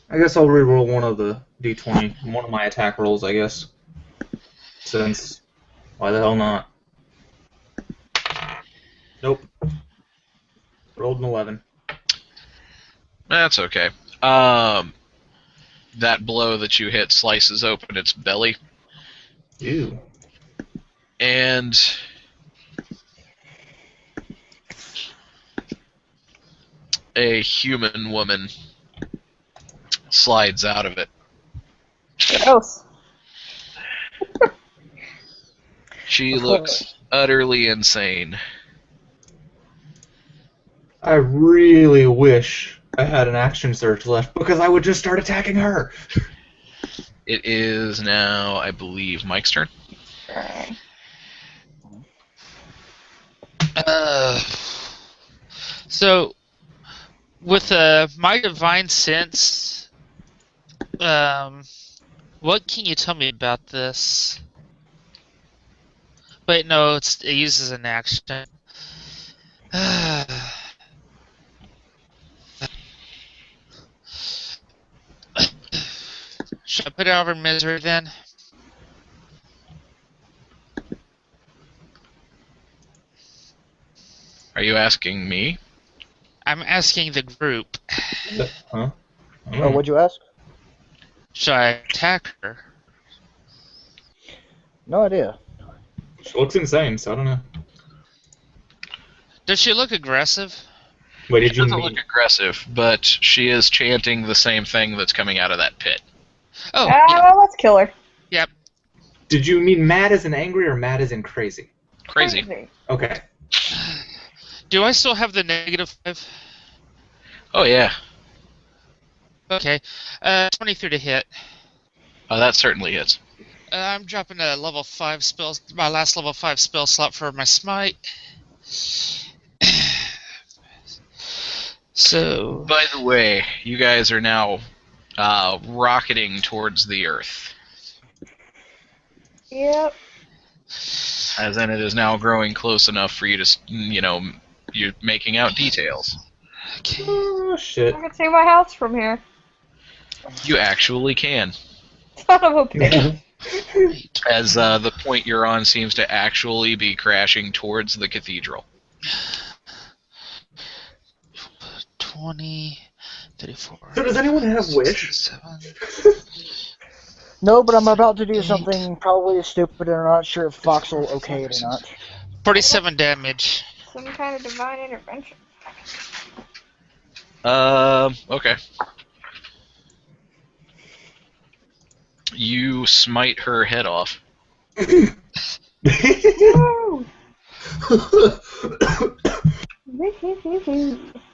I guess I'll re-roll one of the d20, one of my attack rolls, I guess. Since, why the hell not? Nope. Rolled an 11. That's okay. That blow that you hit slices open its belly. Ew. And a human woman slides out of it. Gross. She looks utterly insane. I really wish I had an action surge left, because I would just start attacking her. It is now, I believe, Mike's turn. Right. So, with my divine sense, what can you tell me about this? Wait, no, it uses an action. Should I put it over misery then? Are you asking me? I'm asking the group. Huh? Oh, what'd you ask? Should I attack her? No idea. She looks insane, so I don't know. Does she look aggressive? Wait, She did you doesn't mean? look aggressive, but she is chanting the same thing that's coming out of that pit. Oh, yeah. Let's kill her. Yep. Did you mean mad as in angry or mad as in crazy? Crazy. Okay. Do I still have the -5? Oh, yeah. Okay. 23 to hit. Oh, that certainly hits. I'm dropping a level 5 spell, my last level 5 spell slot for my smite. So. By the way, you guys are now rocketing towards the Earth. Yep. As in, it is now growing close enough for you to, you're making out details. Okay. Oh shit. I can see my house from here. You actually can. Son of a bitch. As the point you're on seems to actually be crashing towards the cathedral. 20, 34. So does anyone have wish? 7. No, but I'm about to do something probably stupid, and I'm not sure if Fox will okay it or not. 47 damage. Some kind of divine intervention. Okay. You smite her head off. Woo!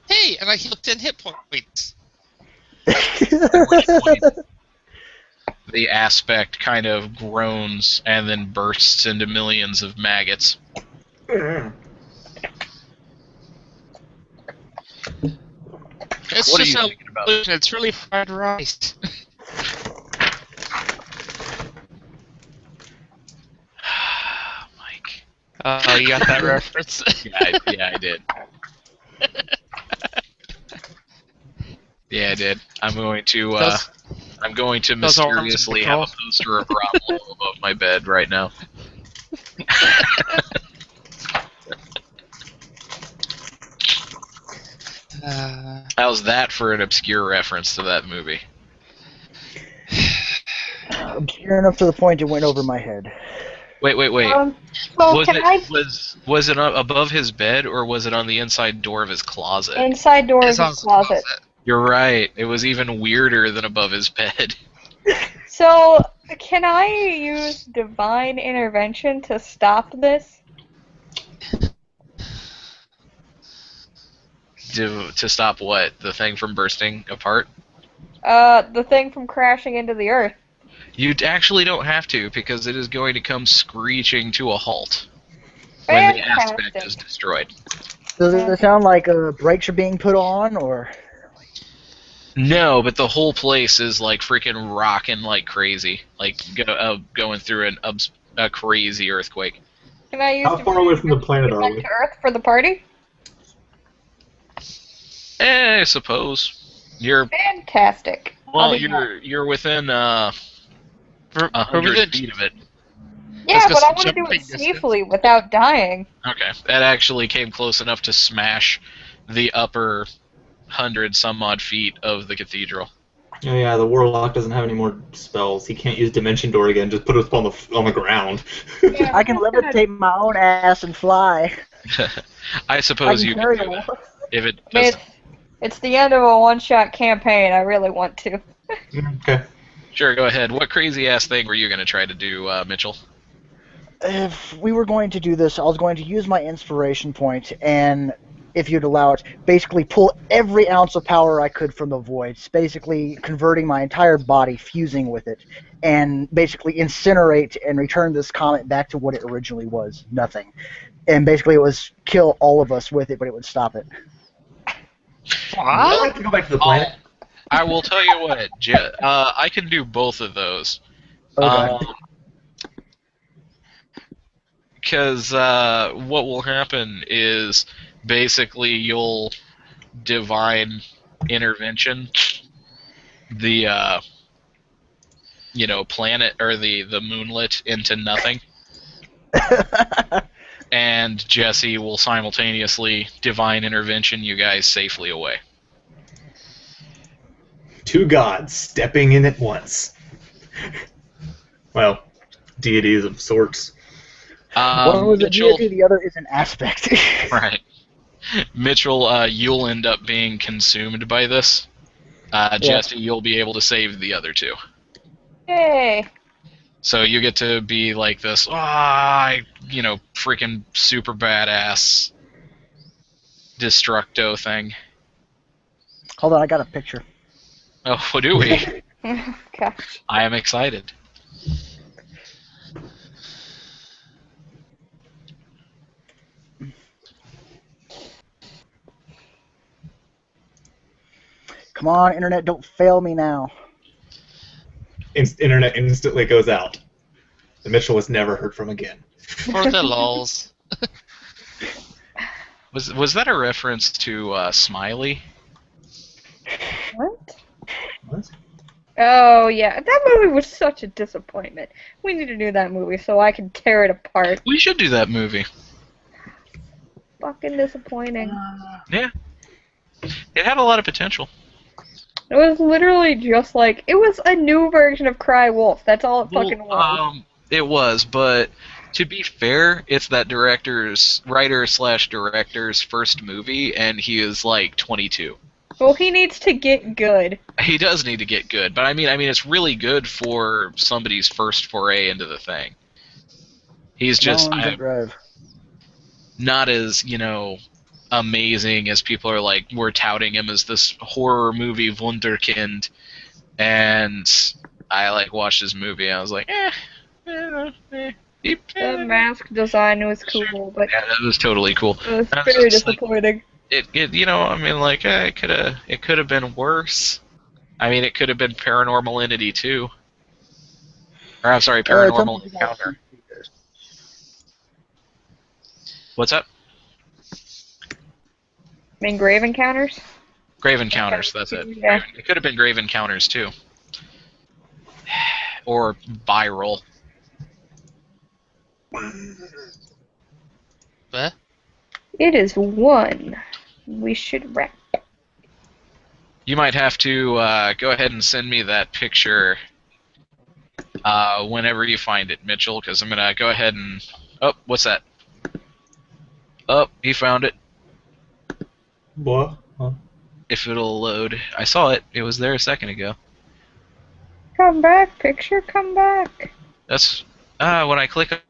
Hey, and I healed 10 hit points. The aspect kind of groans and then bursts into millions of maggots. It's What are just you a thinking about? illusion. It's really fried rice. Mike. Oh, you got that reference? Yeah, I did. Yeah, I did. I'm going to those are arms mysteriously have a control. poster of Romulo above my bed right now. How's that for an obscure reference to that movie? Obscure enough to the point it went over my head. Wait. Well, Was can I? was it above his bed or was it on the inside door of his closet? Inside door It's of on his closet. You're right. It was even weirder than above his bed. So, can I use divine intervention to stop this? To stop what? The thing from bursting apart? The thing from crashing into the earth. You actually don't have to, because it is going to come screeching to a halt when the aspect is Fantastic. destroyed. Does it sound like brakes are being put on, or? No, but the whole place is like freaking rocking like crazy, like going through a crazy earthquake. Can I use How far away from the planet are back we? to Earth for the party? I suppose you're Fantastic. I'll do that. you're within We're 100 within- feet of it. Yeah, Let's go but I want to do jumping it distance. safely without dying. Okay, that actually came close enough to smash the upper 100-some-odd feet of the cathedral. Oh yeah, the warlock doesn't have any more spells. He can't use Dimension Door again. Just put us on the ground. Yeah, I can I'm gonna- levitate my own ass and fly. I I suppose can you carry can do it. that. If it I mean, does, it's the end of a one-shot campaign. I really want to. Okay. sure, go ahead. What crazy ass thing were you going to try to do, Mitchell? If we were going to do this, I was going to use my inspiration point and, if you'd allow it, basically pull every ounce of power I could from the voids, basically converting my entire body, fusing with it, and basically incinerate and return this comet back to what it originally was, nothing. And basically it was kill all of us with it, but it would stop it. I'd like to go back to the planet. I will tell you what, I can do both of those. Okay. Because what will happen is basically you'll divine intervention the planet or the moonlet into nothing, and Jesse will simultaneously divine intervention you guys safely away. Two gods stepping in at once. Well, deities of sorts. One was a Mitchell, deity, the other is an aspect. right? Mitchell, you'll end up being consumed by this. Jesse, you'll be able to save the other two. Yay! So you get to be like this, freaking super badass Destructo thing. Hold on, I got a picture. Oh, what do we? Gosh. I am excited. Come on, internet, don't fail me now. Internet instantly goes out. The Mitchell was never heard from again. For the lols. Was that a reference to Smiley? What? What? Oh yeah, that movie was such a disappointment. We need to do that movie so I can tear it apart. We should do that movie. Fucking disappointing. Yeah. It had a lot of potential. It was literally just like, it was a new version of Cry Wolf. That's all it fucking was. It was, but to be fair, it's that writer/director's first movie, and he is like 22. Well, he needs to get good. He does need to get good, but I mean, it's really good for somebody's first foray into the thing. He's just not as, amazing as people are like, we're touting him as this horror movie wunderkind, and I like watched his movie and I was like, The mask design was cool, but yeah, that was totally cool. it was very disappointing. It could have been worse. I mean, it could have been Paranormal Entity 2. Or I'm sorry, Paranormal Encounter. What's up? I mean, Grave Encounters? Grave Encounters, that's it. Yeah. It could have been Grave Encounters too. Or Viral. What? It is 1. We should wrap. You might have to go ahead and send me that picture whenever you find it, Mitchell, because I'm going to go ahead and... Oh, what's that? Oh, he found it. What? Huh? If it'll load. I saw it. It was there a second ago. Come back, picture, come back. That's... when I click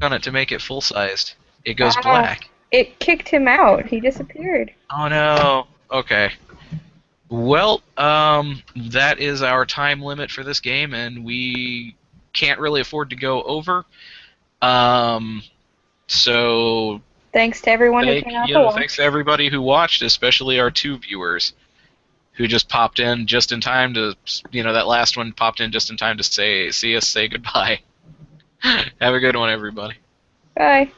on it to make it full-sized, it goes black. It kicked him out. He disappeared. Oh, no. Okay. Well, that is our time limit for this game, and we can't really afford to go over. So... Thanks to everyone who came out to watch. Thanks to everybody who watched, especially our 2 viewers who just popped in just in time to, that last one popped in just in time to see us say goodbye. Have a good one, everybody. Bye.